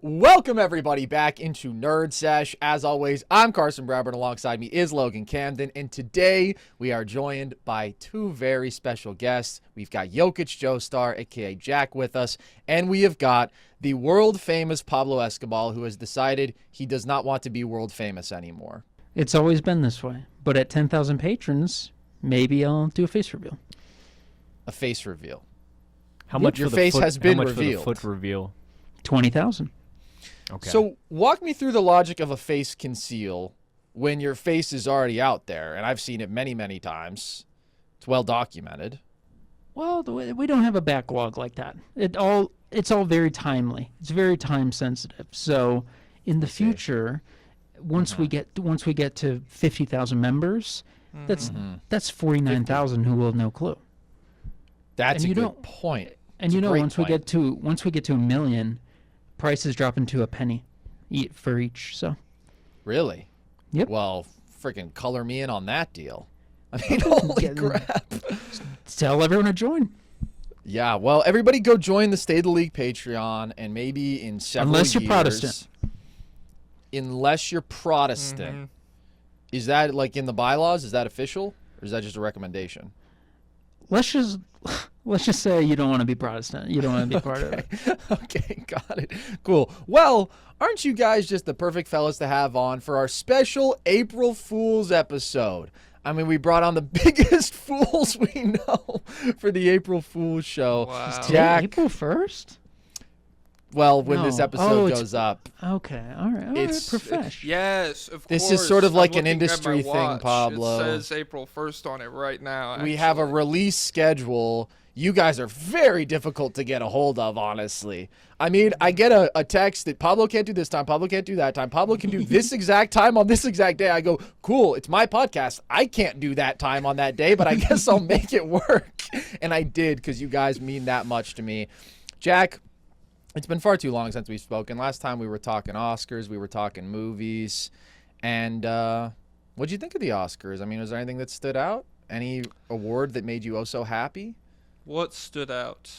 Welcome, everybody, back into Nerd Sesh. As always, I'm Carson Brabber, and alongside me is Logan Camden. And today, we are joined by two very special guests. We've got Jokic Joestar, a.k.a. Jack, with us. And we have got the world-famous Pablo Escoball, who has decided he does not want to be world-famous anymore. It's always been this way. But at 10,000 patrons, maybe I'll do a face reveal. A face reveal. How much your for the face foot, has been how much revealed? For the foot reveal? 20,000. Okay. So walk me through the logic of a face conceal when your face is already out there. And I've seen it many, many times. It's well documented. Well, we don't have a backlog like that. It's all very timely. It's very time sensitive. So in the future, once we get to 50,000 members, that's 49,000 who will have no clue. That's a good point. And once we get to a million, prices drop into a penny for each. So really? Yep. Well, freaking color me in on that deal. I mean, holy crap. Tell everyone to join. Yeah, well, everybody go join the State of the League Patreon, and maybe in several years... Unless you're Protestant. Unless you're Protestant. Is that, like, in the bylaws? Is that official? Or is that just a recommendation? Let's just say you don't want to be Protestant. You don't want to be part of it. Okay, got it. Cool. Well, aren't you guys just the perfect fellas to have on for our special April Fool's episode? I mean, we brought on the biggest fools we know for the April Fool's show. Wow. Jack, April 1st? well, when this episode goes up. Okay, all right, profesh. Yes, of course. This is sort of I'm like an looking at industry my thing, watch. Pablo. It says April 1st on it right now. We have a release schedule. You guys are very difficult to get a hold of, honestly. I mean, I get a text that Pablo can't do this time, Pablo can't do that time, Pablo can do this exact time on this exact day. I go, cool, it's my podcast. I can't do that time on that day, but I guess I'll make it work. And I did, because you guys mean that much to me. Jack, it's been far too long since we've spoken. Last time we were talking Oscars, we were talking movies. And what'd you think of the Oscars? I mean, was there anything that stood out? Any award that made you oh so happy? What stood out?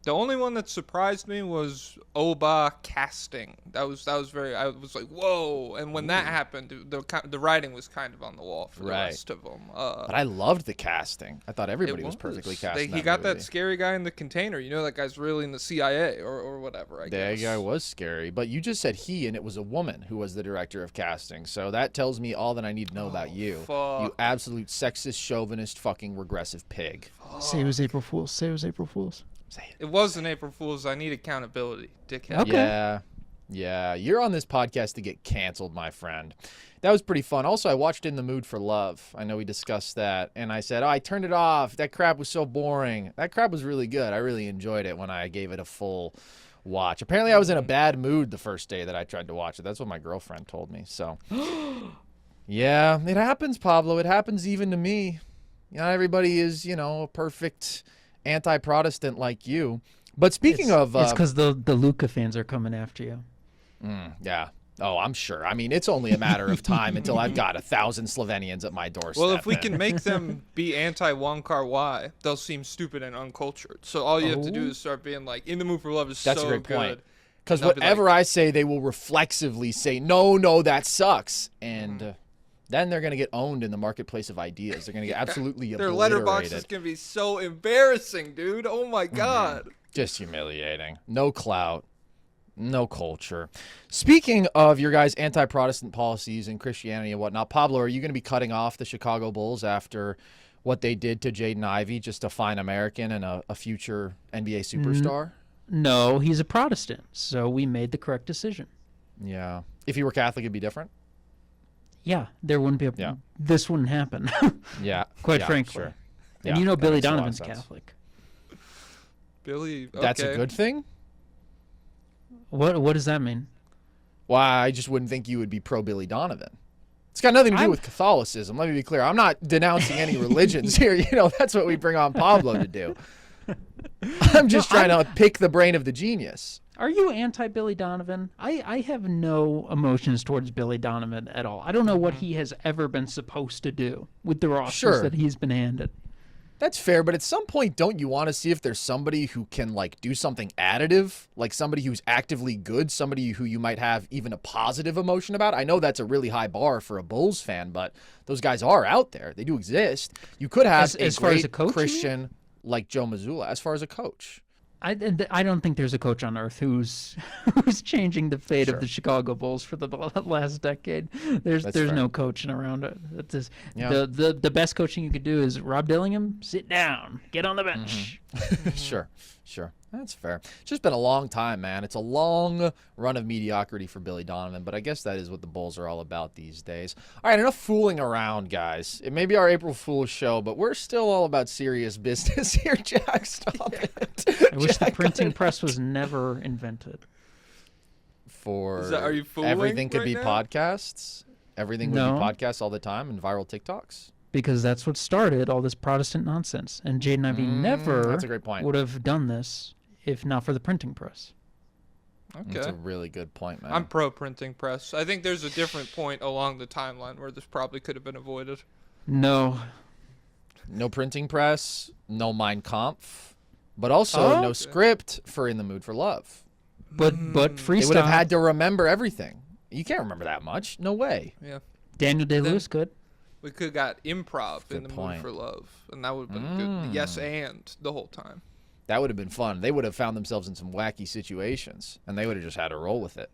The only one that surprised me was Oba casting. That was very. I was like, whoa! And when that happened, the writing was kind of on the wall for the rest of them. But I loved the casting. I thought everybody was perfectly cast. He got that scary guy in the container. You know, that guy's really in the CIA or whatever. I guess that guy was scary. But you just said he, and it was a woman who was the director of casting. So that tells me all that I need to know about you. Fuck. You absolute sexist, chauvinist, fucking regressive pig. Say it was April Fool's. Say it was April Fool's. Say it. It wasn't April Fool's. I need accountability, dickhead. Okay. Yeah. You're on this podcast to get canceled, my friend. That was pretty fun. Also, I watched In the Mood for Love. I know we discussed that. And I said, I turned it off. That crap was so boring. That crap was really good. I really enjoyed it when I gave it a full watch. Apparently, I was in a bad mood the first day that I tried to watch it. That's what my girlfriend told me. So, yeah, it happens, Pablo. It happens even to me. Not everybody is, a perfect anti-Protestant like you. But speaking of... it's because the Luca fans are coming after you. Yeah. Oh, I'm sure. I mean, it's only a matter of time until I've got 1,000 Slovenians at my doorstep. Well, if we can make them be anti-Wong Kar-wai, they'll seem stupid and uncultured. So all you have to do is start being like, In the Mood for Love is That's so a great good. point. Because whatever I say, they will reflexively say, no, that sucks. And then they're going to get owned in the marketplace of ideas. They're going to get absolutely Their obliterated. letterbox is going to be so embarrassing, dude. Oh, my God. Just humiliating. No clout. No culture. Speaking of your guys' anti-Protestant policies and Christianity and whatnot, Pablo, are you going to be cutting off the Chicago Bulls after what they did to Jaden Ivey, just a fine American and a future NBA superstar? No, he's a Protestant, so we made the correct decision. Yeah. If he were Catholic, it'd be different? Yeah, there wouldn't be this wouldn't happen. Yeah. Quite frankly. Sure. And Yeah, Billy makes a lot of Donovan's sense. Catholic. Billy, okay. That's a good thing? What does that mean? Why, I just wouldn't think you would be pro Billy Donovan. It's got nothing to do with Catholicism. Let me be clear. I'm not denouncing any religions here. That's what we bring on Pablo to do. I'm just trying to pick the brain of the genius. Are you anti-Billy Donovan? I have no emotions towards Billy Donovan at all. I don't know what he has ever been supposed to do with the rosters that he's been handed. That's fair, but at some point, don't you want to see if there's somebody who can like do something additive, like somebody who's actively good, somebody who you might have even a positive emotion about? I know that's a really high bar for a Bulls fan, but those guys are out there. They do exist. You could have As far as a coach, Christian like Joe Mazzulla as far as a coach. I don't think there's a coach on earth who's changing the fate of the Chicago Bulls for the last decade. There's fair. no coaching around it. That's just, Yeah. the best coaching you could do is Rob Dillingham, sit down, get on the bench. Sure. That's fair. It's just been a long time, man. It's a long run of mediocrity for Billy Donovan, but I guess that is what the Bulls are all about these days. All right, enough fooling around, guys. It may be our April Fool's show, but we're still all about serious business here, Jack. Stop it. I wish the printing press was never invented. Are you fooling everything could right be now? podcasts? Everything would No. be podcasts all the time and viral TikToks? Because that's what started all this Protestant nonsense. And Jaden Ivey never that's a great point. would have done this if not for the printing press. That's a Okay. really good point, man. I'm pro printing press. I think there's a different point along the timeline where this probably could have been avoided. No. No printing press, no Mein Kampf, but also Oh. no script for In the Mood for Love. But freestyle. They would have had to remember everything. You can't remember that much. No way. Yeah. Daniel Day-Lewis could. We could have got improv in Good the point. mood for love, and that would have been good. Yes, and the whole time. That would have been fun. They would have found themselves in some wacky situations, and they would have just had to roll with it.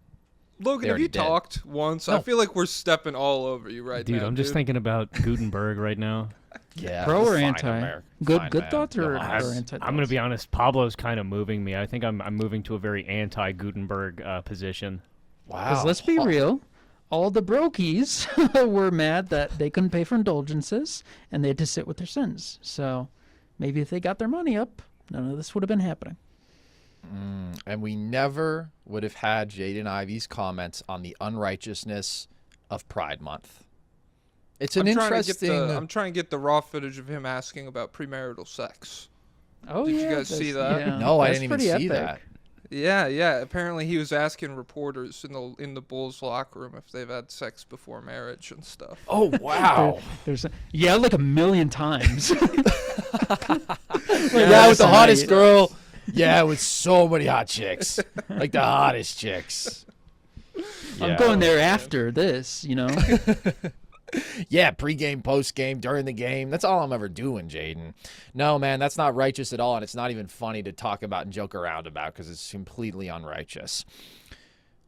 Logan, They have already you did. talked once? No. I feel like we're stepping all over you right Dude, now. I'm just thinking about Gutenberg right now. Yeah. Pro or fine, anti? America. Good Fine, good man. thoughts or Go on. anti? I'm going to be honest. Pablo's kind of moving me. I think I'm moving to a very anti-Gutenberg position. Wow. Because let's be real, all the brokies were mad that they couldn't pay for indulgences and they had to sit with their sins. So maybe if they got their money up, none of this would have been happening. And we never would have had Jaden Ivey's comments on the unrighteousness of Pride Month. It's an interesting. I'm trying to get the raw footage of him asking about premarital sex. Oh, Did you yeah, guys see that's- that? yeah, No, I that's didn't even pretty see epic. that. Yeah. Apparently, he was asking reporters in the Bulls locker room if they've had sex before marriage and stuff. Oh wow. Yeah, like a million times. Yeah, that's with the hottest right. girl. Yeah, with so many hot chicks. Like the hottest chicks. I'm Yeah. going there after this, you know. Yeah, pregame, postgame, during the game. That's all I'm ever doing, Jaden. No, man, that's not righteous at all, and it's not even funny to talk about and joke around about because it's completely unrighteous.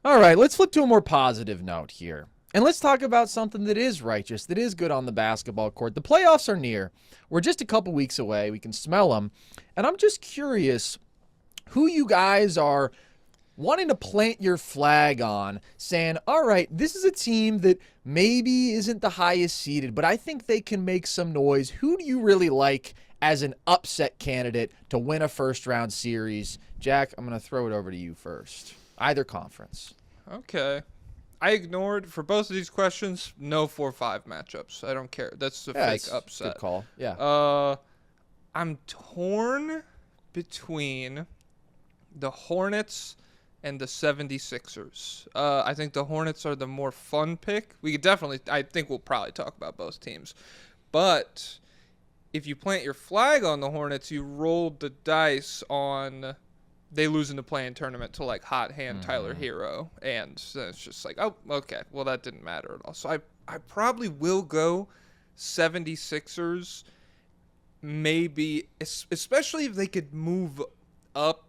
All right, let's flip to a more positive note here. And let's talk about something that is righteous, that is good on the basketball court. The playoffs are near. We're just a couple weeks away. We can smell them. And I'm just curious who you guys are wanting to plant your flag on, saying, all right, this is a team that maybe isn't the highest seeded, but I think they can make some noise. Who do you really like as an upset candidate to win a first-round series? Jack, I'm going to throw it over to you first. Either conference. Okay. I ignored, for both of these questions, no 4-5 matchups. I don't care. That's a fake it's upset. Good call. Yeah. I'm torn between the Hornets and the 76ers. I think the Hornets are the more fun pick. I think we'll probably talk about both teams. But if you plant your flag on the Hornets, you rolled the dice on they lose in the play-in tournament to like hot hand Tyler Hero. And then it's just like, oh, okay, well that didn't matter at all. So I probably will go 76ers, maybe, especially if they could move up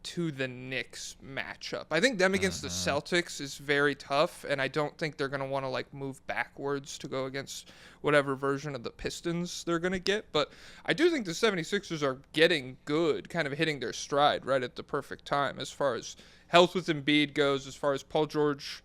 to the Knicks matchup. I think them against the Celtics is very tough, and I don't think they're going to want to like move backwards to go against whatever version of the Pistons they're going to get. But I do think the 76ers are getting good, kind of hitting their stride right at the perfect time as far as health with Embiid goes, as far as Paul George.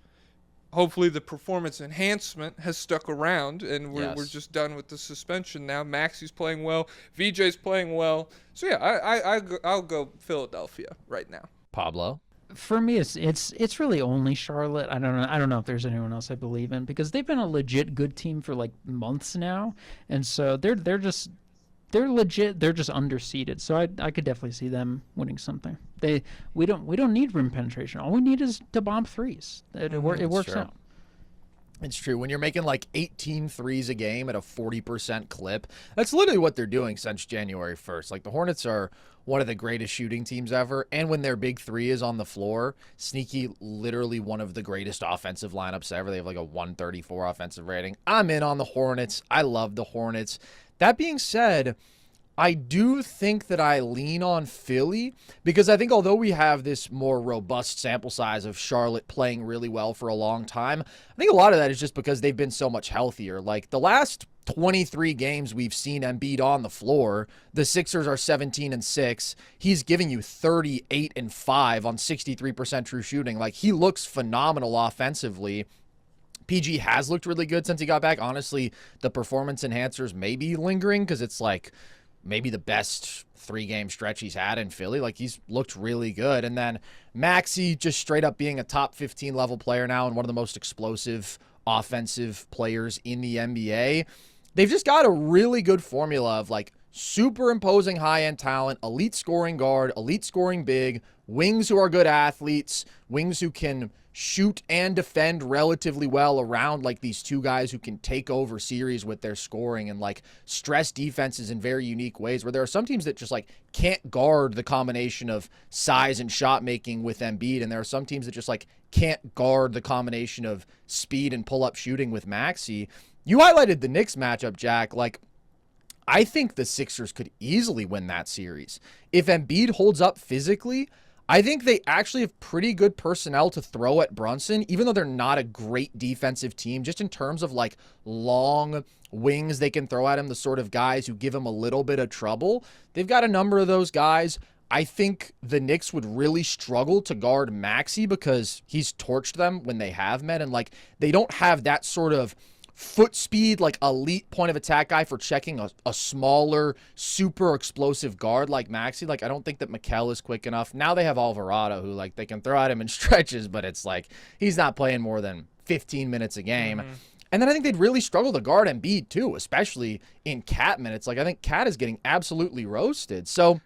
Hopefully the performance enhancement has stuck around, and we're just done with the suspension now. Maxi's playing well. VJ's playing well. So, yeah, I'll go Philadelphia right now. Pablo? For me, it's really only Charlotte. I don't know if there's anyone else I believe in because they've been a legit good team for like months now, and so they're legit. They're just underseeded. So I could definitely see them winning something. We don't need rim penetration. All we need is to bomb threes. It works Sure. out. It's true. When you're making like 18 threes a game at a 40% clip, that's literally what they're doing since January 1st. Like the Hornets are one of the greatest shooting teams ever. And when their big three is on the floor, sneaky, literally one of the greatest offensive lineups ever. They have like a 134 offensive rating. I'm in on the Hornets. I love the Hornets. That being said, I do think that I lean on Philly because I think although we have this more robust sample size of Charlotte playing really well for a long time, I think a lot of that is just because they've been so much healthier. Like the last 23 games we've seen Embiid on the floor, the Sixers are 17-6. He's giving you 38-5 on 63% true shooting. Like he looks phenomenal offensively. PG has looked really good since he got back. Honestly, the performance enhancers may be lingering because it's like maybe the best 3-game stretch he's had in Philly. Like he's looked really good. And then Maxey just straight up being a top 15 level player now and one of the most explosive offensive players in the NBA. They've just got a really good formula of like super imposing high-end talent, elite scoring guard, elite scoring big, wings who are good athletes, wings who can shoot and defend relatively well around like these two guys who can take over series with their scoring and like stress defenses in very unique ways, where there are some teams that just like can't guard the combination of size and shot making with Embiid, and there are some teams that just like can't guard the combination of speed and pull-up shooting with Maxey. You highlighted the Knicks matchup, Jack. Like, I think the Sixers could easily win that series. If Embiid holds up physically, I think they actually have pretty good personnel to throw at Brunson, even though they're not a great defensive team, just in terms of like long wings they can throw at him, the sort of guys who give him a little bit of trouble. They've got a number of those guys. I think the Knicks would really struggle to guard Maxey because he's torched them when they have met, and like they don't have that sort of foot speed, like elite point of attack guy for checking a smaller, super explosive guard like Maxey. Like, I don't think that Mikal is quick enough. Now they have Alvarado, who like they can throw at him in stretches, but it's like he's not playing more than 15 minutes a game. Mm-hmm. And then I think they'd really struggle to guard Embiid too, especially in Cat minutes. Like I think Cat is getting absolutely roasted. So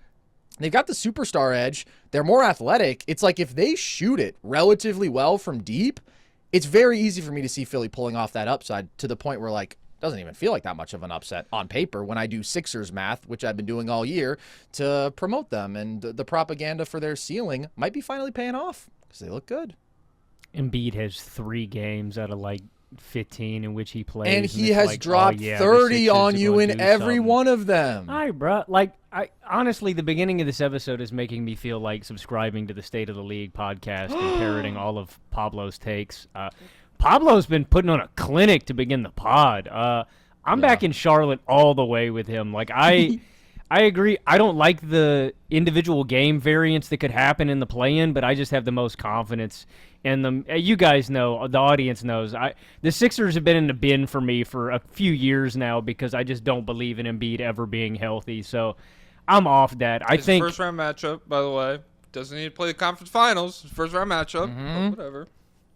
they've got the superstar edge. They're more athletic. It's like if they shoot it relatively well from deep, it's very easy for me to see Philly pulling off that upside to the point where, like, it doesn't even feel like that much of an upset on paper when I do Sixers math, which I've been doing all year to promote them. And the propaganda for their ceiling might be finally paying off because they look good. Embiid has 3 games out of, like, 15 in which he plays. And he has like, dropped 30 on you in every one of them. All right, bro. Like, honestly, the beginning of this episode is making me feel like subscribing to the State of the League podcast and parroting all of Pablo's takes. Pablo's been putting on a clinic to begin the pod. I'm back in Charlotte all the way with him. Like, I agree. I don't like the individual game variance that could happen in the play-in, but I just have the most confidence in them. You guys know, the audience knows. The Sixers have been in the bin for me for a few years now because I just don't believe in Embiid ever being healthy. So I'm off that. I think first-round matchup, by the way. Doesn't need to play the conference finals. First-round matchup. But whatever.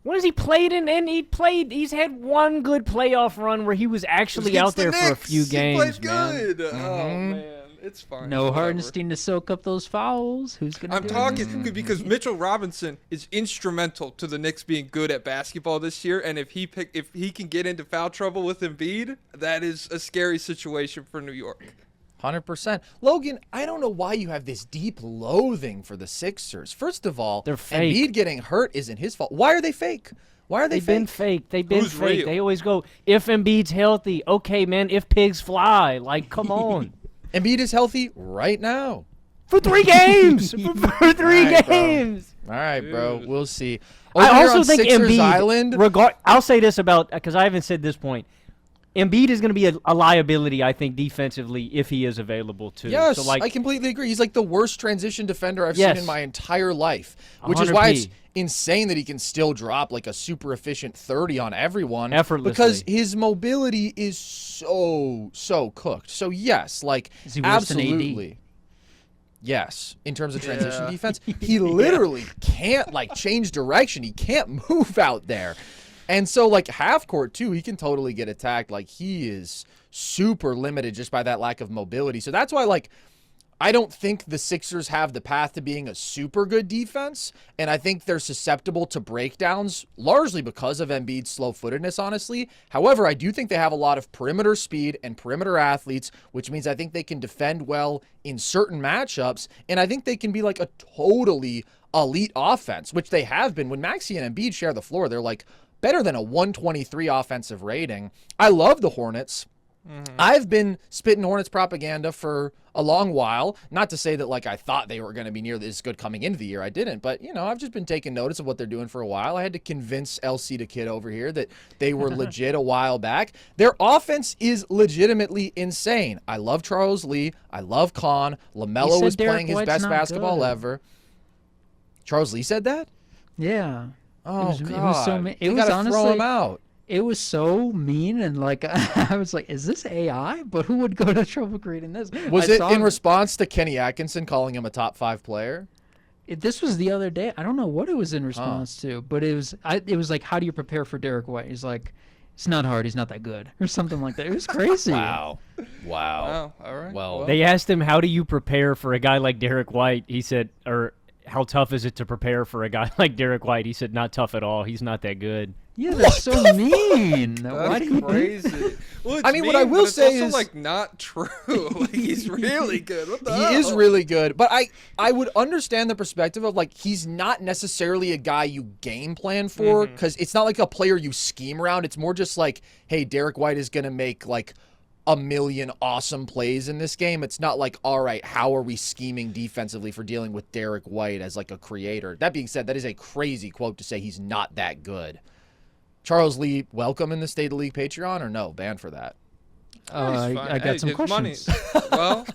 When has he played in? And he's had one good playoff run where he was actually out there for a few games. He played good. Oh, man. It's fine. No Hardenstein to soak up those fouls. Who's going to do it? I'm talking because Mitchell Robinson is instrumental to the Knicks being good at basketball this year, and if he can get into foul trouble with Embiid, that is a scary situation for New York. 100%. Logan, I don't know why you have this deep loathing for the Sixers. First of all, they're fake. Embiid getting hurt isn't his fault. Why are they fake? Why are they They've fake? been fake. They've been Who's fake. real? They always go, if Embiid's healthy, okay, man, if pigs fly. Like, come on. Embiid is healthy right now. For 3 games. For 3 games. All right, bro. Dude. We'll see. I also think Sixers Embiid, Island, I'll say this about, because I haven't said this point, Embiid is going to be a liability, I think, defensively if he is available too. yes, so, like, I completely agree. He's like the worst transition defender I've seen in my entire life, which is 100p. why it's insane that he can still drop like a super efficient 30 on everyone. Effortlessly. Because his mobility is so cooked. So, yes, like, Is he worse than AD? absolutely. Yes, in terms of transition defense, he literally can't, like, change direction. He can't move out there. And so, like, half court, too, he can totally get attacked. Like, he is super limited just by that lack of mobility. So that's why, like, I don't think the Sixers have the path to being a super good defense, and I think they're susceptible to breakdowns, largely because of Embiid's slow-footedness, honestly. However, I do think they have a lot of perimeter speed and perimeter athletes, which means I think they can defend well in certain matchups, and I think they can be like a totally elite offense, which they have been. When Maxey and Embiid share the floor, they're like better than a 123 offensive rating. I love the Hornets. I've been spitting Hornets propaganda for a long while. Not to say that like I thought they were going to be near this good coming into the year. I didn't. But, I've just been taking notice of what they're doing for a while. I had to convince LC the kid over here that they were legit a while back. Their offense is legitimately insane. I love Charles Lee. I love Khan. LaMelo was playing his best basketball ever. Charles Lee said that? Yeah. Oh, God. It was so mean. You got to throw him out. It was so mean, and like I was like, "Is this AI?" But who would go to trouble creating this? Was it in response to Kenny Atkinson calling him a top 5 player? This was the other day. I don't know what it was in response to, but it was. It was like, "How do you prepare for Derek White?" He's like, "It's not hard. He's not that good," or something like that. It was crazy. Wow. All right. Well, They asked him, "How do you prepare for a guy like Derek White?" He said, or how tough is it to prepare for a guy like Derek White? He said, "Not tough at all. He's not that good." Yeah, that's so mean. Why do you do crazy. Well, it's I mean, what I mean, will but it's say also, is like, not true. Like, he's really good. What the he hell? is really good, but I would understand the perspective of like he's not necessarily a guy you game plan for because it's not like a player you scheme around. It's more just like, hey, Derek White is gonna make like a million awesome plays in this game. It's not like, all right, how are we scheming defensively for dealing with Derek White as like a creator? That being said, that is a crazy quote to say he's not that good. Charles Lee, welcome in the State of the League Patreon, or no? Banned for that. I got some questions. Money. Well,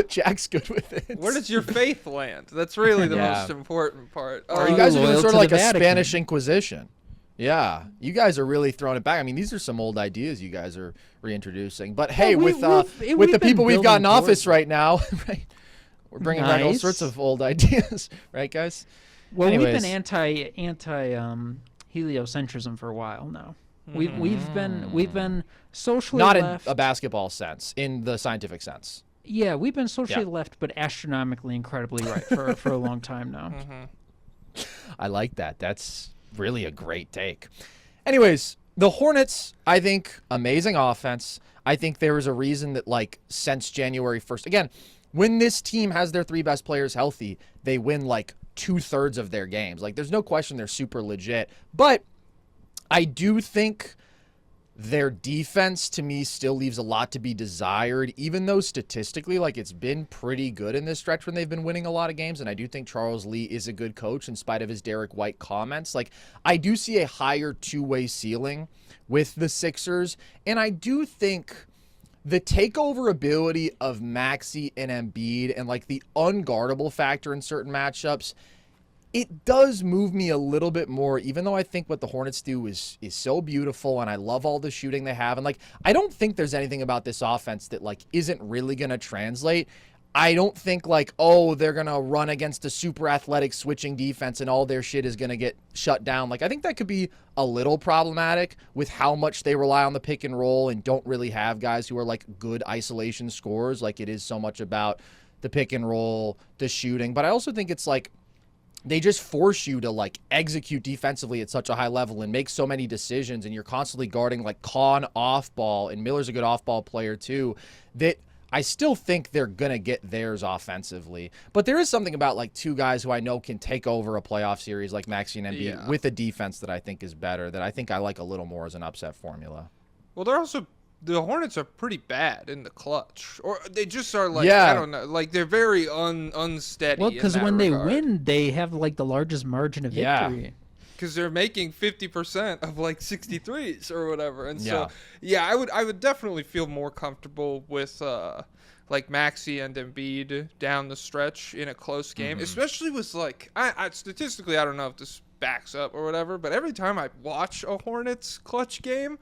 Jack's good with it. where does your faith land? That's really the Yeah. most important part. You guys are doing loyal sort to of like the a Vatican. Spanish Inquisition. Yeah, you guys are really throwing it back. I mean, these are some old ideas you guys are reintroducing. But hey, with the we've people been we've got in building office towards right now, right? We're bringing back all Nice. sorts of old ideas, right, guys? Well, Anyways. we've been anti heliocentrism for a while now. We've been socially Not in left. a basketball sense, in the scientific sense. Yeah, we've been socially Yeah. left, but astronomically incredibly right for a long time now. I like that. That's really a great take. Anyways, the Hornets, I think, amazing offense. I think there is a reason that, like, since January 1st, again, when this team has their 3 best players healthy, they win, like, 2/3 of their games. Like, there's no question they're super legit. But I do think their defense, to me, still leaves a lot to be desired, even though statistically, like, it's been pretty good in this stretch when they've been winning a lot of games. And I do think Charles Lee is a good coach in spite of his Derek White comments. Like, I do see a higher two-way ceiling with the Sixers. And I do think the takeover ability of Maxey and Embiid and, like, the unguardable factor in certain matchups, it does move me a little bit more, even though I think what the Hornets do is so beautiful, and I love all the shooting they have. And, like, I don't think there's anything about this offense that, like, isn't really going to translate. I don't think, like, oh, they're going to run against a super athletic switching defense and all their shit is going to get shut down. Like, I think that could be a little problematic with how much they rely on the pick and roll and don't really have guys who are, like, good isolation scorers. Like, it is so much about the pick and roll, the shooting. But I also think it's, like, they just force you to, like, execute defensively at such a high level and make so many decisions, and you're constantly guarding, like, Khan off ball, and Miller's a good off ball player too, that I still think they're going to get theirs offensively. But there is something about, like, 2 guys who I know can take over a playoff series like Maxey and Embiid with a defense that I think is better, that I think I like a little more as an upset formula. Well, the Hornets are pretty bad in the clutch, or they just are like, Yeah. I don't know, like they're very unsteady. Well, because because when they win, they have like the largest margin of Yeah. victory. because they're making 50% of like 63s or whatever, and Yeah. so yeah, I would definitely feel more comfortable with like Maxey and Embiid down the stretch in a close game, especially with like I statistically I don't know if this backs up or whatever, but every time I watch a Hornets clutch game,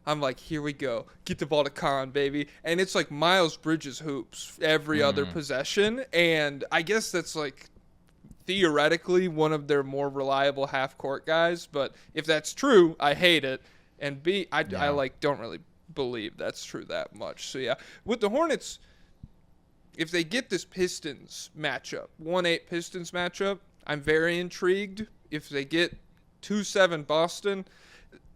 I'm like, here we go. Get the ball to Khan, baby. And it's like Miles Bridges hoops every other possession. And I guess that's like theoretically one of their more reliable half-court guys. But if that's true, I hate it. And I like don't really believe that's true that much. So, yeah. With the Hornets, if they get this Pistons matchup, 1-8 Pistons matchup, I'm very intrigued. If they get 2-7 Boston,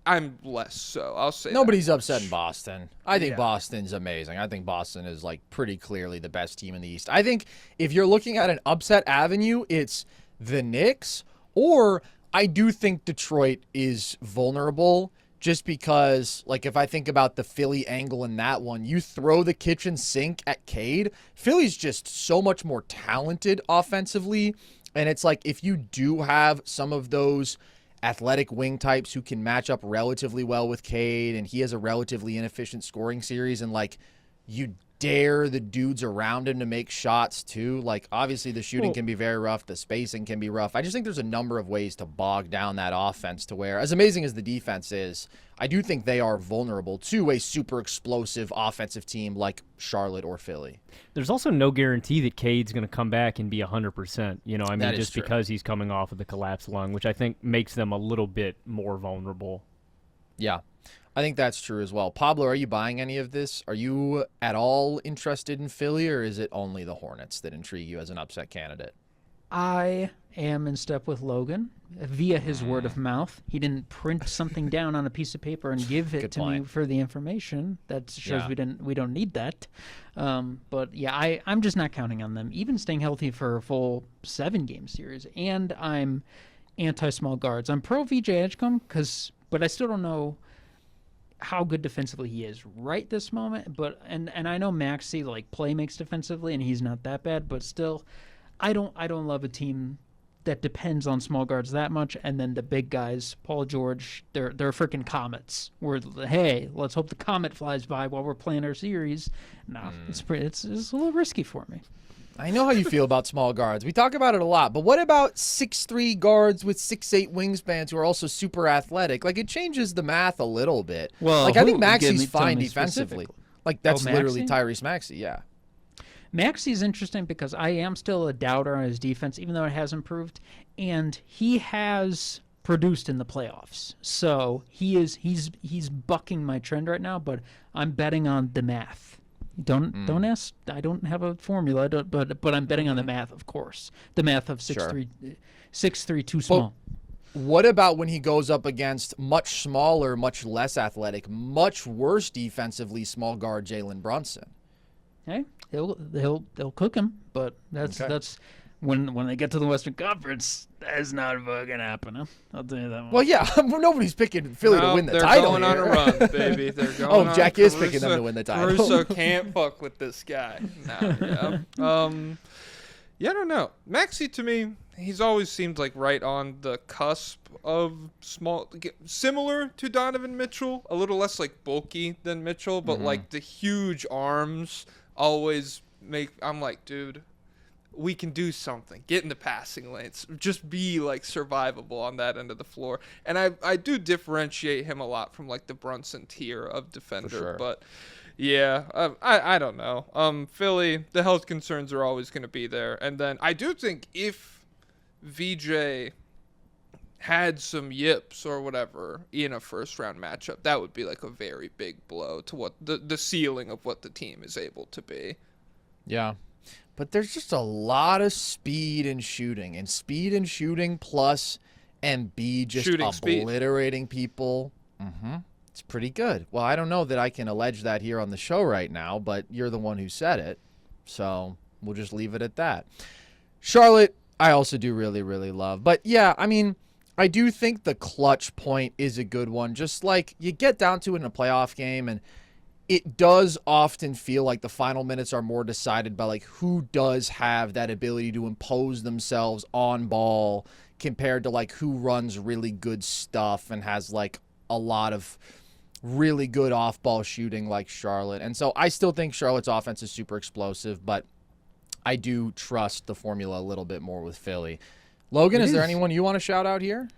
I'm less so. I'll say Nobody's that upsetting much. Boston. I think Yeah. Boston's amazing. I think Boston is like pretty clearly the best team in the East. I think if you're looking at an upset avenue, it's the Knicks, or I do think Detroit is vulnerable just because, like, if I think about the Philly angle in that one, you throw the kitchen sink at Cade. Philly's just so much more talented offensively, and it's like if you do have some of those athletic wing types who can match up relatively well with Cade, and he has a relatively inefficient scoring series, and like you dare the dudes around him to make shots too. Like obviously the shooting can be very rough, the spacing can be rough. I just think there's a number of ways to bog down that offense to where, as amazing as the defense is, I do think they are vulnerable to a super explosive offensive team like Charlotte or Philly. There's also no guarantee that Cade's going to come back and be 100%. You know, I mean, That is just true. because he's coming off of the collapsed lung, which I think makes them a little bit more vulnerable. Yeah, I think that's true as well. Pablo, are you buying any of this? Are you at all interested in Philly, or is it only the Hornets that intrigue you as an upset candidate? I am in step with Logan via his word of mouth. He didn't print something down on a piece of paper and give it Good to me point. for the information. That shows Yeah. we don't need that. But yeah, I'm just not counting on them even staying healthy for a full 7-game series. And I'm anti small guards. I'm pro VJ Edgecombe but I still don't know how good defensively he is right this moment. But and I know Maxey like play makes defensively and he's not that bad, but still. I don't love a team that depends on small guards that much, and then the big guys, Paul George, they're freaking comets. Where hey, let's hope the comet flies by while we're playing our series. No, it's a little risky for me. I know how you feel about small guards. We talk about it a lot, but what about 6'3" guards with 6'8" wingspans who are also super athletic? Like, it changes the math a little bit. Well, like, I think who? Maxey's Tell fine me defensively. specifically. Like, that's literally Maxey? Tyrese Maxey, yeah. Maxey's interesting because I am still a doubter on his defense, even though it has improved, and he has produced in the playoffs. So he's bucking my trend right now, but I'm betting on the math. Don't ask. I don't have a formula, but I'm betting on the math, of course. The math of 6'3", too small. What about when he goes up against much smaller, much less athletic, much worse defensively small guard Jalen Brunson? Hey, they'll cook him, but that's when they get to the Western Conference, that's not fucking happening. I'll tell you that one. Well, yeah, nobody's picking Philly to win the they're title going on here. a run, baby. They're going on. Jack is picking them to win the title. Caruso can't fuck with this guy. Nah, yeah, I don't know. Maxey, to me, he's always seemed like right on the cusp of similar to Donovan Mitchell, a little less like bulky than Mitchell, but like the huge arms always I'm like, dude, we can do something. Get in the passing lanes. Just be like survivable on that end of the floor. And I do differentiate him a lot from like the Brunson tier of defender. sure. But yeah, I don't know. Philly, the health concerns are always going to be there. And then I do think if VJ had some yips or whatever in a first round matchup, that would be like a very big blow to what the ceiling of what the team is able to be. Yeah. But there's just a lot of speed and shooting plus Embiid just Shooting speed. obliterating people. It's pretty good. Well, I don't know that I can allege that here on the show right now, but you're the one who said it. So we'll just leave it at that. Charlotte, I also do really, really love. But yeah, I mean, I do think the clutch point is a good one. Just like you get down to it in a playoff game, and it does often feel like the final minutes are more decided by like who does have that ability to impose themselves on ball compared to like who runs really good stuff and has like a lot of really good off-ball shooting like Charlotte. And so I still think Charlotte's offense is super explosive, but I do trust the formula a little bit more with Philly. Logan, is there anyone you want to shout out here?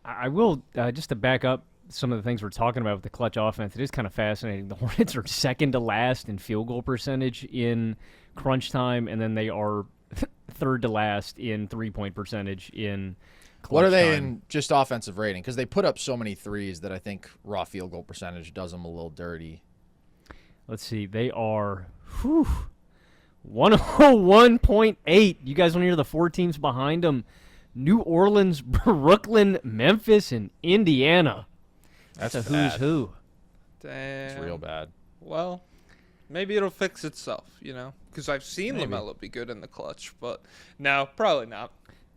I will, just to back up some of the things we're talking about with the clutch offense, it is kind of fascinating. The Hornets are second to last in field goal percentage in crunch time, and then they are third to last in three-point percentage in clutch What are they time. in just offensive rating? Because they put up so many threes that I think raw field goal percentage does them a little dirty. Let's see. They are 101.8. You guys want to hear the 4 teams behind them? New Orleans, Brooklyn, Memphis, and Indiana. That's a who's bad. who. Damn. It's real bad. Well, maybe it'll fix itself, because I've seen Maybe. LaMelo be good in the clutch, but no, probably not.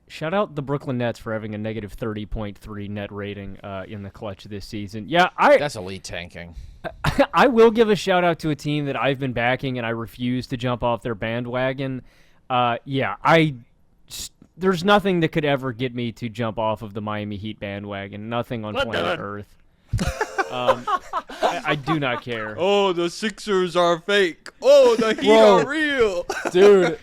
Shout out the Brooklyn Nets for having a negative 30.3 net rating in the clutch this season. Yeah, That's elite tanking. I will give a shout out to a team that I've been backing and I refuse to jump off their bandwagon. There's nothing that could ever get me to jump off of the Miami Heat bandwagon. Nothing on planet Earth. I do not care. Oh, the Sixers are fake. Oh, the Heat Bro. are real. Dude,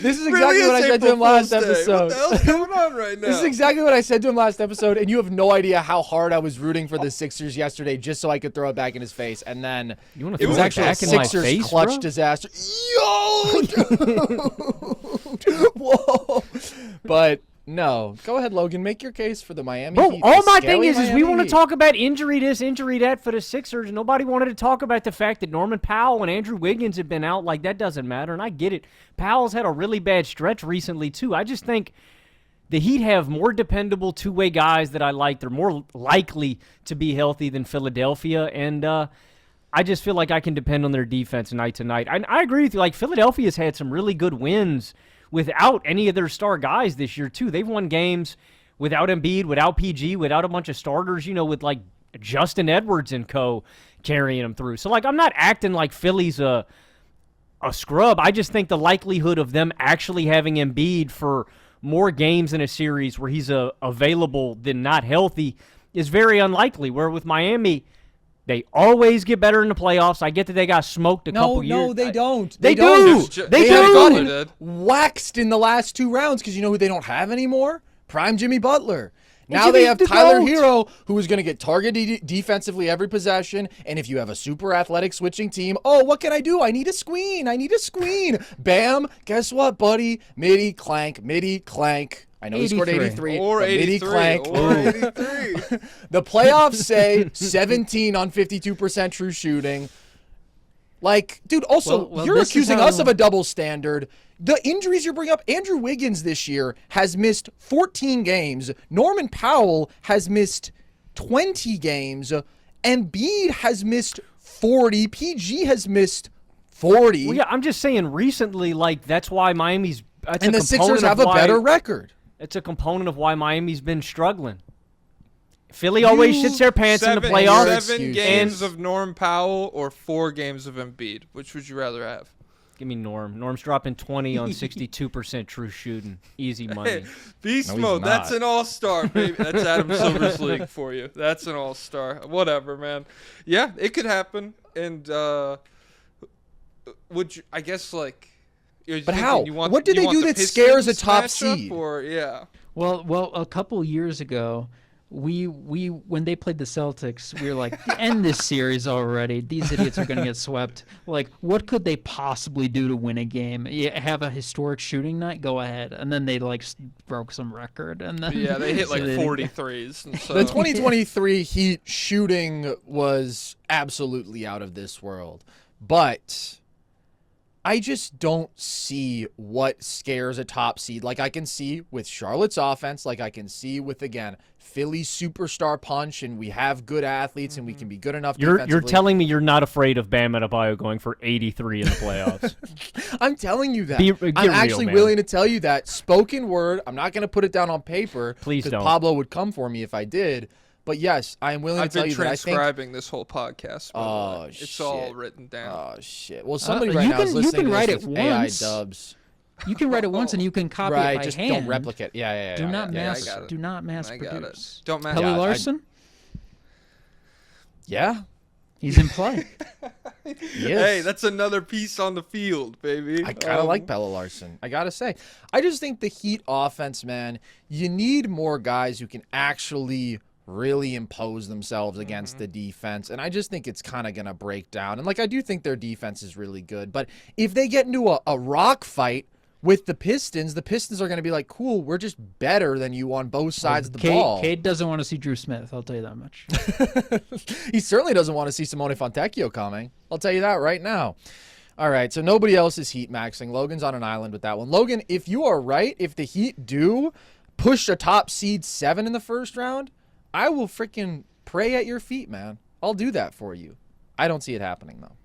this is exactly what I said to him last episode. What the hell's going on right now? This is exactly what I said to him last episode, and you have no idea how hard I was rooting for the Sixers yesterday just so I could throw it back in his face. And then You want it to was throw it actually a back in my Sixers face, clutch bro? disaster. Yo, dude. Whoa. But no, go ahead, Logan. Make your case for the Miami Bro, Heat. all the my scary thing is we Miami want to Heat. talk about injury this, injury that for the Sixers. Nobody wanted to talk about the fact that Norman Powell and Andrew Wiggins have been out. Like, that doesn't matter, and I get it. Powell's had a really bad stretch recently, too. I just think the Heat have more dependable two-way guys that I like. They're more likely to be healthy than Philadelphia, and I just feel like I can depend on their defense night to night. I agree with you. Like, Philadelphia's had some really good wins without any of their star guys this year, too. They've won games without Embiid, without PG, without a bunch of starters, with, like, Justin Edwards and co. carrying them through. So, like, I'm not acting like Philly's a scrub. I just think the likelihood of them actually having Embiid for more games in a series where he's available than not healthy is very unlikely. Where with Miami, they always get better in the playoffs. I get that they got smoked a couple years. No, they don't. They don't. do. They They have do. gotten Did. waxed in the last 2 rounds because you know who they don't have anymore? Prime Jimmy Butler. Now Jimmy they have the Tyler GOAT. Hero, who is going to get targeted defensively every possession. And if you have a super athletic switching team, oh, what can I do? I need a screen. Bam. Guess what, buddy? Midi clank. I know he scored 83. Or but midi 83. clank. Or Ooh. 83. The playoffs say 17 on 52% true shooting. Like, dude, also, Well, you're this is accusing how- us of a double standard. The injuries you bring up, Andrew Wiggins this year has missed 14 games. Norman Powell has missed 20 games. Embiid has missed 40. PG has missed 40. Well, yeah, I'm just saying recently, like, that's why Miami's – and the Sixers have a better record. It's a component of why Miami's been struggling. Philly always shits their pants in the playoffs. 7 Excuse. games of Norm Powell or 4 games of Embiid. Which would you rather have? Give me Norm. Norm's dropping 20 on 62% true shooting. Easy money. Beast No, he's mode. That's not. an all-star, baby. That's Adam Silver's league for you. That's an all-star. Whatever, man. Yeah, it could happen. And would you? I guess like. But how? What did they do that scares a top seed? Or yeah. Well, a couple years ago, we when they played the Celtics, we were like, end this series already. These idiots are going to get swept. Like, what could they possibly do to win a game? Have a historic shooting night? Go ahead. And then they like broke some record. And then Yeah, they hit so like they- 43s. And so. The 2023 Heat shooting was absolutely out of this world. But I just don't see what scares a top seed. Like I can see with Charlotte's offense, like I can see with, again, Philly's superstar punch, and we have good athletes, and we can be good enough You're defensively. telling me you're not afraid of Bam Adebayo going for 83 in the playoffs? I'm telling you that. Get I'm real, actually man. willing to tell you that. Spoken word. I'm not going to put it down on paper. Please because don't. Pablo would come for me if I did. But yes, I am willing I've to tell been you that I think. transcribing this whole podcast. By the Oh, way. It's all shit. written down. Oh shit! Well, somebody you right now is can- you listening can to write this it with AI once. dubs. You can write it once and you can copy it Right, by just hand. don't replicate. Yeah. Do not yeah, mass. I got it. Do not mass I got it. produce. Don't mass. Pelly Yeah, I- Larson, Yeah, he's in play. he is. Hey, that's another piece on the field, baby. I kind of like Pella Larson. I gotta say, I just think the Heat offense, man, you need more guys who can actually really impose themselves against the defense, and I just think it's kind of gonna break down. And like, I do think their defense is really good, but if they get into a rock fight with the Pistons are going to be like, cool, we're just better than you on both sides of the ball. Cade doesn't want to see Drew Smith. I'll tell you that much. He certainly doesn't want to see Simone Fontecchio coming. I'll tell you that right now. All right, so nobody else is heat maxing. Logan's on an island with that one. Logan, if you are right, if the Heat do push a top seed 7 in the first round, I will freaking pray at your feet, man. I'll do that for you. I don't see it happening, though.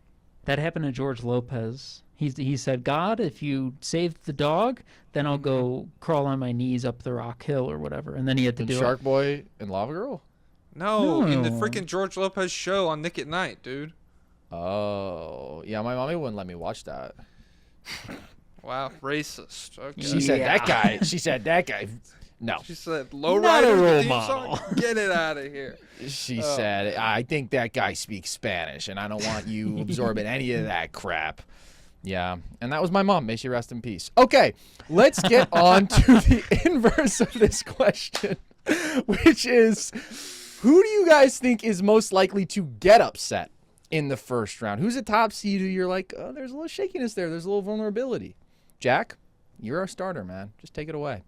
That happened to George Lopez. He said, God, if you save the dog, then I'll go crawl on my knees up the rock hill or whatever. And then he had to And do Shark it. Boy and Lava Girl? No, in the No. freaking George Lopez show on Nick at Night, dude. Oh, yeah, my mommy wouldn't let me watch that. Wow, racist. Okay. She said that guy. She said that guy. No. She said, "Low Not a rider role theme model." song? Get it out of here." She said, I think that guy speaks Spanish, and I don't want you absorbing any of that crap. Yeah, and that was my mom. May she rest in peace. Okay, let's get on to the inverse of this question, which is, who do you guys think is most likely to get upset in the first round? Who's a top seed who you're like, oh, there's a little shakiness there. There's a little vulnerability. Jack, you're our starter, man. Just take it away.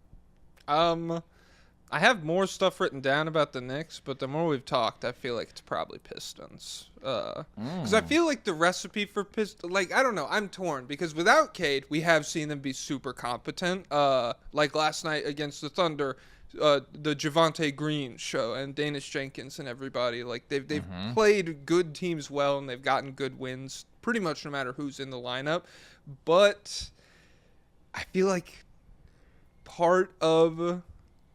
I have more stuff written down about the Knicks, but the more we've talked, I feel like it's probably Pistons. Because I feel like the recipe for Pistons, like, I don't know, I'm torn. Because without Cade, we have seen them be super competent. Like last night against the Thunder, the Javonte Green show and Danish Jenkins and everybody. Like, they've played good teams well, and they've gotten good wins pretty much no matter who's in the lineup. But I feel like part of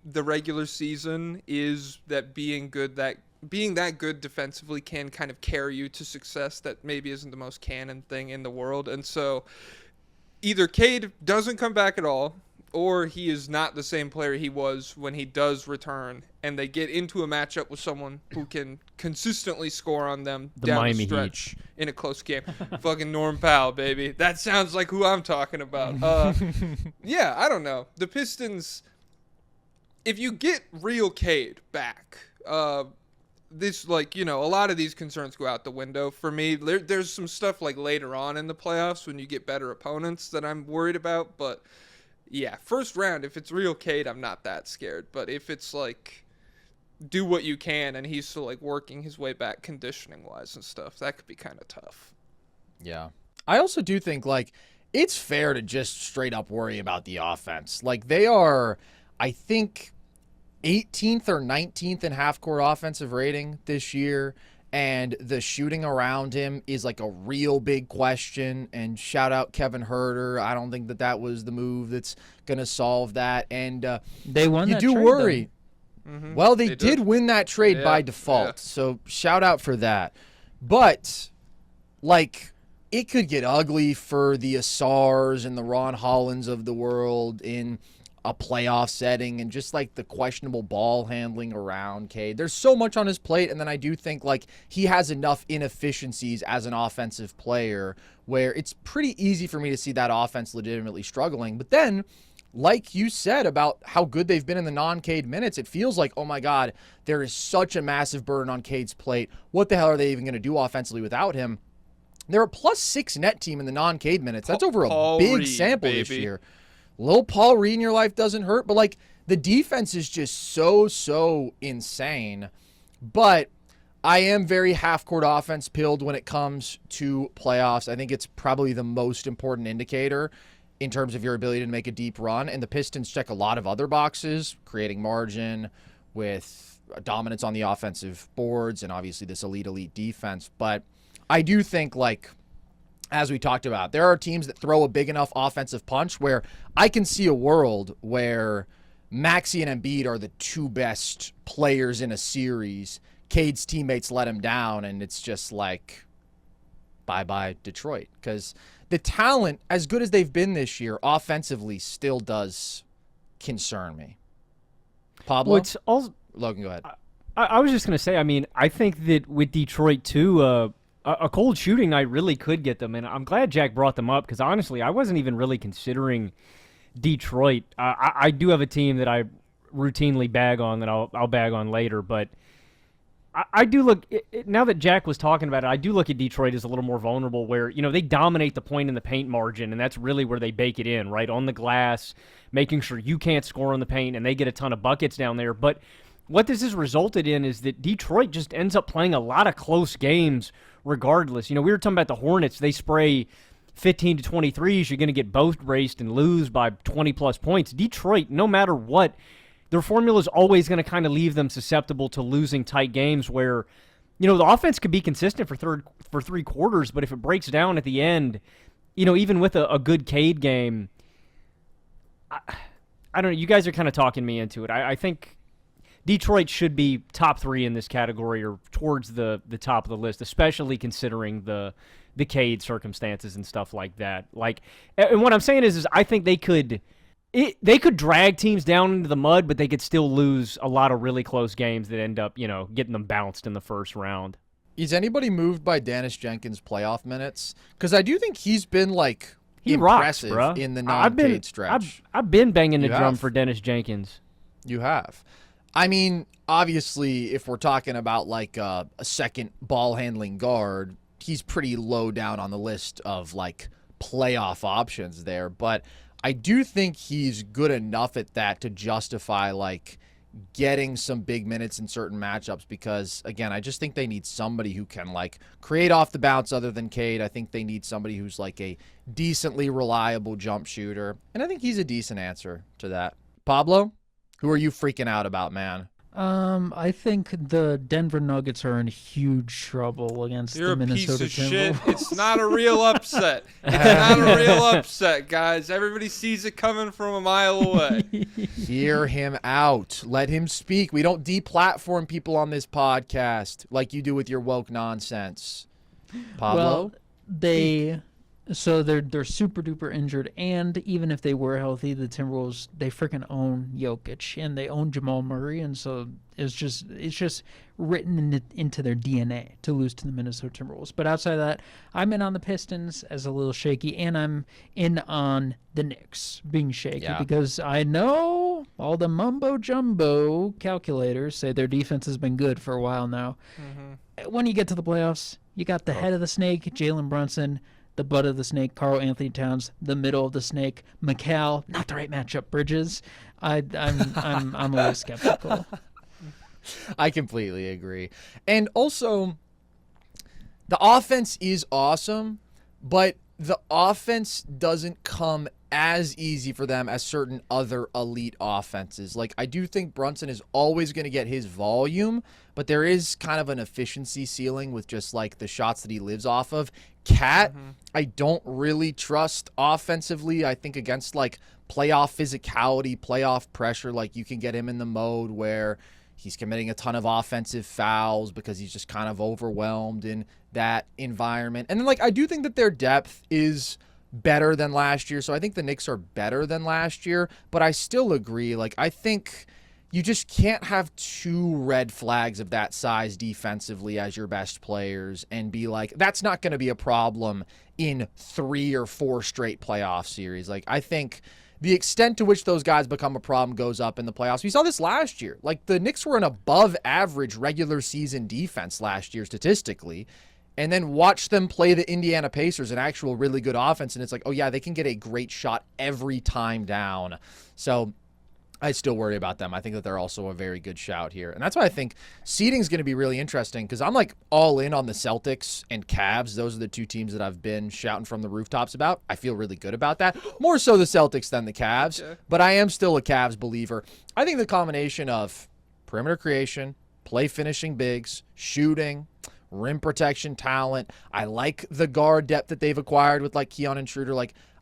the regular season is that being that good defensively can kind of carry you to success. That maybe isn't the most canon thing in the world. And so either Cade doesn't come back at all, or he is not the same player he was when he does return, and they get into a matchup with someone who can consistently score on them down Miami the stretch in a close game. Fucking Norm Powell, baby. That sounds like who I'm talking about. Yeah, I don't know. The Pistons, if you get real Cade back, this, like, you know, a lot of these concerns go out the window for me. There's some stuff like later on in the playoffs when you get better opponents that I'm worried about, but yeah, first round, if it's real Cade, I'm not that scared. But if it's like, do what you can, and he's still like working his way back conditioning wise and stuff, that could be kind of tough. Yeah. I also do think, like, it's fair to just straight up worry about the offense. Like, they are, I think, 18th or 19th in half-court offensive rating this year, and the shooting around him is like a real big question. And shout out Kevin Herter. I don't think that was the move that's going to solve that. And They won you that do trade, worry. Mm-hmm. Well, they did win that trade Yeah, by default, yeah. so shout out for that. But, like, it could get ugly for the Asars and the Ron Hollands of the world in a playoff setting, and just, like, the questionable ball handling around Cade. There's so much on his plate, and then I do think, like, he has enough inefficiencies as an offensive player where it's pretty easy for me to see that offense legitimately struggling. But then, like you said about how good they've been in the non-Cade minutes, it feels like, oh my God, there is such a massive burden on Cade's plate. What the hell are they even going to do offensively without him? They're a +6 net team in the non-Cade minutes. That's over a Paul big Reed, sample this baby. year. Little Paul Reed in your life doesn't hurt, but, like, the defense is just so insane. But I am very half-court offense pilled when it comes to playoffs. I think it's probably the most important indicator in terms of your ability to make a deep run. And the Pistons check a lot of other boxes, creating margin with dominance on the offensive boards and obviously this elite defense. But I do think, like, as we talked about, there are teams that throw a big enough offensive punch where I can see a world where Maxey and Embiid are the two best players in a series. Cade's teammates let him down, and it's just like, bye-bye Detroit. Because the talent, as good as they've been this year, offensively still does concern me. Pablo? Well, it's also, Logan, go ahead. I was just going to say, I mean, I think that with Detroit, too, a cold shooting night really could get them. And I'm glad Jack brought them up because, honestly, I wasn't even really considering Detroit. I do have a team that I routinely bag on that I'll bag on later. But I do look – now that Jack was talking about it, I do look at Detroit as a little more vulnerable where, you know, they dominate the point in the paint margin, and that's really where they bake it in, right, on the glass, making sure you can't score on the paint, and they get a ton of buckets down there. But what this has resulted in is that Detroit just ends up playing a lot of close games regardless. You know, we were talking about the Hornets. They spray 15 to 23s, you're going to get both raced and lose by 20-plus points. Detroit, no matter what, their formula is always going to kind of leave them susceptible to losing tight games where, the offense could be consistent for 3 quarters, but if it breaks down at the end, even with a good Cade game, I don't know. You guys are kind of talking me into it. I think Detroit should be top 3 in this category or towards the top of the list, especially considering the Cade circumstances and stuff like that. And what I'm saying is I think they could drag teams down into the mud, but they could still lose a lot of really close games that end up, getting them bounced in the first round. Is anybody moved by Dennis Jenkins' playoff minutes? Because I do think he's been he impressive rocks, in the non-Cade stretch. I've been banging the You drum have. for Dennis Jenkins. You have. I mean, obviously, if we're talking about a second ball handling guard, he's pretty low down on the list of playoff options there. But I do think he's good enough at that to justify getting some big minutes in certain matchups because, again, I just think they need somebody who can create off the bounce other than Cade. I think they need somebody who's a decently reliable jump shooter. And I think he's a decent answer to that. Pablo? Who are you freaking out about, man? I think the Denver Nuggets are in huge trouble against You're the Minnesota a piece of shit. Timberwolves. It's not a real upset. It's not a real upset, guys. Everybody sees it coming from a mile away. Hear him out. Let him speak. We don't deplatform people on this podcast like you do with your woke nonsense. Pablo? Well, they're super duper injured, and even if they were healthy, the Timberwolves, they freaking own Jokic and they own Jamal Murray, and so it's just written into their DNA to lose to the Minnesota Timberwolves. But outside of that, I'm in on the Pistons as a little shaky, and I'm in on the Knicks being shaky because I know all the mumbo jumbo calculators say their defense has been good for a while now. Mm-hmm. When you get to the playoffs, you got the head of the snake, Jalen Brunson, the butt of the snake, Karl Anthony Towns, the middle of the snake, McCall, not the right matchup, Bridges. I'm a little skeptical. I completely agree. And also, the offense is awesome, but the offense doesn't come as easy for them as certain other elite offenses. I do think Brunson is always going to get his volume, but there is kind of an efficiency ceiling with just the shots that he lives off of. Cat, I don't really trust offensively. I think against playoff physicality, playoff pressure, you can get him in the mode where he's committing a ton of offensive fouls because he's just kind of overwhelmed in that environment. And then I do think that their depth is better than last year. So I think the Knicks are better than last year, but I still agree. I think you just can't have 2 red flags of that size defensively as your best players and be that's not going to be a problem in 3 or 4 straight playoff series. I think the extent to which those guys become a problem goes up in the playoffs. We saw this last year. The Knicks were an above average regular season defense last year statistically. And then watch them play the Indiana Pacers, an actual really good offense, and it's oh yeah, they can get a great shot every time down. So I still worry about them. I think that they're also a very good shout here. And that's why I think seeding is going to be really interesting because I'm all in on the Celtics and Cavs. Those are the 2 teams that I've been shouting from the rooftops about. I feel really good about that. More so the Celtics than the Cavs, but I am still a Cavs believer. I think the combination of perimeter creation, play finishing bigs, shooting, rim protection talent. I like the guard depth that they've acquired with Keon Intruder.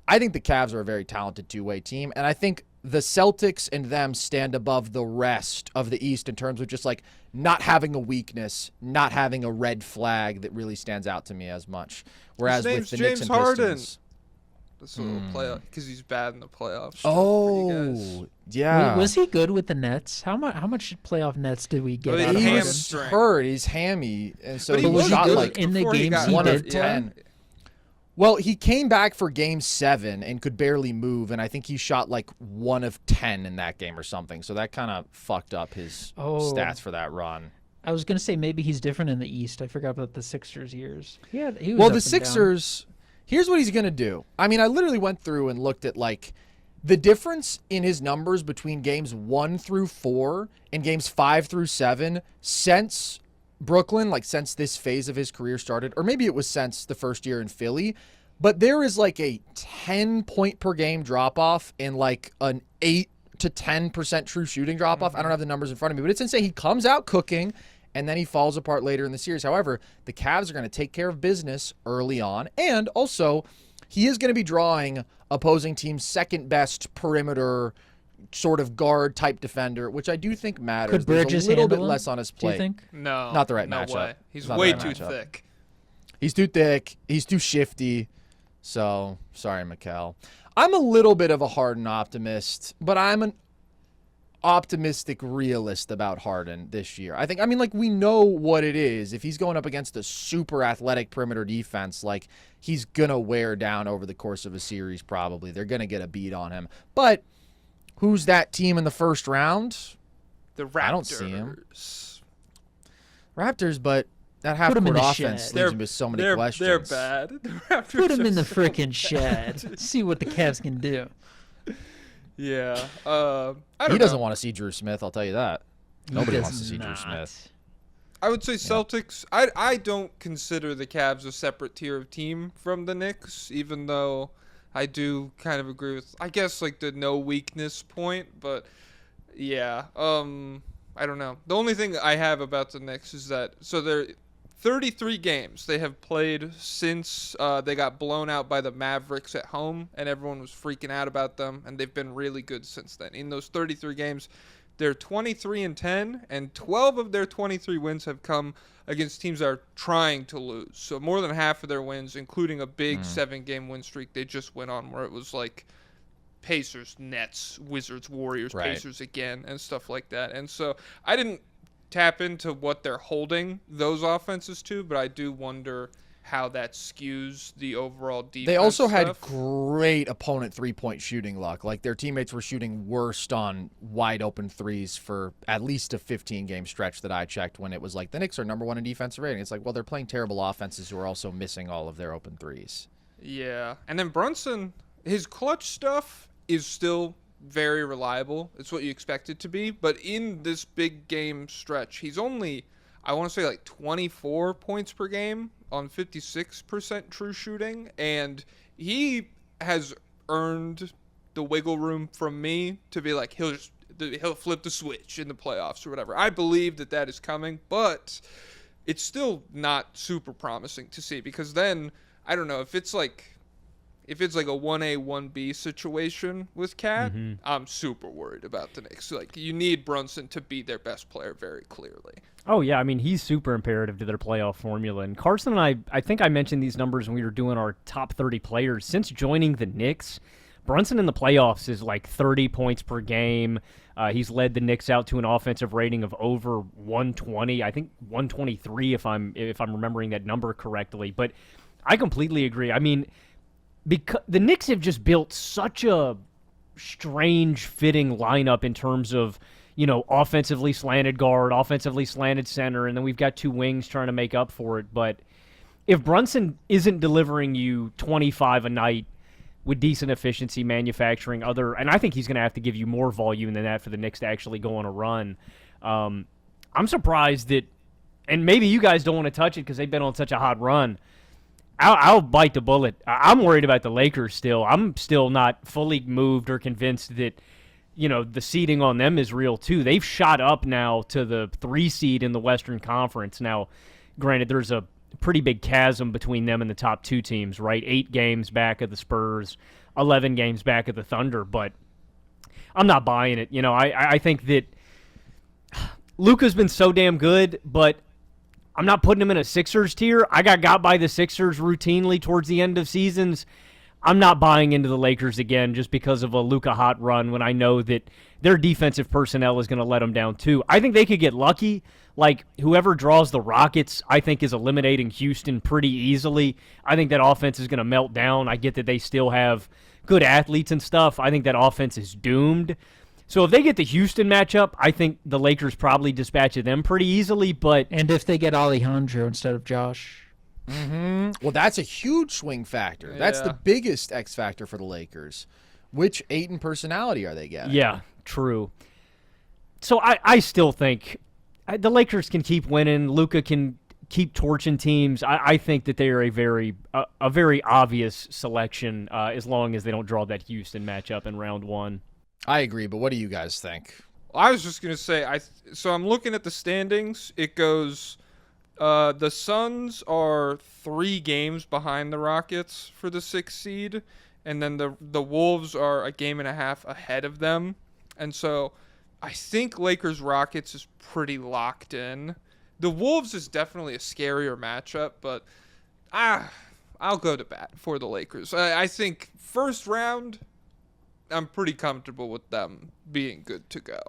I think the Cavs are a very talented 2-way team, and I think the Celtics and them stand above the rest of the East in terms of just not having a weakness, not having a red flag that really stands out to me as much. Whereas with the Knicks and Pistons, That's a little playoff because he's bad in the playoffs. Oh, yeah. Was he good with the Nets? How much playoff Nets did we get? Well, out of He him? was hurt. He's hammy, and so But he he was shot good in the before he games got he 1 of did 10. Well, he came back for Game 7 and could barely move, and I think he shot 1 of 10 in that game or something. So that kind of fucked up his stats for that run. I was gonna say maybe he's different in the East. I forgot about the Sixers years. Yeah, he was. Well, up the and Sixers. Here's what he's gonna do. I mean, I literally went through and looked at the difference in his numbers between games 1 through 4 and games 5 through 7 since Brooklyn, since this phase of his career started, or maybe it was since the first year in Philly. but there is like a 10-point per game drop off and like an 8 to 10% true shooting drop off. I don't have the numbers in front of me, but it's insane. He comes out cooking and then he falls apart later in the series. However, the Cavs are going to take care of business early on, and also he is going to be drawing opposing teams' second best perimeter sort of guard type defender, which I do think matters. Could Bridges There's a little bit handle him, less on his do you plate. think? No, Not the right no matchup. way. He's Not the way right too matchup. thick. He's too thick. He's too shifty. So, sorry, Mikal. I'm a little bit of a Harden optimist, but I'm an optimistic realist about Harden this year. I mean, like, we know what it is. If he's going up against a super athletic perimeter defense, like, he's going to wear down over the course of a series probably. They're going to get a beat on him. But who's that team in the first round? The Raptors. I don't see him. Raptors, but that half-court him in the offense shed. leaves me with so many questions. They're bad. The Raptors Put him are in the so freaking shed. See what the Cavs can do. Yeah. I don't He doesn't know. want to see Drew Smith, I'll tell you that. Nobody He wants to does see Drew not. Smith. I would say Celtics. I don't consider the Cavs a separate tier of team from the Knicks, even though I do kind of agree with, I guess, like the no weakness point. But yeah, I don't know. The only thing I have about the Knicks is that they're 33 games they have played since they got blown out by the Mavericks at home, and everyone was freaking out about them, and they've been really good since then. In those 33 games, they're 23-10, and 12 of their 23 wins have come against teams that are trying to lose. So more than half of their wins, including a big 7-game win streak they just went on, where it was like Pacers, Nets, Wizards, Warriors, Right. Pacers again, and stuff like that. And so I didn't tap into what they're holding those offenses to, but I do wonder how that skews the overall defense. They also had stuff. great opponent three-point shooting luck. Like, their teammates were shooting worst on wide-open threes for at least a 15-game stretch that I checked, when it was like, the Knicks are number one in defensive rating. It's like, well, they're playing terrible offenses who are also missing all of their open threes. Yeah. And then Brunson, his clutch stuff is still very reliable. It's what you expect it to be. But in this big game stretch, he's only, I want to say, like 24 points per game on 56% true shooting. And he has earned the wiggle room from me to be like, he'll flip the switch in the playoffs or whatever. I believe that is coming, but it's still not super promising to see, because then, I don't know, if it's like a 1A, 1B situation with Cat, I'm super worried about the Knicks. Like, you need Brunson to be their best player very clearly. Oh, yeah. I mean, he's super imperative to their playoff formula. And Carson and I think I mentioned these numbers when we were doing our top 30 players. Since joining the Knicks, Brunson in the playoffs is like 30 points per game. He's led the Knicks out to an offensive rating of over 120. I think 123 if I'm remembering that number correctly. But I completely agree. I mean, because the Knicks have just built such a strange fitting lineup in terms of, offensively slanted guard, offensively slanted center, and then we've got two wings trying to make up for it. But if Brunson isn't delivering you 25 a night with decent efficiency, manufacturing and I think he's going to have to give you more volume than that for the Knicks to actually go on a run. I'm surprised that, and maybe you guys don't want to touch it because they've been on such a hot run. I'll bite the bullet. I'm worried about the Lakers still. I'm still not fully moved or convinced that, the seeding on them is real too. They've shot up now to the 3 seed in the Western Conference. Now, granted, there's a pretty big chasm between them and the top 2 teams, right? 8 games back of the Spurs, 11 games back of the Thunder, but I'm not buying it. I think that Luka's been so damn good, but I'm not putting him in a Sixers tier. I got by the Sixers routinely towards the end of seasons. I'm not buying into the Lakers again just because of a Luka hot run when I know that their defensive personnel is going to let them down too. I think they could get lucky. Like, whoever draws the Rockets, I think, is eliminating Houston pretty easily. I think that offense is going to melt down. I get that they still have good athletes and stuff. I think that offense is doomed. So if they get the Houston matchup, I think the Lakers probably dispatch of them pretty easily. And if they get Alejandro instead of Josh. Well, that's a huge swing factor. That's the Yeah. biggest X factor for the Lakers. Which Ayton personality are they getting? Yeah, true. So I still think the Lakers can keep winning. Luka can keep torching teams. I think that they are a very obvious selection as long as they don't draw that Houston matchup in round 1. I agree, but what do you guys think? I was just gonna say, so I'm looking at the standings. It goes, the Suns are 3 games behind the Rockets for the 6th seed, and then the Wolves are a game and a half ahead of them, and so I think Lakers Rockets is pretty locked in. The Wolves is definitely a scarier matchup, but I'll go to bat for the Lakers. I think first round, I'm pretty comfortable with them being good to go.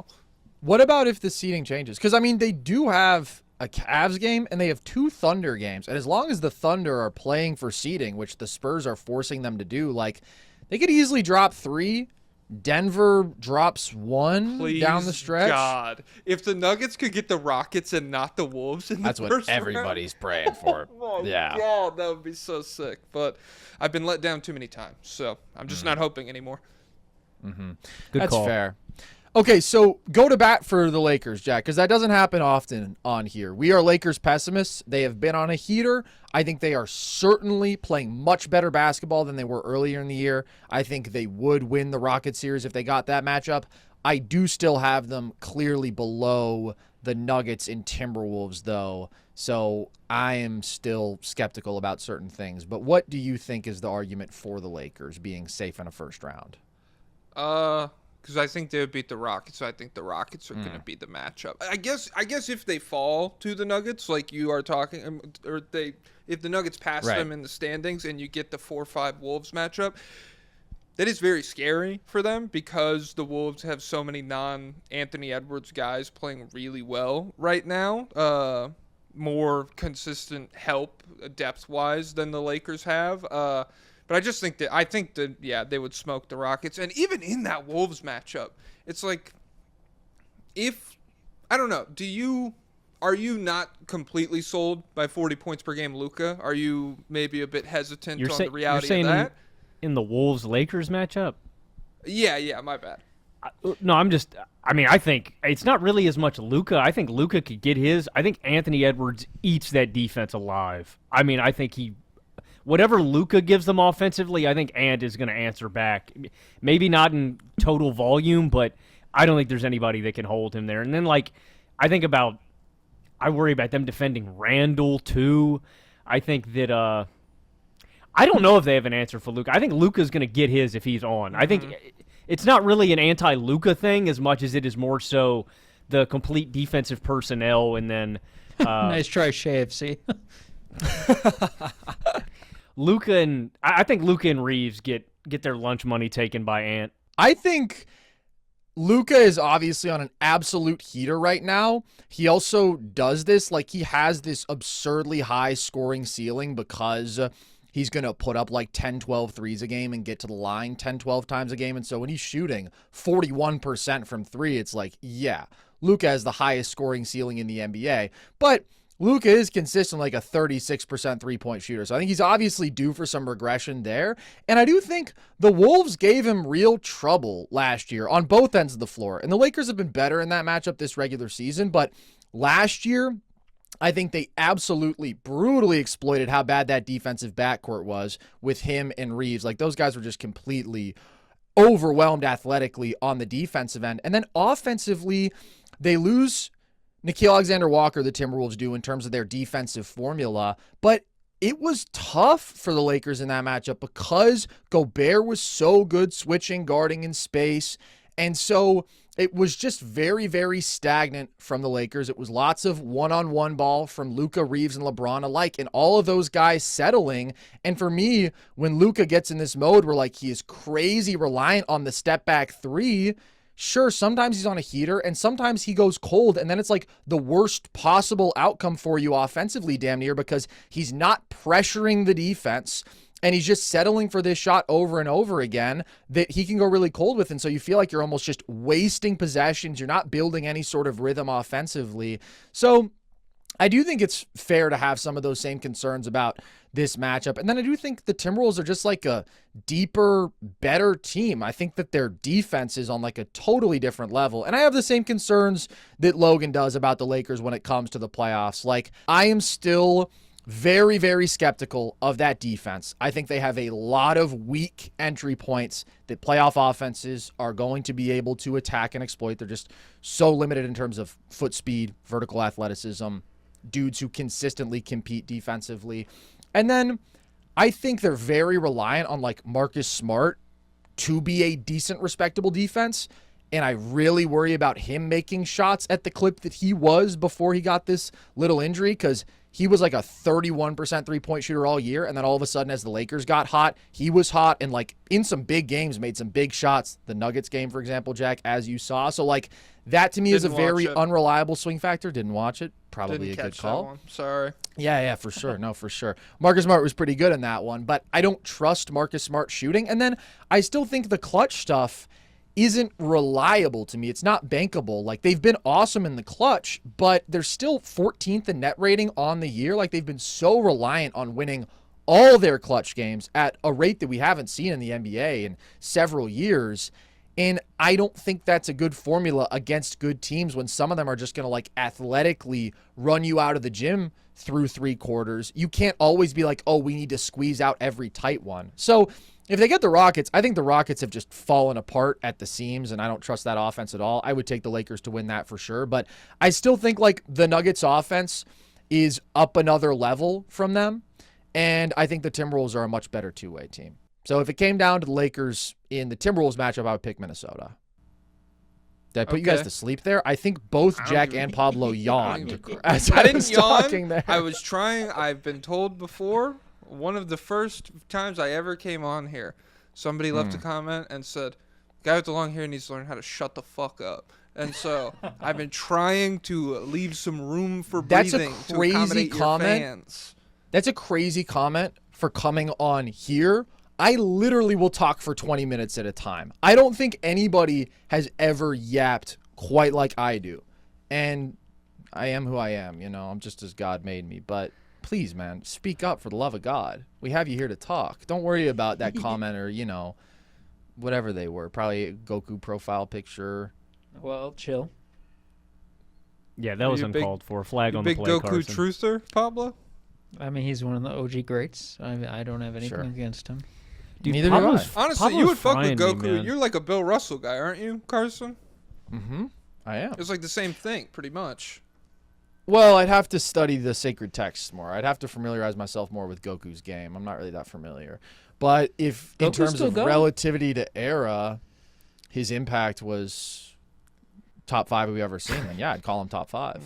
What about if the seeding changes? Because, I mean, they do have a Cavs game and they have 2 Thunder games. And as long as the Thunder are playing for seeding, which the Spurs are forcing them to do, like, they could easily drop 3. Denver drops 1 Please, down the stretch. God, if the Nuggets could get the Rockets and not the Wolves in the That's what first everybody's praying for. Oh, Yeah. God, that would be so sick. But I've been let down too many times, so I'm just not hoping anymore. Good That's call. fair. Okay, so go to bat for the Lakers, Jack, because that doesn't happen often on here. We are Lakers pessimists. They have been on a heater. I think they are certainly playing much better basketball than they were earlier in the year. I think they would win the Rocket series if they got that matchup. I do still have them clearly below the Nuggets and Timberwolves, though, so I am still skeptical about certain things. But what do you think is the argument for the Lakers being safe in a first round? Because I think they would beat the Rockets, so I think the Rockets are going to be the matchup. I guess if they fall to the Nuggets, like you are talking, or if the Nuggets pass them in the standings and you get the 4-5 Wolves matchup, that is very scary for them because the Wolves have so many non-Anthony Edwards guys playing really well right now. More consistent help depth-wise than the Lakers have. But I think that they would smoke the Rockets. And even in that Wolves matchup, it's like, I don't know, are you not completely sold by 40 points per game Luka? Are you maybe a bit hesitant on the reality of that? In the Wolves-Lakers matchup? Yeah, my bad. I think it's not really as much Luka. I think Luka could get his. I think Anthony Edwards eats that defense alive. I mean, I think whatever Luka gives them offensively, I think Ant is going to answer back. Maybe not in total volume, but I don't think there's anybody that can hold him there. And then, I worry about them defending Randall, too. I think that, I don't know if they have an answer for Luka. I think Luka's going to get his if he's on. I think it's not really an anti-Luka thing as much as it is more so the complete defensive personnel and then... Nice try, Shave, see? I think Luka and Reeves get their lunch money taken by Ant. I think Luka is obviously on an absolute heater right now. He also does this, like he has this absurdly high scoring ceiling because he's going to put up like 10, 12 threes a game and get to the line 10, 12 times a game. And so when he's shooting 41% from 3, it's like, yeah, Luka has the highest scoring ceiling in the NBA. But Luka is consistent like a 36% three-point shooter. So I think he's obviously due for some regression there. And I do think the Wolves gave him real trouble last year on both ends of the floor. And the Lakers have been better in that matchup this regular season. But last year, I think they absolutely brutally exploited how bad that defensive backcourt was with him and Reeves. Like those guys were just completely overwhelmed athletically on the defensive end. And then offensively, they lose Nickeil Alexander-Walker, the Timberwolves do, in terms of their defensive formula. But it was tough for the Lakers in that matchup because Gobert was so good switching, guarding in space. And so it was just very, very stagnant from the Lakers. It was lots of one-on-one ball from Luka, Reeves, and LeBron alike, and all of those guys settling. And for me, when Luka gets in this mode where like he is crazy reliant on the step-back 3, sure, sometimes he's on a heater, and sometimes he goes cold, and then it's like the worst possible outcome for you offensively, damn near, because he's not pressuring the defense, and he's just settling for this shot over and over again that he can go really cold with, and so you feel like you're almost just wasting possessions. You're not building any sort of rhythm offensively. So I do think it's fair to have some of those same concerns about this matchup. And then I do think the Timberwolves are just like a deeper, better team. I think that their defense is on like a totally different level. And I have the same concerns that Logan does about the Lakers when it comes to the playoffs. Like, I am still very, very skeptical of that defense. I think they have a lot of weak entry points that playoff offenses are going to be able to attack and exploit. They're just so limited in terms of foot speed, vertical athleticism, dudes who consistently compete defensively. And then I think they're very reliant on like Marcus Smart to be a decent, respectable defense. And I really worry about him making shots at the clip that he was before he got this little injury, because he was like a 31% three-point shooter all year. And then all of a sudden, as the Lakers got hot, he was hot and like in some big games made some big shots. The Nuggets game, for example, Jack, as you saw. So like that to me is a very unreliable swing factor. Didn't watch it. Probably a good call. That one. Sorry. Yeah, for sure. No, for sure. Marcus Smart was pretty good in that one, but I don't trust Marcus Smart shooting. And then I still think the clutch stuff isn't reliable to me. It's not bankable. Like, they've been awesome in the clutch, but they're still 14th in net rating on the year. Like, they've been so reliant on winning all their clutch games at a rate that we haven't seen in the NBA in several years. And I don't think that's a good formula against good teams when some of them are just going to like athletically run you out of the gym through three quarters. You can't always be like, oh, we need to squeeze out every tight one. So if they get the Rockets, I think the Rockets have just fallen apart at the seams, and I don't trust that offense at all. I would take the Lakers to win that for sure. But I still think like the Nuggets offense is up another level from them. And I think the Timberwolves are a much better two-way team. So if it came down to the Lakers in the Timberwolves matchup, I would pick Minnesota. Did I put you guys to sleep there? I think both Jack and Pablo yawned as I didn't was yawn. talking there. I was trying. I've been told before, one of the first times I ever came on here, somebody left a comment and said, guy with the long hair needs to learn how to shut the fuck up. And so I've been trying to leave some room for breathing to accommodate your fans. That's a crazy comment for coming on here. I literally will talk for 20 minutes at a time. I don't think anybody has ever yapped quite like I do. And I am who I am, you know. I'm just as God made me. But please, man, speak up for the love of God. We have you here to talk. Don't worry about that comment or, you know, whatever they were. Probably a Goku profile picture. Well, chill. Yeah, that was uncalled for. Flag on the play, Big Goku Carson. truther, Pablo? I mean, he's one of the OG greats. I don't have anything against him. Dude, Neither do I. Honestly, you would fuck with Goku. Me, You're like a Bill Russell guy, aren't you, Carson? Mm-hmm. I am. It's like the same thing, pretty much. Well, I'd have to study the sacred texts more. I'd have to familiarize myself more with Goku's game. I'm not really that familiar. But if in terms of relativity to era, his impact was top 5 we've ever seen, then yeah, I'd call him top 5.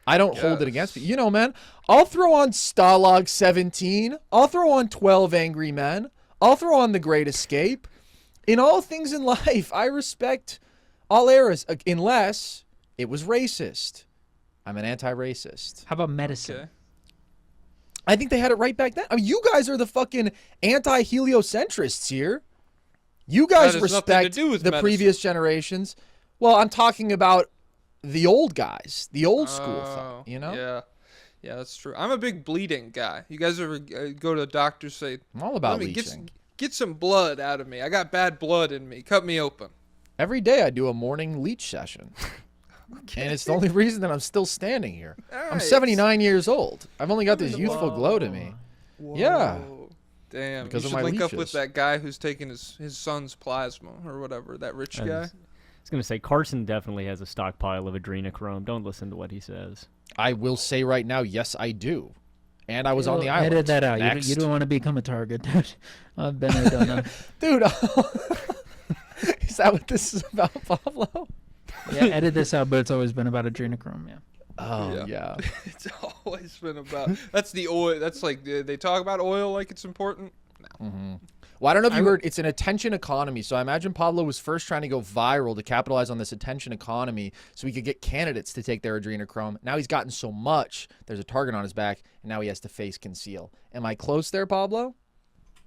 I don't hold it against me. You know, man, I'll throw on Stalag 17. I'll throw on 12 Angry Men. I'll throw on The Great Escape. In all things in life, I respect all eras, unless it was racist. I'm an anti-racist. How about medicine? Okay. I think they had it right back then. I mean, you guys are the fucking anti-heliocentrists here. You guys respect the previous generations. Well, I'm talking about the old guys, the old school thought, you know? Yeah, that's true. I'm a big bleeding guy. You guys ever go to a doctor, say, I'm all about leeching. Get some blood out of me. I got bad blood in me. Cut me open. Every day I do a morning leech session. Okay. And it's the only reason that I'm still standing here. Nice. I'm 79 years old. I've only got this youthful glow to me. Whoa. Yeah. Damn. Because you of should my link leeches. up with that guy who's taking his son's plasma or whatever, that rich guy. I was going to say, Carson definitely has a stockpile of adrenochrome. Don't listen to what he says. I will say right now, yes, I do. And I was on the island. Edit that out. You don't want to become a target. I've been there, done that. Dude, is that what this is about, Pablo? Yeah, edit this out, but it's always been about adrenochrome, yeah. Oh, yeah. It's always been about... That's the oil. That's like... They talk about oil like it's important. No. Mm-hmm. Well, I don't know if you heard, it's an attention economy. So I imagine Pablo was first trying to go viral to capitalize on this attention economy so he could get candidates to take their adrenochrome. Now he's gotten so much, there's a target on his back, and now he has to face conceal. Am I close there, Pablo?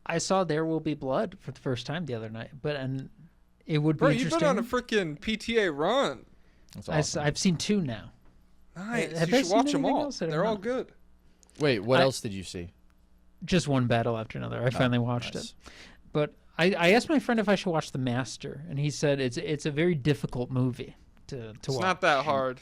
I saw There Will Be Blood for the first time the other night, and it would be interesting. You've been on a freaking PTA run. That's awesome. I've seen 2 now. Nice. Have You I should seen watch them anything all. else that I'm They're all not- good. Wait, what I- else did you see? Just one battle after another. I finally watched nice. it. But I asked my friend if I should watch The Master, and he said it's a very difficult movie to It's watch. not that hard.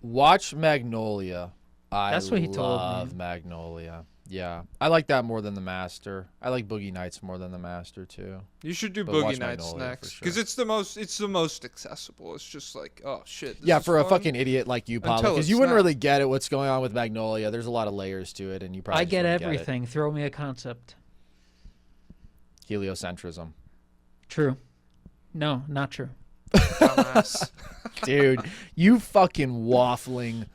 Watch Magnolia. That's what he told me. love Magnolia. Yeah, I like that more than The Master. I like Boogie Nights more than The Master too. You should do But Boogie watch Nights Magnolia next for because sure. it's the most accessible. It's just like, oh shit. This Yeah, is for a fun. fucking idiot like you, Pablo, Until because it's you wouldn't not. really get it. What's going on with Magnolia? There's a lot of layers to it, and you probably I just get wouldn't everything. Throw me a concept. Heliocentrism, True. No, not true. Dumbass. dude. You fucking waffling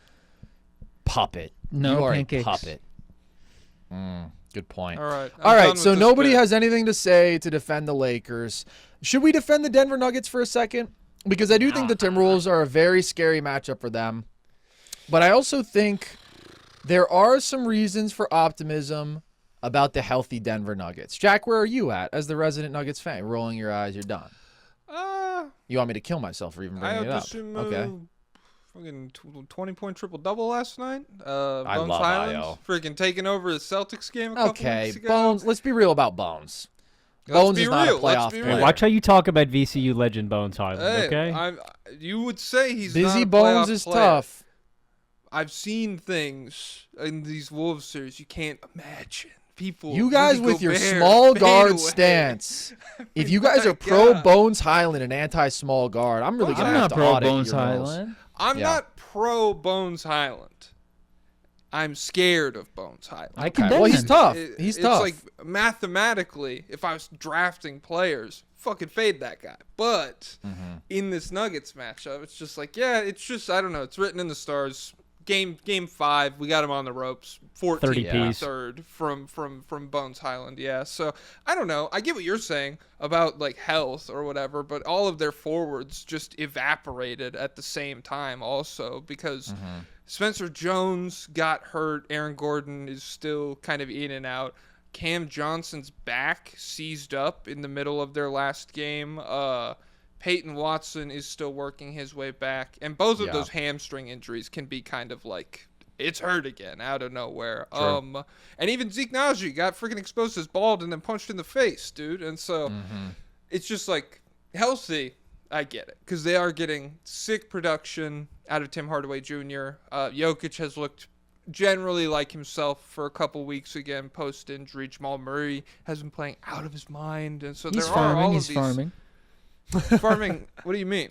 puppet. No you are pancakes. a puppet. Good point. All right. All I'm right, done so with this nobody bit. has anything to say to defend the Lakers. Should we defend the Denver Nuggets for a second? Because I do think the Timberwolves are a very scary matchup for them. But I also think there are some reasons for optimism about the healthy Denver Nuggets. Jack, where are you at as the resident Nuggets fan? Rolling your eyes, you're done. You want me to kill myself for even I bringing would it up? assume Okay. fucking 20-point triple-double last night. I Bones love Highlands IO. freaking taking over the Celtics game a couple Okay, weeks ago. Bones. Let's be real about Bones. Let's Bones be is not a real, let's playoff be player. real. Watch how you talk about VCU legend Bones Highland, Hey, okay? you would say he's Busy not a Bones playoff is player. tough. I've seen things in these Wolves series you can't imagine. People, You guys Rudy with your Gobert, small fade guard away. stance. If you guys my are pro God. Bones Highland and anti small guard, I'm really I'm gonna I'm have not to pro audit Bones your rules. Highland. I'm Yeah. not pro Bones Highland. I'm scared of Bones Highland. I Okay, condemn well, he's him. tough. It- He's it's tough. like mathematically, if I was drafting players, fucking fade that guy. But Mm-hmm. in this Nuggets matchup, it's just like, yeah, it's just I don't know. It's written in the stars. Game 5, we got him on the ropes. 14 30 piece. third from Bones Highland. Yeah, so I don't know. I get what you're saying about like health or whatever, but all of their forwards just evaporated at the same time also because Mm-hmm. Spencer Jones got hurt. Aaron Gordon is still kind of in and out. Cam Johnson's back seized up in the middle of their last game. Peyton Watson is still working his way back. And both of Yeah. those hamstring injuries can be kind of like, it's hurt again out of nowhere. True. And even Zeke Naji got freaking exposed as bald and then punched in the face, dude. And so it's just like healthy. I get it because they are getting sick production out of Tim Hardaway Jr. Jokic has looked generally like himself for a couple weeks again post injury. Jamal Murray has been playing out of his mind, and so He's there are farming. all He's of these farming. farming. What do you mean?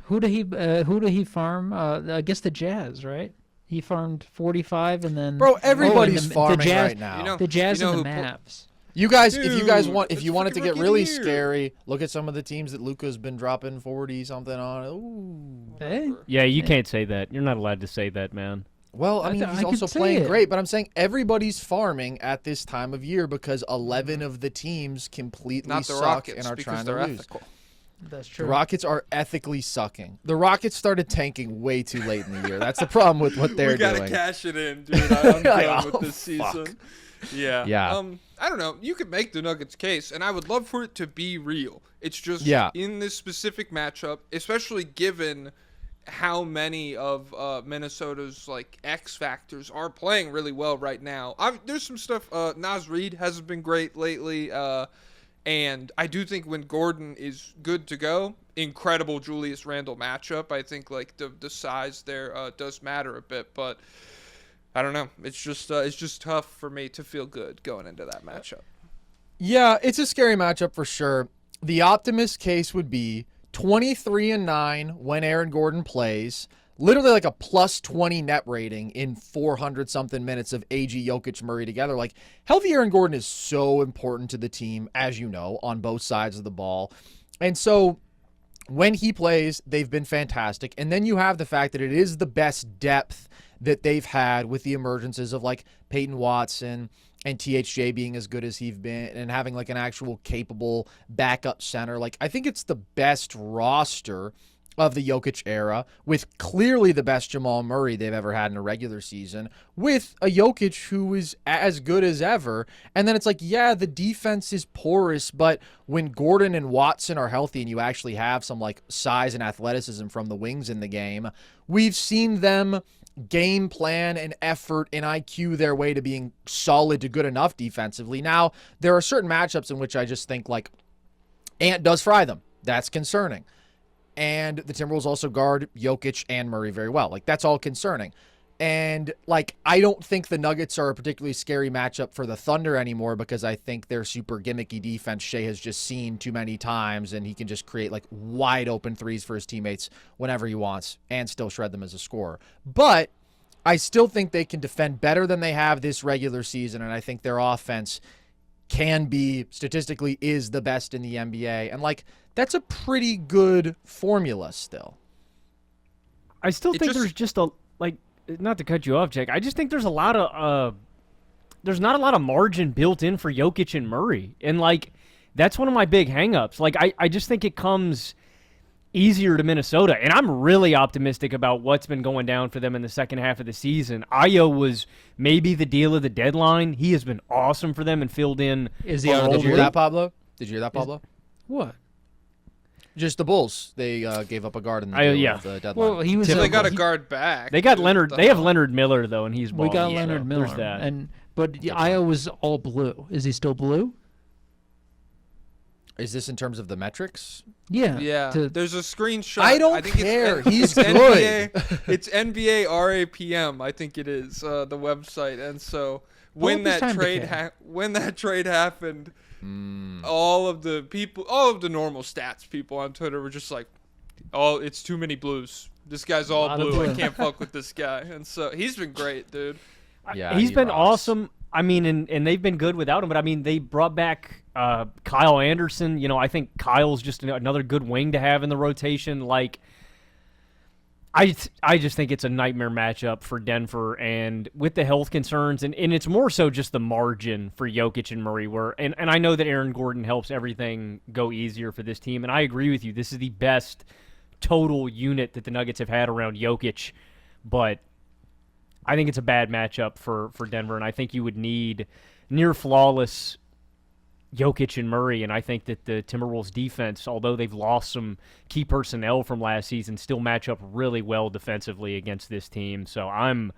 Who did he farm? I guess the Jazz, right? He farmed 45 and then Bro, everybody's and farming the Jazz, right now. You know- The Jazz you know and the who put- Mavs. You guys, if you guys Dude, want, if it's you want it to freaking get rookie of really the year. scary, look at some of the teams that Luka's been dropping 40 something on. Ooh. Hey, Yeah, you can't say that. You're not allowed to say that, man. Well, I I mean, th- he's I could also say playing it. great, but I'm saying everybody's farming at this time of year because 11 of the teams completely Not the suck Rockets and are because trying to they're lose. ethical. that's The true. Rockets are ethically sucking. The Rockets started tanking way too late in the year. That's the problem with what they're We gotta doing. cash it in, dude. I'm Like, done with oh, this fuck. season. Yeah. Yeah. I don't know. You could make the Nuggets case, and I would love for it to be real. It's just Yeah. in this specific matchup, especially given how many of Minnesota's like X factors are playing really well right now. There's some stuff. Naz Reid hasn't been great lately, and I do think when Gordon is good to go, incredible Julius Randle matchup. I think like the size there does matter a bit, but I don't know. It's just tough for me to feel good going into that matchup. Yeah, it's a scary matchup for sure. The optimist case would be 23-9 when Aaron Gordon plays. Literally like a plus 20 net rating in 400 something minutes of AG, Jokic, Murray together. Like, healthy Aaron Gordon is so important to the team, as you know, on both sides of the ball. And so when he plays, they've been fantastic. And then you have the fact that it is the best depth that they've had with the emergences of like Peyton Watson and THJ being as good as he's been and having like an actual capable backup center. Like, I think it's the best roster of the Jokic era with clearly the best Jamal Murray they've ever had in a regular season with a Jokic who is as good as ever. And then it's like, yeah, the defense is porous, but when Gordon and Watson are healthy and you actually have some like size and athleticism from the wings in the game, we've seen them game plan and effort and IQ their way to being solid to good enough defensively. Now, there are certain matchups in which I just think like Ant does fry them. That's concerning. And the Timberwolves also guard Jokic and Murray very well. Like, that's all concerning. And, like, I don't think the Nuggets are a particularly scary matchup for the Thunder anymore because I think their super gimmicky defense Shea has just seen too many times, and he can just create, like, wide open threes for his teammates whenever he wants and still shred them as a scorer. But I still think they can defend better than they have this regular season, and I think their offense can be, statistically, is the best in the NBA. And, like, that's a pretty good formula still. I still think there's just a, like, not to cut you off, Jack. I just think there's a lot of there's not a lot of margin built in for Jokic and Murray, and like that's one of my big hangups. Like I just think it comes easier to Minnesota, and I'm really optimistic about what's been going down for them in the second half of the season. Ayo was maybe the deal of the deadline. He has been awesome for them and filled in. Is he Did on you hear that, Pablo? Did you hear that, Pablo? What? Just the Bulls. They gave up a guard in the deal of the deadline. Well, he was. So they got a guard back. They got dude. Leonard. They have Leonard Miller though, and he's We got balling, Leonard so Miller, there's that. but Ayo was all blue. Is he still blue? Is this in terms of the metrics? Yeah. Yeah, there's a screenshot. I don't think care. It's, He's it's good. NBA, it's NBA RAPM. I think it is the website. And so when Well, that trade happened, all of the normal stats people on Twitter were just like, "Oh, it's too many blues. This guy's all lot of blue. I blue." can't fuck with this guy." And so he's been great, dude. Yeah, He's he been rocks. awesome. I mean, and they've been good without him. But I mean, they brought back Kyle Anderson. You know, I think Kyle's just another good wing to have in the rotation. Like, I just think it's a nightmare matchup for Denver, and with the health concerns, and it's more so just the margin for Jokic and Murray. And I know that Aaron Gordon helps everything go easier for this team, and I agree with you. This is the best total unit that the Nuggets have had around Jokic, but I think it's a bad matchup for Denver, and I think you would need near flawless Jokic and Murray, and I think that the Timberwolves defense, although they've lost some key personnel from last season, still match up really well defensively against this team. So I'm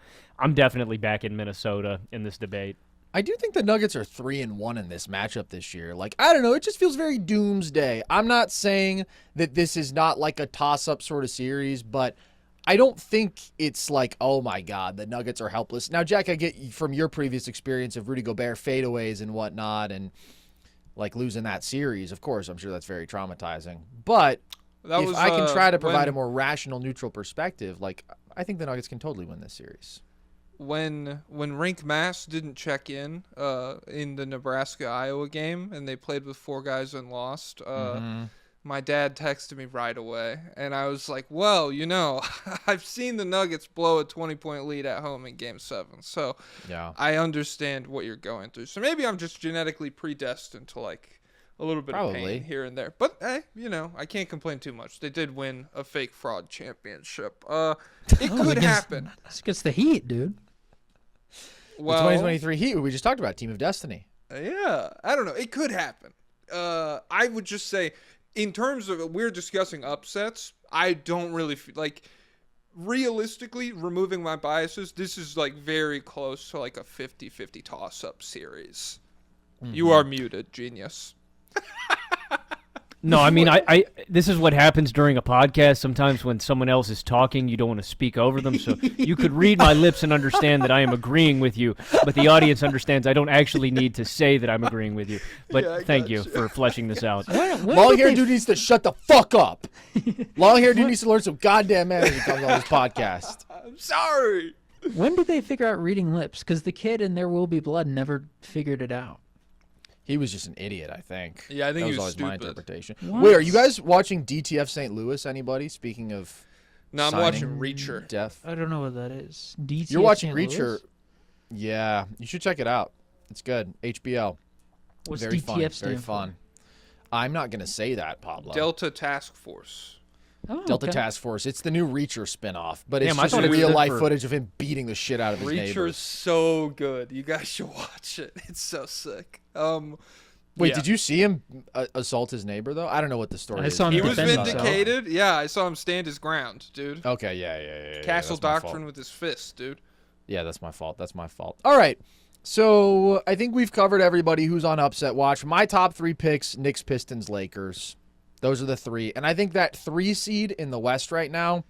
definitely back in Minnesota in this debate. I do think the Nuggets are 3-1 in this matchup this year. Like, I don't know, it just feels very doomsday. I'm not saying that this is not like a toss-up sort of series, but I don't think it's like, oh my God, the Nuggets are helpless. Now, Jack, I get from your previous experience of Rudy Gobert fadeaways and whatnot, and like losing that series, of course, I'm sure that's very traumatizing. But if I can try to provide a more rational, neutral perspective, like I think the Nuggets can totally win this series. When Rink Mass didn't check in the Nebraska-Iowa game, and they played with 4 guys and lost, my dad texted me right away, and I was like, well, you know, I've seen the Nuggets blow a 20-point lead at home in Game 7, so yeah, I understand what you're going through. So maybe I'm just genetically predestined to, like, a little bit of pain here and there. But, hey, you know, I can't complain too much. They did win a fake fraud championship. It could happen. It's against the Heat, dude. Well, the 2023 Heat, we just talked about, Team of Destiny. Yeah, I don't know. It could happen. I would just say, in terms of we're discussing upsets, I don't really feel like, realistically, removing my biases, this is like very close to like a 50-50 toss-up series. You are muted, genius. No, I mean, I this is what happens during a podcast. Sometimes when someone else is talking, you don't want to speak over them. So you could read my lips and understand that I am agreeing with you, but the audience understands I don't actually need to say that I'm agreeing with you. But thank you for fleshing this out. Long hair dude needs to shut the fuck up. Long hair dude needs to learn some goddamn manners when he comes on this podcast. I'm sorry. When did they figure out reading lips? Because the kid in There Will Be Blood never figured it out. He was just an idiot, I think. Yeah, I think that he was always my stupid. interpretation. What? Wait, are you guys watching DTF St. Louis? Anybody? Speaking of, No, I'm signing watching Reacher. Def. I don't know what that is. DTF You're watching St. Louis? Reacher. Yeah, you should check it out. It's good. HBO. What's Very DTF fun. Very stand for? fun. I'm not gonna say that, Pablo. Delta Task Force. Oh, Delta okay. Task Force. It's the new Reacher spinoff, but it's Damn, I just thought it real stood life for- footage of him beating the shit out of his Reacher's neighbors. so good. You guys should watch it. It's so sick. Wait, Yeah. did you see him assault his neighbor though? I don't know what the story I is. saw him He was defend himself. vindicated. Yeah, I saw him stand his ground, dude. Okay, yeah. Castle that's my fault. doctrine with his fist, dude. Yeah, that's my fault. That's my fault. All right. So I think we've covered everybody who's on upset watch. My top 3 picks: Knicks, Pistons, Lakers. Those are the 3. And I think that 3 seed in the West right now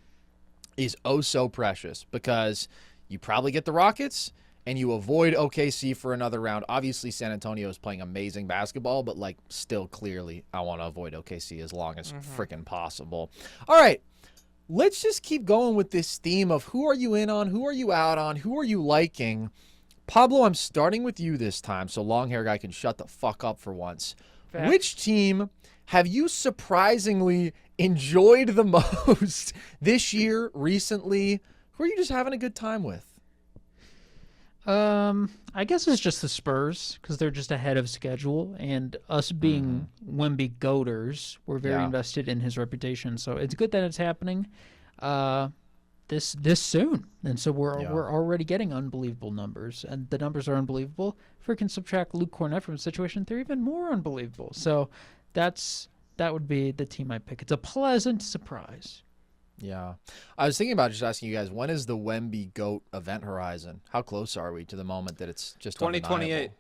is oh so precious because you probably get the Rockets and you avoid OKC for another round. Obviously, San Antonio is playing amazing basketball, but like still clearly I want to avoid OKC as long as freaking possible. All right. Let's just keep going with this theme of who are you in on, who are you out on, who are you liking. Pablo, I'm starting with you this time, so long hair guy can shut the fuck up for once. Fact. Which team have you surprisingly enjoyed the most this year, recently? Who are you just having a good time with? I guess it's just the Spurs because they're just ahead of schedule, and us being Wemby goaters, we're very Yeah. invested in his reputation. So it's good that it's happening this soon, and so we're already getting unbelievable numbers, and the numbers are unbelievable. Freaking subtract Luke Cornett from a situation, they're even more unbelievable. So that would be the team I pick. It's a pleasant surprise. Yeah. I was thinking about just asking you guys, when is the Wemby GOAT event horizon? How close are we to the moment that it's just 2028. undeniable?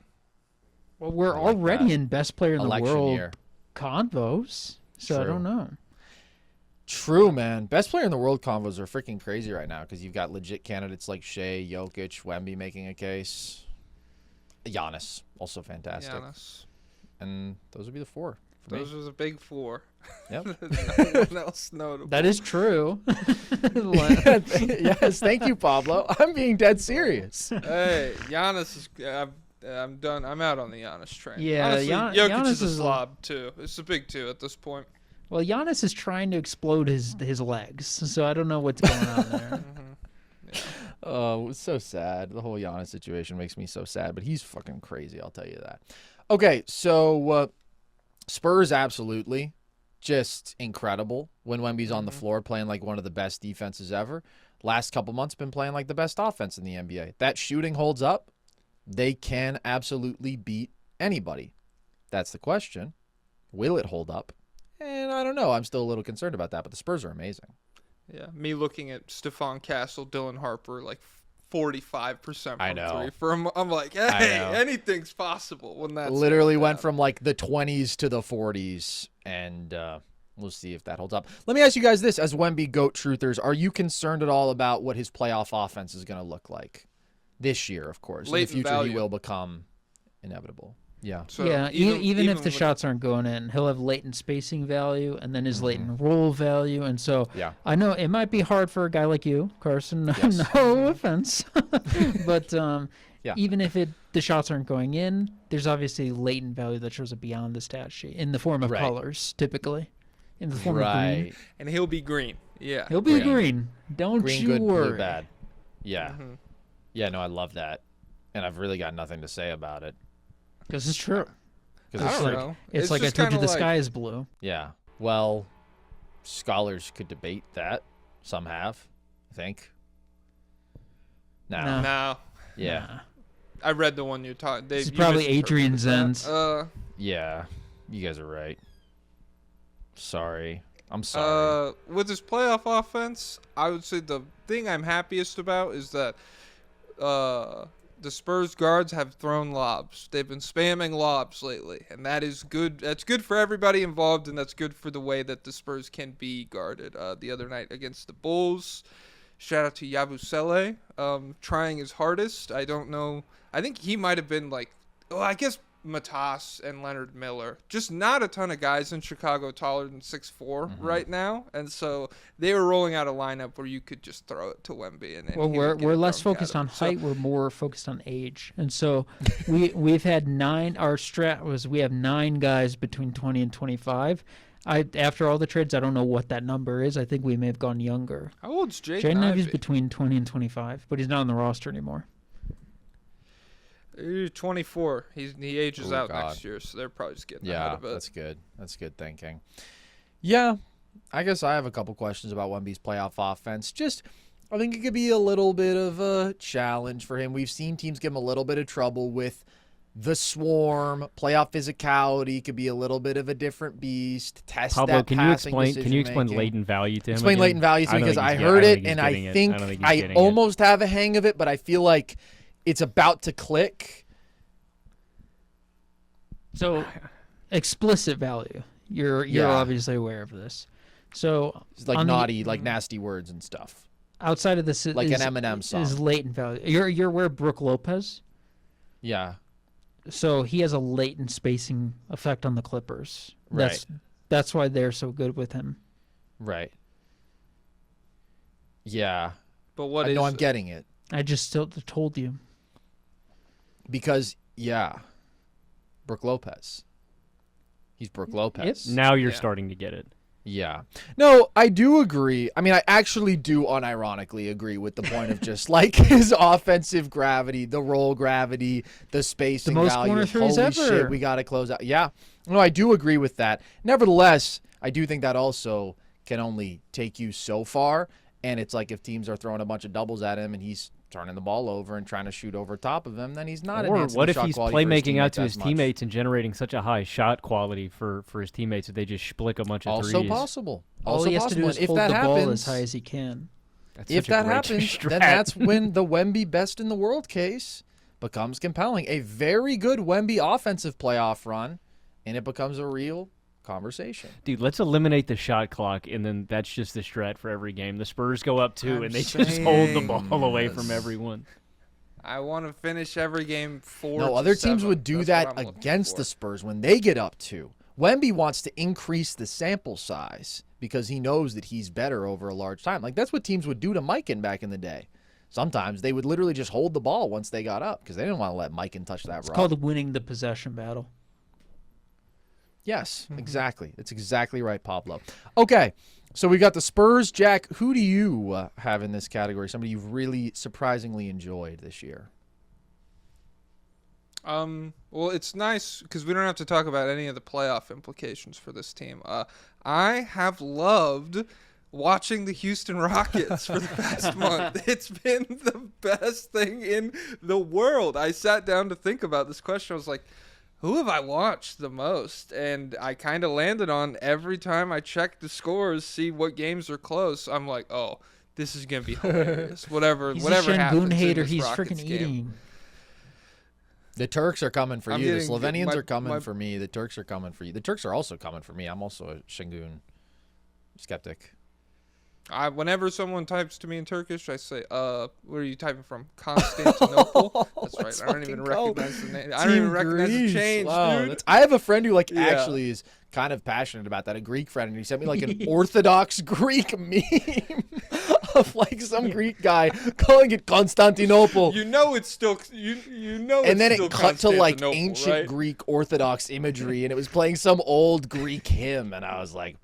Well, we're I like already that. in best player in the Election world year. convos, so I True. don't know. True, man. Best player in the world convos are freaking crazy right now because you've got legit candidates like Shea, Jokic, Wemby making a case. Giannis, also fantastic. Giannis. And those would be the 4 for me. Those are the big 4. Yep. No one else notable. That is true. Yes, thank you, Pablo. I'm being dead serious. Hey, Giannis is. I'm done. I'm out on the Giannis train. Yeah, Honestly, Jokic Giannis is a is- slob too. It's a big 2 at this point. Well, Giannis is trying to explode his legs, so I don't know what's going on there. Oh, it's so sad. The whole Giannis situation makes me so sad, but he's fucking crazy, I'll tell you that. Okay, so Spurs absolutely just incredible when Wemby's on the floor playing like one of the best defenses ever. Last couple months been playing like the best offense in the NBA. That shooting holds up. They can absolutely beat anybody. That's the question. Will it hold up? And I don't know. I'm still a little concerned about that, but the Spurs are amazing. Yeah, me looking at Stephon Castle, Dylan Harper, like 45% I from know. 3. I'm like, I hey, know. anything's possible when that's Literally going went down. from like the 20s to the 40s, and we'll see if that holds up. Let me ask you guys this: as Wemby GOAT truthers, are you concerned at all about what his playoff offense is going to look like this year? Of course, in the Latent future value. he will become inevitable. Yeah, So yeah, even if the with- shots aren't going in, he'll have latent spacing value and then his latent roll value. And so Yeah. I know it might be hard for a guy like you, Carson. Yes. No offense. But Yeah. even if the shots aren't going in, there's obviously latent value that shows up beyond the stat sheet in the form of Right. colors, typically. In the form of green. right. and he'll be green. Yeah. He'll be Green. green. Don't Green you good, worry. blue bad. Yeah, Mhm. yeah. No, I love that, and I've really got nothing to say about it Because it's true. because I it's don't like, know. It's like I just told you kinda the like- sky is blue. yeah. Well, scholars could debate that. Some have, I think. No. No. Yeah. Nah. I read the one you're talking. This is probably Adrian Zenz. Yeah, you guys are right. Sorry. I'm sorry. With his playoff offense, I would say the thing I'm happiest about is that the Spurs guards have thrown lobs. They've been spamming lobs lately, and that is good. That's good for everybody involved, and that's good for the way that the Spurs can be guarded. The other night against the Bulls, shout out to Yabusele, trying his hardest. I don't know. I think he might have been like, I guess Matas and Leonard Miller. Just not a ton of guys in Chicago taller than 6'4" right now, and so they were rolling out a lineup where you could just throw it to Wemby. And Well, he would get we're a less dunk at focused him. on So- height. We're more focused on age, and so we've had 9. Our strat was we have 9 guys between 20 and 25. After all the trades, I don't know what that number is. I think we may have gone younger. How old's Jaden Jaden Ivey's Ivey? between 20 and 25, but he's not on the roster anymore. He's 24. He ages Oh, out God. next year, so they're probably just getting ahead Yeah, of it. that's good. That's good thinking. Yeah, I guess I have a couple questions about Wemby's playoff offense. Just, I think it could be a little bit of a challenge for him. We've seen teams give him a little bit of trouble with the swarm, playoff physicality could be a little bit of a different beast. Test Pablo, that can you explain? Can you explain decision-making. latent value to him? Explain again? latent value to me don't because think I he's heard don't it think he's and I getting it. think don't think he's I getting it. almost have a hang of it, but I feel like it's about to click. So, explicit value. You're Yeah. obviously aware of this. So, It's like on the- naughty, like nasty words and stuff. outside of this, Like an Eminem is song. latent value. You're aware of Brooke Lopez. Yeah. So he has a latent spacing effect on the Clippers. That's why they're so good with him. Right. Yeah. But what I is know I'm it? getting it. I just still told you. Because, yeah. Brooke Lopez. He's Brooke Lopez. Now you're Yeah. starting to get it. Yeah. No, I do agree. I mean, I actually do unironically agree with the point of just like his offensive gravity, the roll gravity, the spacing most value. corner threes Holy ever. shit, we got to close out. Yeah. No, I do agree with that. Nevertheless, I do think that also can only take you so far. And it's like if teams are throwing a bunch of doubles at him and he's turning the ball over and trying to shoot over top of him, then he's not Or enhancing what the if shot he's quality for his playmaking out to teammates his as much. teammates and generating such a high shot quality for his teammates that they just split a bunch of Also threes? possible. All Also he has to do possible. is And if hold that the ball happens, as high as he can. That's if such a that great happens, strat. then that's when the Wemby best in the world case becomes compelling. A very good Wemby offensive playoff run, and it becomes a real conversation. Dude, let's eliminate the shot clock, and then that's just the strat for every game. The Spurs go up 2, and they just hold the ball away from everyone. I want to finish every game 4. No, to other teams 7. would do That's what that I'm looking against for. the Spurs when they get up 2. Wemby wants to increase the sample size because he knows that he's better over a large time. Like, that's what teams would do to Mikan back in the day. Sometimes they would literally just hold the ball once they got up because they didn't want to let Mikan touch that It's rock. called winning the possession battle. Yes, exactly. That's exactly right, Pablo. Okay, so we got the Spurs. Jack, who do you have in this category? Somebody you've really surprisingly enjoyed this year? Well, it's nice because we don't have to talk about any of the playoff implications for this team. I have loved watching the Houston Rockets for the past month. It's been the best thing in the world. I sat down to think about this question. I was like, who have I watched the most? And I kind of landed on every time I check the scores, see what games are close. I'm like, oh, this is gonna be hilarious. Whatever He's happens a Shangoon in hater. this He's Rockets freaking game. eating. The Turks are coming for I'm you. The getting- Slovenians my- are coming my- for me. The Turks are coming for you. The Turks are also coming for me. I'm also a Shangoon skeptic. Whenever someone types to me in Turkish, I say, where are you typing from? Constantinople? That's Let's right. I don't even fucking go. recognize the name. I don't even recognize the Greece. change, Wow, dude. that's- I have a friend who like Yeah. actually is kind of passionate about that, a Greek friend, and he sent me like an Orthodox Greek meme of like some Greek guy calling it Constantinople. You know it's still you know And it's then still it cut to like Constantinople, ancient right? Greek Orthodox imagery, and it was playing some old Greek hymn, and I was like,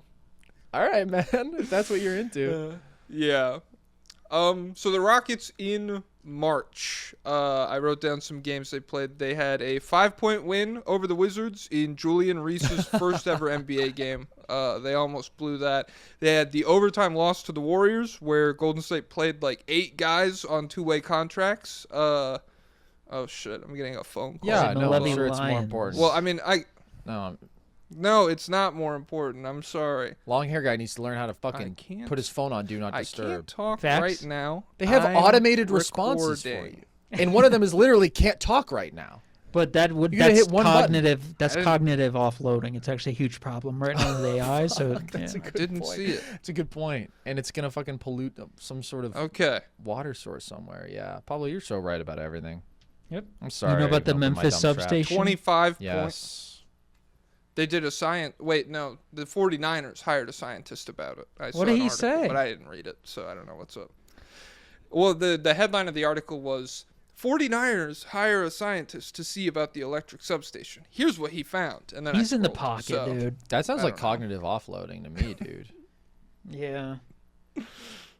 "All right, man, if that's what you're into." Yeah. So the Rockets in March, I wrote down some games they played. They had a 5-point win over the Wizards in Julian Reese's first ever NBA game. They almost blew that. They had the overtime loss to the Warriors, where Golden State played like 8 guys on 2-way contracts. Oh shit, I'm getting a phone call. Yeah, the no, I'm Levy sure it's more Lions. important. Well, I mean, No, no, it's not more important. I'm sorry. long hair guy needs to learn how to I fucking can't- put his phone on Do Not I Disturb. can't talk Facts? right now. They have I'm automated responses for recording. you. And one of them is literally can't talk right now. But You gotta that's hit one button. cognitive. That's I didn't- cognitive offloading. It's actually a huge problem right now with AI. So That's yeah. a good Didn't point. see it. It's a good point. And it's going to fucking pollute some sort of Okay. water source somewhere. Yeah. Pablo, you're so right about everything. Yep. I'm sorry. You know about the I opened my Memphis dumb trap. substation? 25 points. Yes. They did a science. Wait, no. The 49ers hired a scientist about it. I saw What did an he article, say? But I didn't read it, so I don't know what's up. Well, the headline of the article was 49ers hire a scientist to see about the electric substation. Here's what he found. And then He's I in the scrolled, pocket, so- dude. That sounds I like don't know. cognitive offloading to me, dude. Yeah.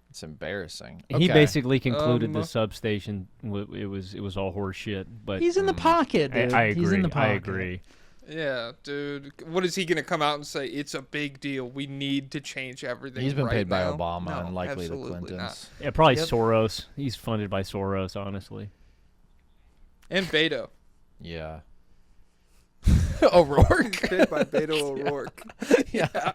It's embarrassing. He Okay. basically concluded the Um, substation. It was all horseshit. But He's in the pocket, dude. I agree. He's in the I pocket. agree. Yeah, dude. What is he going to come out and say? It's a big deal. We need to change everything. He's been right paid by now? Obama No, and likely the absolutely Clintons. not. Yeah, probably Yep. Soros. He's funded by Soros, honestly. And Beto. Yeah. O'Rourke. Hit by Beto O'Rourke. Yeah.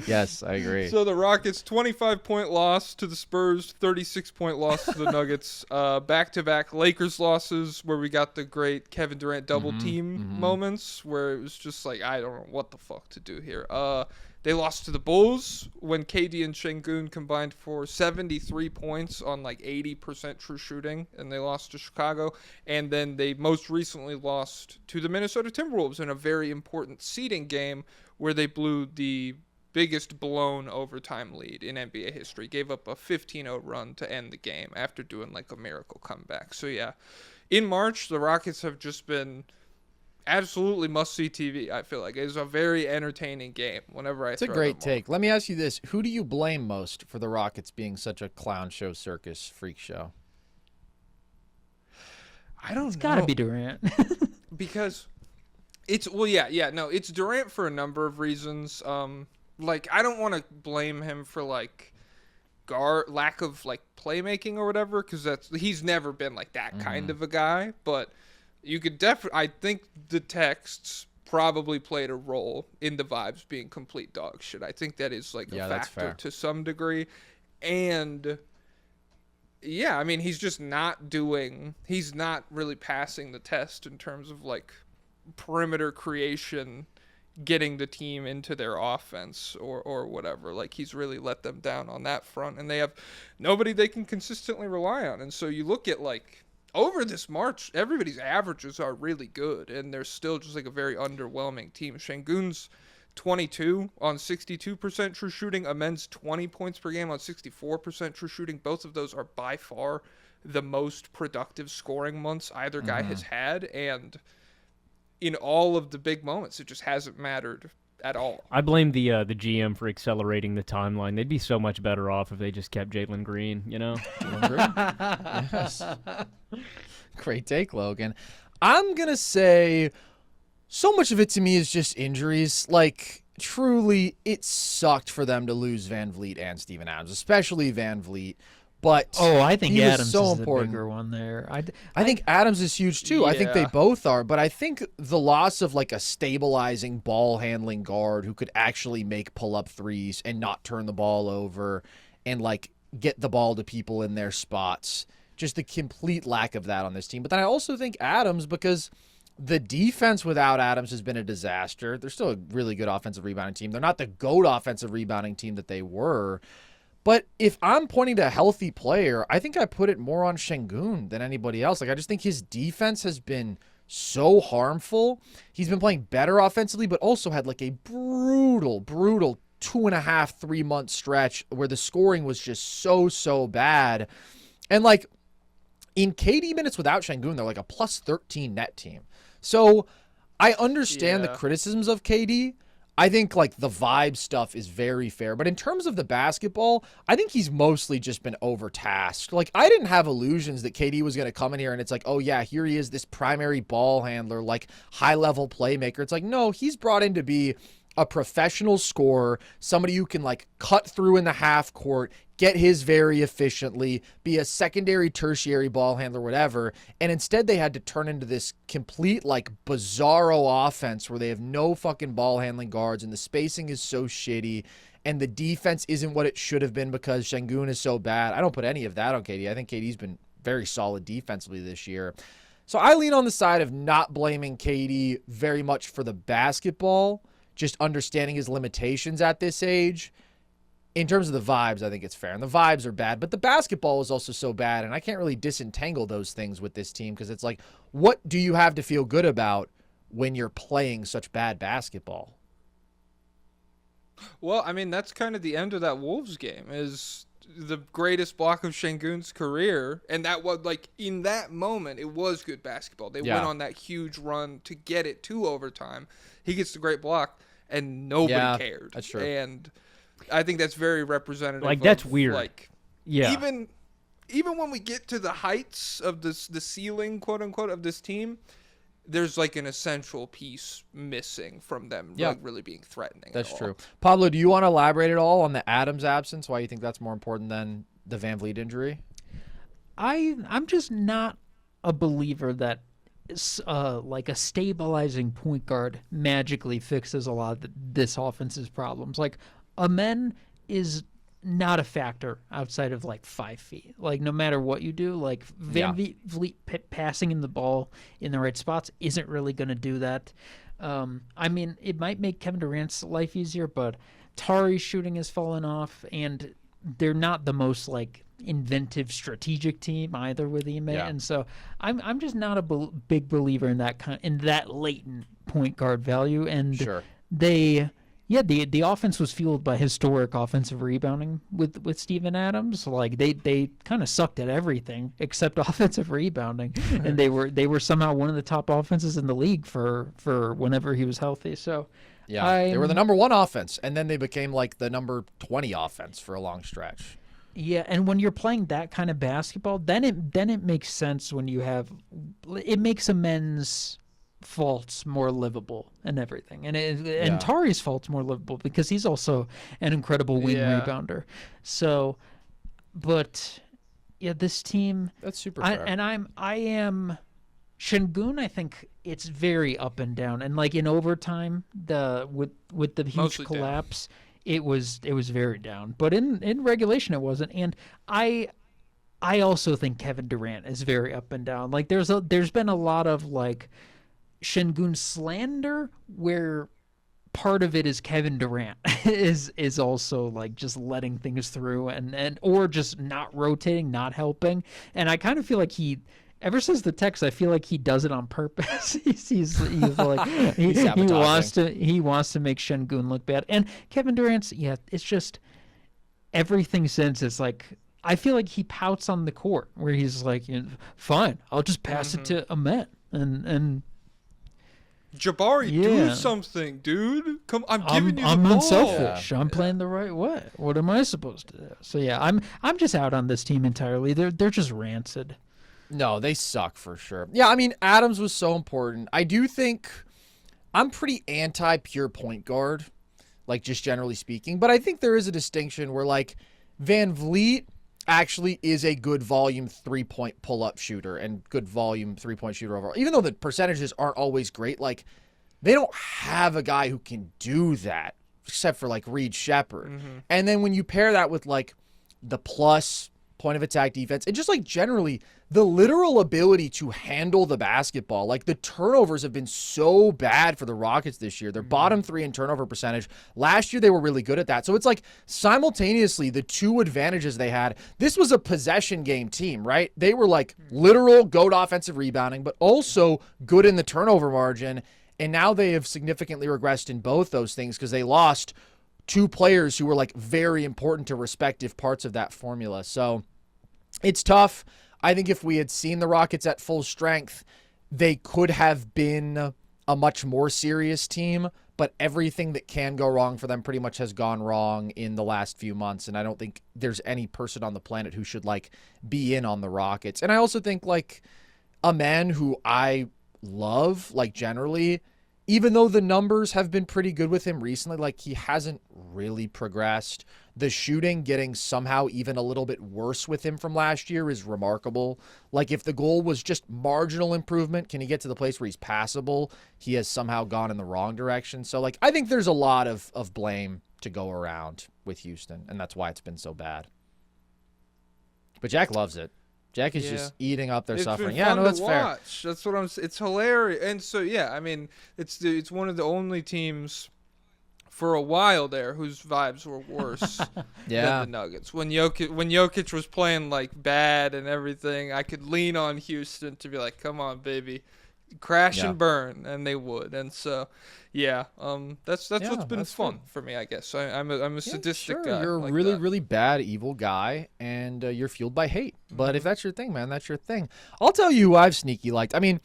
Yes, I agree. So the Rockets 25-point loss to the Spurs, 36-point loss to the Nuggets. Back-to-back Lakers losses where we got the great Kevin Durant double team moments where it was just like, I don't know what the fuck to do here. They lost to the Bulls when KD and Şengün combined for 73 points on like 80% true shooting, and they lost to Chicago. And then they most recently lost to the Minnesota Timberwolves in a very important seeding game where they blew the biggest blown overtime lead in NBA history. Gave up a 15-0 run to end the game after doing like a miracle comeback. So yeah, in March, the Rockets have just been absolutely must-see TV, I feel like. It's a very entertaining game whenever I It's a great take. Let me ask you this. Who do you blame most for the Rockets being such a clown show, circus, freak show? I don't know. It's got to be Durant. Because it's it's Durant for a number of reasons. Like, I don't want to blame him for like lack of like playmaking or whatever, because he's never been like that kind of a guy. But you could definitely, I think the texts probably played a role in the vibes being complete dog shit. I think that is like a factor to some degree. And yeah, I mean, he's not really passing the test in terms of like perimeter creation, getting the team into their offense or whatever. Like, he's really let them down on that front, and they have nobody they can consistently rely on. And so you look at like over this March, everybody's averages are really good, and they're still just like a very underwhelming team. Şengün's 22 on 62% true shooting. Amen's 20 points per game on 64% true shooting. Both of those are by far the most productive scoring months either guy has had, and in all of the big moments, it just hasn't mattered at all. I blame the GM for accelerating the timeline. They'd be so much better off if they just kept Jalen Green, you know? Yes. Great take, Logan. I'm going to say so much of it to me is just injuries. Like, truly, it sucked for them to lose Van Vliet and Steven Adams, especially Van Vliet. But I think he was Adams so is important. the bigger one there. I think Adams is huge too. I think they Yeah. both are, but I think the loss of like a stabilizing ball handling guard who could actually make pull-up threes and not turn the ball over and like get the ball to people in their spots, just the complete lack of that on this team. But then I also think Adams, because the defense without Adams has been a disaster. They're still a really good offensive rebounding team. They're not the GOAT offensive rebounding team that they were. But if I'm pointing to a healthy player, I think I put it more on Şengün than anybody else. Like, I just think his defense has been so harmful. He's been playing better offensively, but also had like a brutal 2.5, 3 month stretch where the scoring was just so bad. And like in KD minutes without Şengün, they're like a plus 13 net team. So I understand the criticisms of KD. I think like the vibe stuff is very fair, but in terms of the basketball, I think he's mostly just been overtasked. Like, I didn't have illusions that KD was going to come in here and it's like, oh yeah, here he is, this primary ball handler, like high level playmaker. It's like, no, he's brought in to be a professional scorer, somebody who can like cut through in the half court, get his very efficiently, be a secondary, tertiary ball handler, whatever. And instead they had to turn into this complete like bizarro offense where they have no fucking ball handling guards and the spacing is so shitty and the defense isn't what it should have been because Şengün is so bad. I don't put any of that on KD. I think KD's been very solid defensively this year. So I lean on the side of not blaming KD very much for the basketball, just understanding his limitations at this age. In terms of the vibes, I think it's fair. And the vibes are bad, but the basketball is also so bad, and I can't really disentangle those things with this team because it's like, what do you have to feel good about when you're playing such bad basketball? Well, I mean, that's kind of the end of that Wolves game, is the greatest block of Şengün's career, and that was like, in that moment, it was good basketball. They went on that huge run to get it to overtime. He gets the great block, and nobody cared. That's true. And I think that's very representative. Like, that's weird. Like, Yeah. Even when we get to the heights of the ceiling, quote unquote, of this team, there's like an essential piece missing from them, like really being threatening. That's true. Pablo, do you want to elaborate at all on the Adams absence? Why you think that's more important than the Van Vliet injury? I'm just not a believer that like a stabilizing point guard magically fixes a lot of this offense's problems. Like Amen is not a factor outside of like 5 feet. Like no matter what you do, like Vliet passing in the ball in the right spots isn't really going to do that. I mean, it might make Kevin Durant's life easier, but Tari's shooting has fallen off, and they're not the most like inventive strategic team either with Ime, and so I'm just not a big believer in that latent point guard value. And the offense was fueled by historic offensive rebounding with Steven Adams. Like they kind of sucked at everything except offensive rebounding, and they were somehow one of the top offenses in the league for whenever he was healthy. So they were the number 1 offense, and then they became like the number 20 offense for a long stretch. Yeah, and when you're playing that kind of basketball, then it makes sense when you have it makes a men's faults more livable and everything, and Tari's faults more livable because he's also an incredible wing rebounder. So, but this team, that's super fair. I am Şengün. I think it's very up and down, and like in overtime, with the huge Mostly collapse. Down. It was very down, but in regulation it wasn't. And I also think Kevin Durant is very up and down. Like there's been a lot of like Şengün slander where part of it is Kevin Durant is also like just letting things through and or just not rotating, not helping. And I kind of feel like ever since the text, I feel like he does it on purpose. he's like he wants to make Şengün look bad. And Kevin Durant's it's just everything since it's like I feel like he pouts on the court where he's like, fine, I'll just pass it to Ahmet and Jabari, do something, dude. Come, I'm giving you the ball. I'm unselfish. I'm playing the right way. What am I supposed to do? So I'm just out on this team entirely. They're just rancid. No, they suck for sure. Yeah, I mean, Adams was so important. I do think I'm pretty anti-pure point guard, like just generally speaking. But I think there is a distinction where, like, Van Vliet actually is a good volume 3-point pull-up shooter and good volume 3-point shooter overall. Even though the percentages aren't always great, like, they don't have a guy who can do that except for, like, Reed Shepherd. Mm-hmm. And then when you pair that with, like, the plus point of attack defense and just, like, generally the literal ability to handle the basketball. Like, the turnovers have been so bad for the Rockets this year. They're bottom 3 in turnover percentage. Last year, they were really good at that. So it's like simultaneously the two advantages they had. This was a possession game team, right? They were like literal goat offensive rebounding, but also good in the turnover margin. And now they have significantly regressed in both those things because they lost 2 players who were like very important to respective parts of that formula. So it's tough. I think if we had seen the Rockets at full strength, they could have been a much more serious team, but everything that can go wrong for them pretty much has gone wrong in the last few months, and I don't think there's any person on the planet who should, like, be in on the Rockets. And I also think, like, a man who I love, like, generally, even though the numbers have been pretty good with him recently, like, he hasn't really progressed. The shooting getting somehow even a little bit worse with him from last year is remarkable. Like, if the goal was just marginal improvement, can he get to the place where he's passable? He has somehow gone in the wrong direction. So, like, I think there's a lot of blame to go around with Houston, and that's why it's been so bad. But Jack loves it. Jack is just eating up their suffering. Been fun no, that's to fair. watch. That's what I'm. It's hilarious, and so I mean, it's one of the only teams for a while there whose vibes were worse than the Nuggets. When Jokic was playing like bad and everything, I could lean on Houston to be like, "Come on, baby, crash and burn," and they would. And so, that's what's been fun for me, I guess. I'm a sadistic guy. You're like a really, that. really bad, evil guy, and you're fueled by hate. But if that's your thing, man, that's your thing. I'll tell you who I've sneaky liked. I mean,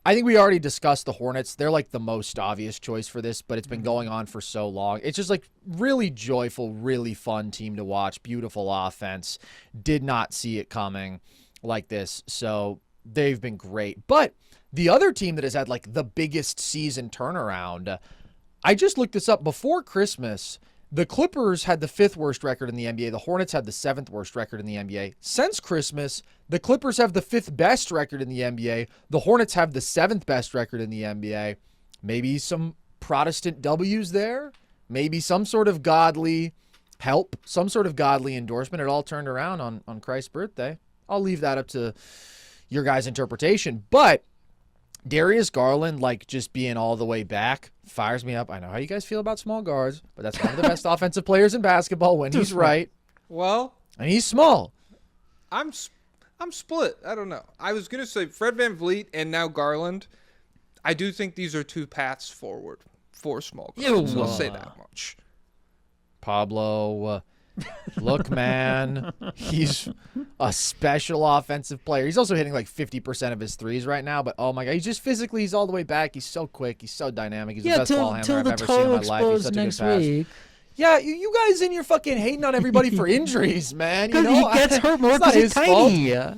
I think we already discussed the Hornets. They're like the most obvious choice for this, but it's been going on for so long. It's just like really joyful, really fun team to watch. Beautiful offense. Did not see it coming like this. So they've been great. But the other team that has had like the biggest season turnaround, I just looked this up before Christmas. The Clippers had the 5th worst record in the NBA. The Hornets had the 7th worst record in the NBA. Since Christmas, the Clippers have the 5th best record in the NBA. The Hornets have the 7th best record in the NBA. Maybe some Protestant W's there. Maybe some sort of godly help, some sort of godly endorsement. It all turned around on Christ's birthday. I'll leave that up to your guys' interpretation. But Darius Garland, like, just being all the way back, fires me up. I know how you guys feel about small guards, but that's one of the best offensive players in basketball when he's right. Well, and he's small. I'm split. I don't know. I was gonna say Fred VanVleet and now Garland. I do think these are 2 paths forward for small guards. I'll say that much. Pablo, look, man, he's a special offensive player. He's also hitting like 50% of his threes right now, but oh my God, he's all the way back. He's so quick. He's so dynamic. He's the best ball handler I've ever seen in my life. He's such a good pass. Yeah, you guys in your fucking hating on everybody for injuries, man. Because he gets hurt more because he's tiny. Yeah.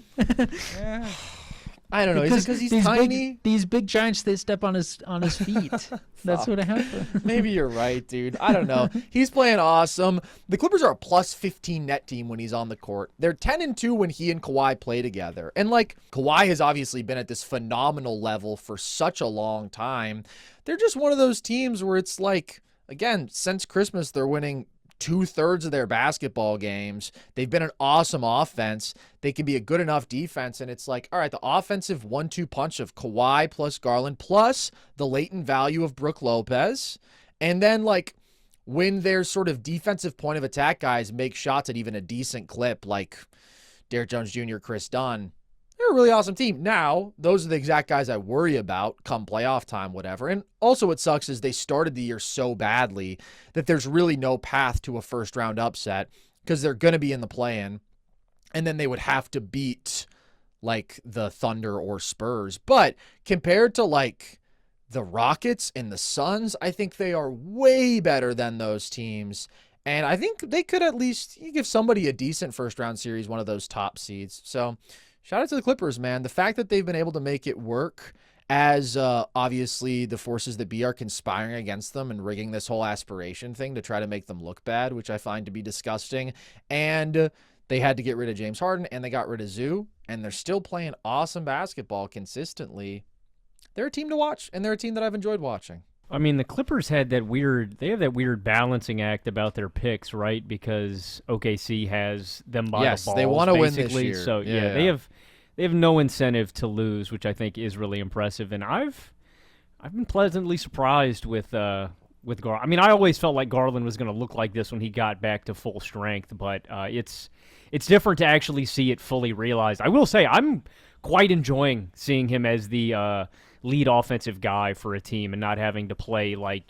I don't know. Is it because he's tiny? These big giants, they step on his feet. That's what happens. Maybe you're right, dude. I don't know. He's playing awesome. The Clippers are a plus 15 net team when he's on the court. They're 10-2 when he and Kawhi play together. And like, Kawhi has obviously been at this phenomenal level for such a long time. They're just one of those teams where it's like, again, since Christmas, they're winning 2/3 of their basketball games. They've been an awesome offense. They can be a good enough defense. And it's like, all right, the offensive 1-2 punch of Kawhi plus Garland plus the latent value of Brook Lopez. And then like when their sort of defensive point of attack guys make shots at even a decent clip, like Derrick Jones Jr., Chris Dunn, they're a really awesome team. Now, those are the exact guys I worry about come playoff time, whatever. And also what sucks is they started the year so badly that there's really no path to a first-round upset because they're going to be in the play-in, and then they would have to beat, like, the Thunder or Spurs. But compared to, like, the Rockets and the Suns, I think they are way better than those teams. And I think they could at least give somebody a decent first-round series, one of those top seeds. So shout out to the Clippers, man. The fact that they've been able to make it work as obviously the forces that be are conspiring against them and rigging this whole aspiration thing to try to make them look bad, which I find to be disgusting. And they had to get rid of James Harden, and they got rid of Zoo, and they're still playing awesome basketball consistently. They're a team to watch, and they're a team that I've enjoyed watching. I mean, the Clippers had that weird balancing act about their picks, right? Because OKC has them by the balls. Yes, they want to win this basically. year. So yeah, they have no incentive to lose, which I think is really impressive. And I've been pleasantly surprised with Garland. I mean, I always felt like Garland was going to look like this when he got back to full strength, but it's different to actually see it fully realized. I will say I'm quite enjoying seeing him as the lead offensive guy for a team and not having to play like,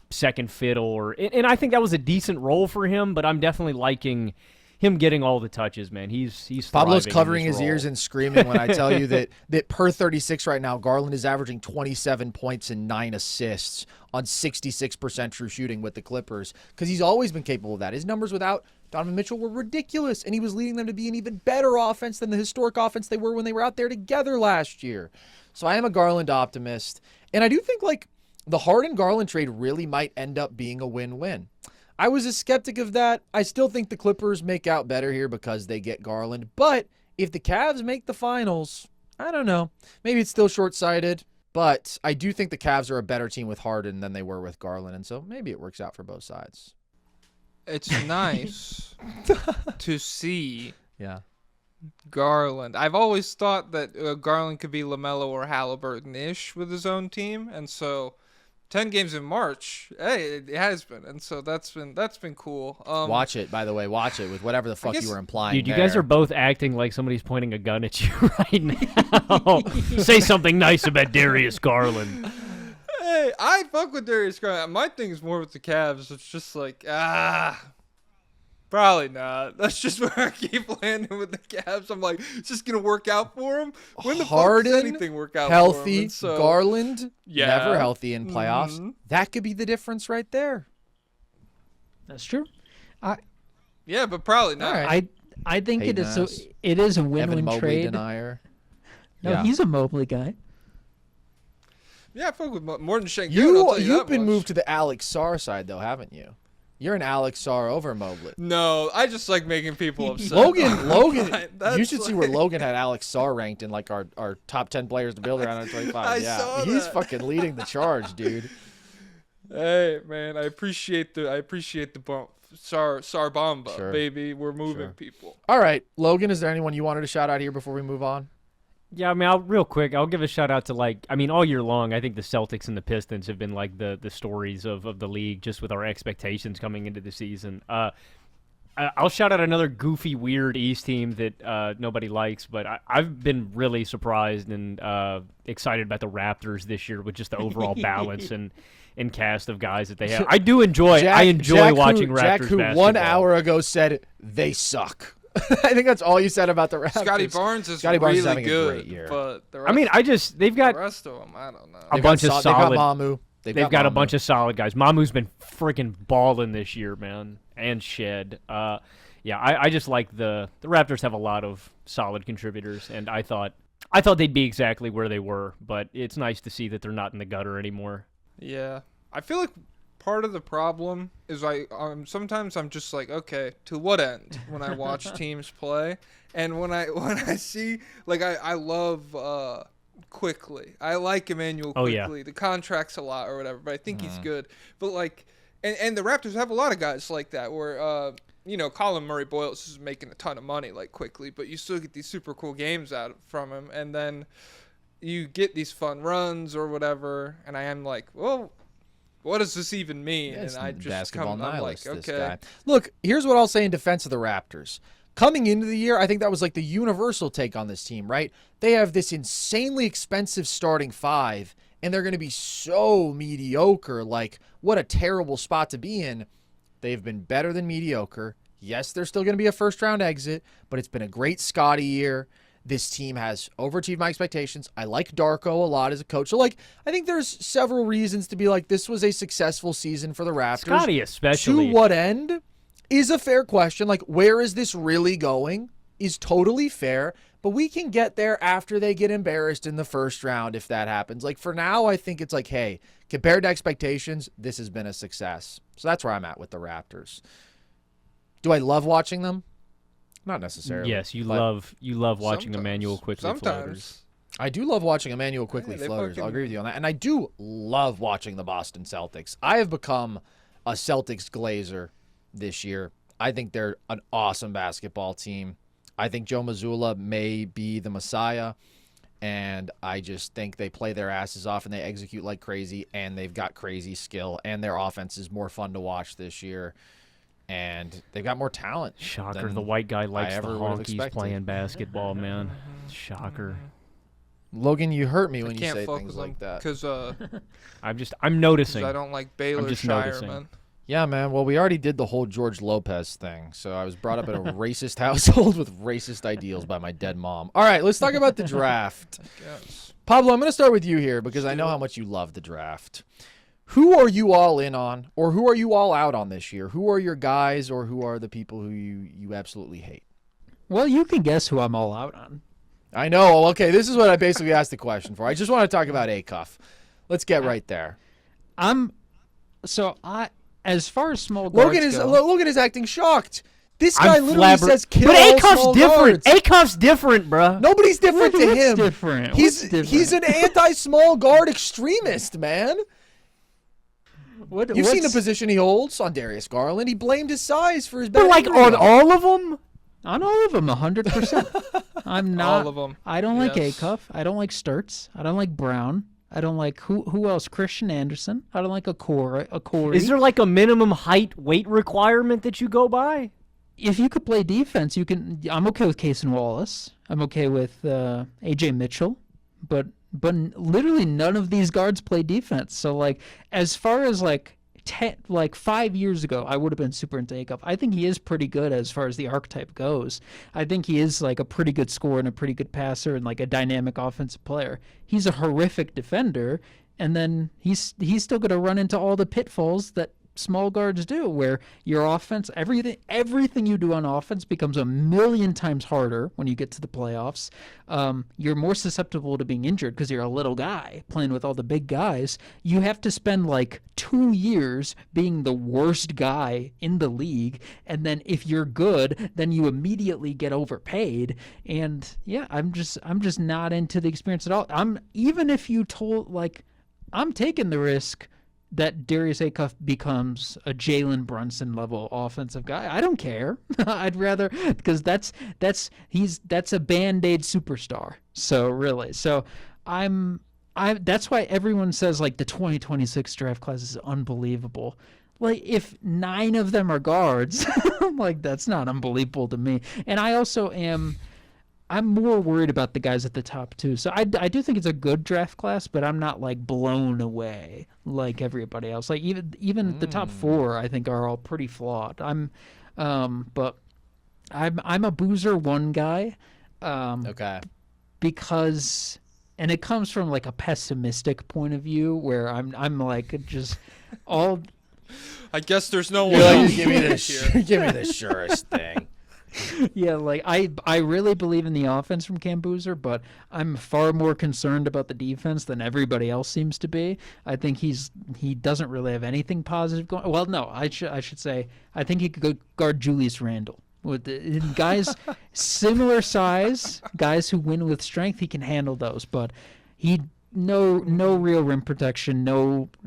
second fiddle and I think that was a decent role for him, but I'm definitely liking him getting all the touches, man. He's Pablo's thriving covering in his this role. ears and screaming when I tell you that per 36 right now, Garland is averaging 27 points and 9 assists on 66% true shooting with the Clippers because he's always been capable of that. His numbers without Donovan Mitchell were ridiculous, and he was leading them to be an even better offense than the historic offense they were when they were out there together last year. So I am a Garland optimist, and I do think like the Harden-Garland trade really might end up being a win-win. I was a skeptic of that. I still think the Clippers make out better here because they get Garland. But if the Cavs make the finals, I don't know. Maybe it's still short-sighted. But I do think the Cavs are a better team with Harden than they were with Garland. And so maybe it works out for both sides. It's nice to see Yeah. Garland. I've always thought that Garland could be LaMelo or Halliburton-ish with his own team. And so 10 games in March, hey, it has been, and so that's been cool. Watch it, by the way. Watch it with whatever the fuck you were implying. Dude, you guys are both acting like somebody's pointing a gun at you right now. Say something nice about Darius Garland. Hey, I fuck with Darius Garland. My thing is more with the Cavs. It's just like, probably not. That's just where I keep landing with the Cavs. I'm like, it's just gonna work out for him. When the Harden, fuck does anything work out healthy, for him? And so, Garland, yeah. never healthy in playoffs. Mm-hmm. That could be the difference right there. That's true. Yeah, but probably not. All right. I think Hayden it Ass. is a Evan win-win Mobley trade. denier. No, Yeah. he's a Mobley guy. Yeah, I fuck with more than Shane. You've been moved to the Alex Sarr side, though, haven't you? You're an Alex Sarr over Mobley. No, I just like making people upset. Logan, That's you should see where like- Logan had Alex Sarr ranked in like our top 10 players to build around 25. I Yeah, saw he's that. fucking leading the charge, dude. Hey man, I appreciate the bump. Sarbamba, Sure. baby. We're moving Sure. people. All right, Logan, is there anyone you wanted to shout out here before we move on? Yeah, I mean, real quick, I'll give a shout out to all year long, I think the Celtics and the Pistons have been like the stories of the league, just with our expectations coming into the season. I'll shout out another goofy, weird East team that nobody likes, but I've been really surprised and excited about the Raptors this year with just the overall balance and cast of guys that they have. I do enjoy. I enjoy watching Raptors Jack, who basketball. 1 hour ago said they suck. I think that's all you said about the Raptors. Scotty Barnes is Scotty Barnes is really having a good, great year. but the I mean, they've got the rest of them, I don't know. a They've bunch of They've solid. got Mamu. They've got a bunch of solid guys. Mamu's been freaking balling this year, man, and Shed. Yeah, I just like the Raptors have a lot of solid contributors, and I thought they'd be exactly where they were, but it's nice to see that they're not in the gutter anymore. Yeah, I feel like part of the problem is sometimes I'm just like, okay, to what end when I watch teams play, and when I see I love Quickly. I like Emmanuel Oh, Quickly. yeah. The contract's a lot or whatever, but I think he's good. But and the Raptors have a lot of guys like that where Colin Murray-Boyles is making a ton of money Quickly, but you still get these super cool games out from him, and then you get these fun runs or whatever, and I am like, well, what does this even mean? Yeah, it's and I just basketball I'm like, nihilist, this okay. guy. Look, here's what I'll say in defense of the Raptors. Coming into the year, I think that was like the universal take on this team, right? They have this insanely expensive starting five, and they're going to be so mediocre. Like, what a terrible spot to be in. They've been better than mediocre. Yes, they're still going to be a first-round exit, but it's been a great Scotty year. This team has overachieved my expectations. I like Darko a lot as a coach. So, I think there's several reasons to be like, this was a successful season for the Raptors. Scotty especially. To what end is a fair question. Like, where is this really going is totally fair, but we can get there after they get embarrassed in the first round if that happens. Like, for now, I think it's like, hey, compared to expectations, this has been a success. So that's where I'm at with the Raptors. Do I love watching them? Not necessarily. Yes, you but love watching Sometimes. Emmanuel Quickly floaters. Sometimes. I do love watching Emmanuel Quickly they floaters. I'll fucking- agree with you on that. And I do love watching the Boston Celtics. I have become a Celtics glazer this year. I think they're an awesome basketball team. I think Joe Mazzulla may be the Messiah, and I just think they play their asses off and they execute like crazy, and they've got crazy skill, and their offense is more fun to watch this year, and they've got more talent. Shocker, than the white guy likes the ever would have honkies expected. playing basketball, man. Shocker. Logan, you hurt me I when you can't say fuck things with like them that. because I'm noticing. I don't like Baylor just Shire, noticing. man. Yeah, man. Well, we already did the whole George Lopez thing, so I was brought up in a racist household with racist ideals by my dead mom. All right, let's talk about the draft. Yes. Pablo, I'm going to start with you here because I know how much you love the draft. Who are you all in on, or who are you all out on this year? Who are your guys, or who are the people who you absolutely hate? Well, you can guess who I'm all out on. I know. Okay, this is what I basically asked the question for. I just want to talk about Acuff. Let's get right there. As far as small guards Logan is acting shocked. This guy I'm literally says kill But all Acuff's small different. guards. Acuff's different, bruh. Nobody's different to What's him. different? He's What's different? he's an anti-small guard extremist, man. You've seen the position he holds on Darius Garland. He blamed his size for his bad But injury on luck. all of them? On all of them, 100%. I'm not. All of them. I don't like Yes. Acuff. I don't like Sturts. I don't like Brown. I don't like who else? Christian Anderson. I don't like a Corey. Is there like a minimum height weight requirement that you go by? If you could play defense, you can. I'm okay with Case and Wallace. I'm okay with AJ Mitchell, but literally none of these guards play defense. So as far as 5 years ago, I would have been super into Acuff. I think he is pretty good as far as the archetype goes. I think he is a pretty good scorer and a pretty good passer and a dynamic offensive player. He's a horrific defender, and then he's still going to run into all the pitfalls that small guards do, where your offense, everything you do on offense becomes a million times harder when you get to the playoffs. You're more susceptible to being injured because you're a little guy playing with all the big guys. You have to spend like 2 years being the worst guy in the league, and then if you're good, then you immediately get overpaid. And yeah, I'm just not into the experience at all. Even if you told, like, I'm taking the risk that Darius Acuff becomes a Jalen Brunson level offensive guy. I don't care. I'd rather, because that's a Band-Aid superstar. So that's why everyone says like the 2026 draft class is unbelievable. Like, if 9 of them are guards, I'm like, that's not unbelievable to me. And I'm more worried about the guys at the top too. So I do think it's a good draft class, but I'm not like blown away like everybody else. Like even the top 4, I think, are all pretty flawed. But I'm a Boozer 1 guy. Okay. Because, and it comes from like a pessimistic point of view where I'm like just all. I guess there's no one You're else like, give me here. give me the surest thing. Yeah, like I really believe in the offense from Cam Boozer, but I'm far more concerned about the defense than everybody else seems to be. I think he doesn't really have anything positive going. Well, no, I should say I think he could go guard Julius Randle. With the guys similar size, guys who win with strength, he can handle those, but no real rim protection.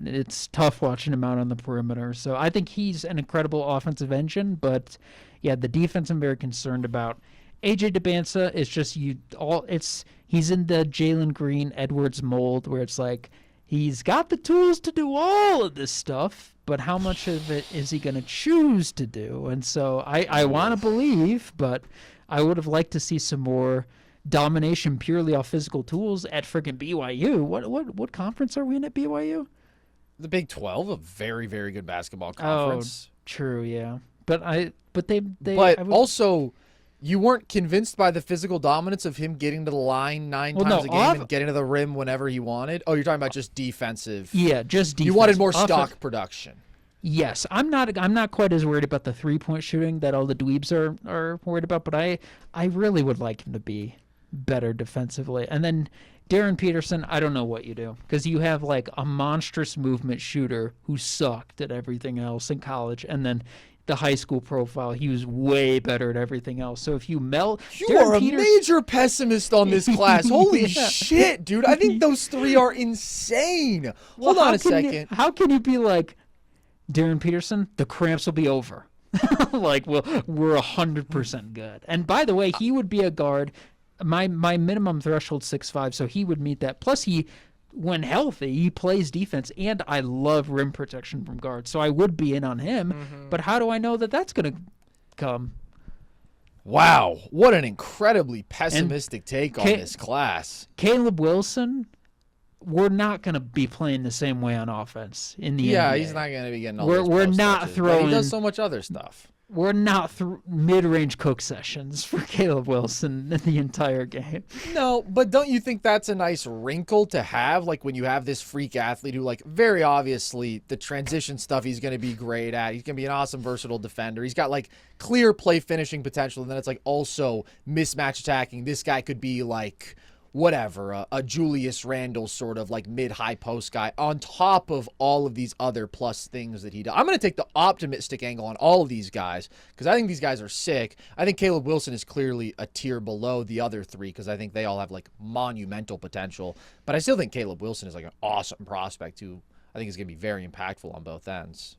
It's tough watching him out on the perimeter. So I think he's an incredible offensive engine, but yeah, the defense I'm very concerned about. AJ DeBansa is just he's in the Jalen Green Edwards mold where it's like he's got the tools to do all of this stuff, but how much of it is he going to choose to do? And so I want to believe, but I would have liked to see some more domination purely off physical tools at freaking BYU. What conference are we in at BYU? The Big 12, a very, very good basketball conference. Oh, true, yeah. But also, you weren't convinced by the physical dominance of him getting to the line 9 times a game and getting to the rim whenever he wanted. Oh, you're talking about just defensive. Yeah, just defense. You wanted more stock production. Yes, I'm not quite as worried about the 3-point shooting that all the dweebs are worried about, but I really would like him to be better defensively. And then Darren Peterson, I don't know what you do, because you have like a monstrous movement shooter who sucked at everything else in college, and then the high school profile, he was way better at everything else. So if you melt, you are a major pessimist on this class. Holy shit, dude! I think those 3 are insane. Hold on a second. How can you be like Darren Peterson? The cramps will be over. Like, well, we're 100% good. And by the way, he would be a guard. My minimum threshold 6'5", so he would meet that. Plus, when healthy, he plays defense, and I love rim protection from guards, so I would be in on him. Mm-hmm. But how do I know that that's going to come? Wow, what an incredibly pessimistic take on this class. Caleb Wilson, we're not going to be playing the same way on offense in the NBA. Yeah, he's not going to be getting all those We're not touches, throwing. He does so much other stuff. We're not mid-range cook sessions for Caleb Wilson the entire game. No, but don't you think that's a nice wrinkle to have? Like when you have this freak athlete who, like, very obviously the transition stuff he's going to be great at. He's going to be an awesome, versatile defender. He's got like clear play finishing potential. And then it's like also mismatch attacking. This guy could be like whatever, a Julius Randle sort of like mid-high post guy on top of all of these other plus things that he does. I'm going to take the optimistic angle on all of these guys because I think these guys are sick. I think Caleb Wilson is clearly a tier below the other 3 because I think they all have like monumental potential. But I still think Caleb Wilson is like an awesome prospect who I think is going to be very impactful on both ends.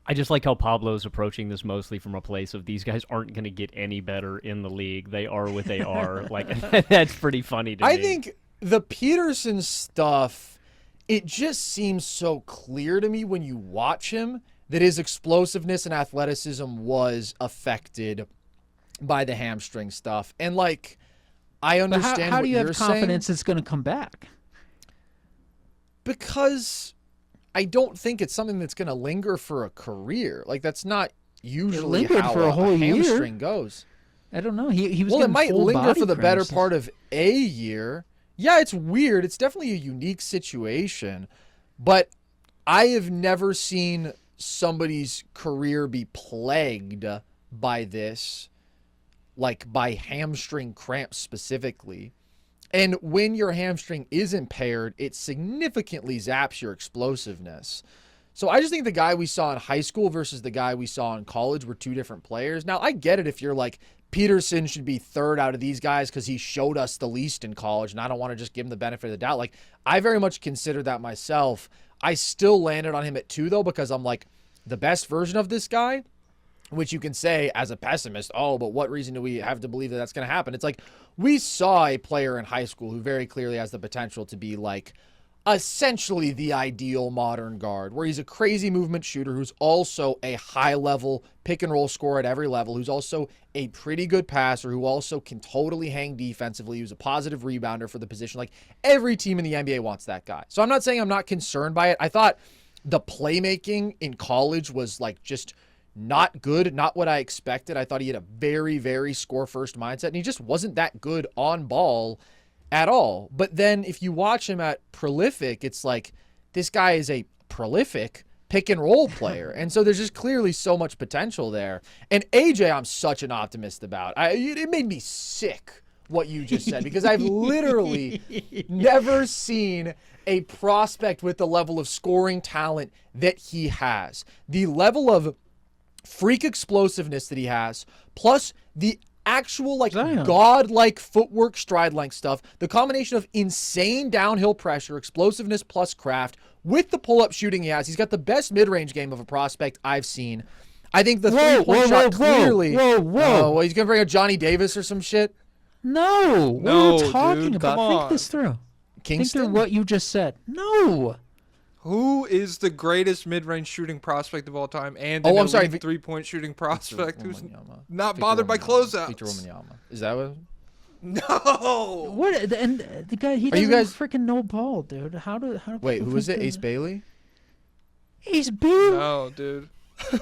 I just like how Pablo's approaching this mostly from a place of these guys aren't going to get any better in the league. They are what they are. Like, that's pretty funny to me. I think the Peterson stuff, it just seems so clear to me when you watch him that his explosiveness and athleticism was affected by the hamstring stuff. And, like, I understand how do you have confidence saying, it's going to come back? Because I don't think it's something that's going to linger for a career. Like, that's not usually how for a whole hamstring year. Goes. I don't know. He was. Well, it might linger for the better cramps. part of a year. Yeah, it's weird. It's definitely a unique situation. But I have never seen somebody's career be plagued by this, like by hamstring cramps specifically. And when your hamstring is impaired, it significantly zaps your explosiveness. So I just think the guy we saw in high school versus the guy we saw in college were two different players. Now, I get it if you're like, Peterson should be third out of these guys because he showed us the least in college, and I don't want to just give him the benefit of the doubt. Like, I very much consider that myself. I still landed on him at 2, though, because I'm like, the best version of this guy, which you can say as a pessimist, oh, but what reason do we have to believe that that's going to happen? It's like, we saw a player in high school who very clearly has the potential to be like essentially the ideal modern guard, where he's a crazy movement shooter who's also a high-level pick-and-roll scorer at every level, who's also a pretty good passer, who also can totally hang defensively, who's a positive rebounder for the position. Like, every team in the NBA wants that guy. So I'm not saying I'm not concerned by it. I thought the playmaking in college was, like, just not good, not what I expected. I thought he had a very, very score-first mindset, and he just wasn't that good on ball at all. But then if you watch him at prolific, it's like, this guy is a prolific pick and roll player. And so there's just clearly so much potential there. And AJ, I'm such an optimist about. It made me sick what you just said, because I've literally never seen a prospect with the level of scoring talent that he has. The level of freak explosiveness that he has, plus the actual like god-like footwork, stride length stuff, the combination of insane downhill pressure, explosiveness plus craft with the pull-up shooting he has. He's got the best mid-range game of a prospect I've seen. I think the three-point shot clearly. Whoa. Well, he's gonna bring a Johnny Davis or some shit. No, what are you talking dude, about? come Think on. this through. Kingston. Think through what you just said. No. Who is the greatest mid-range shooting prospect of all time and Oh, an I'm sorry, elite three-point shooting prospect who's Wembanyama. not Victor bothered by Wembanyama. Victor closeouts? Wembanyama. Is that what? No. What? And the guy, he Are you doesn't guys- freaking know ball, dude. How do Wait, people who is think it? that- Ace Bailey? Ace Bailey. No, dude.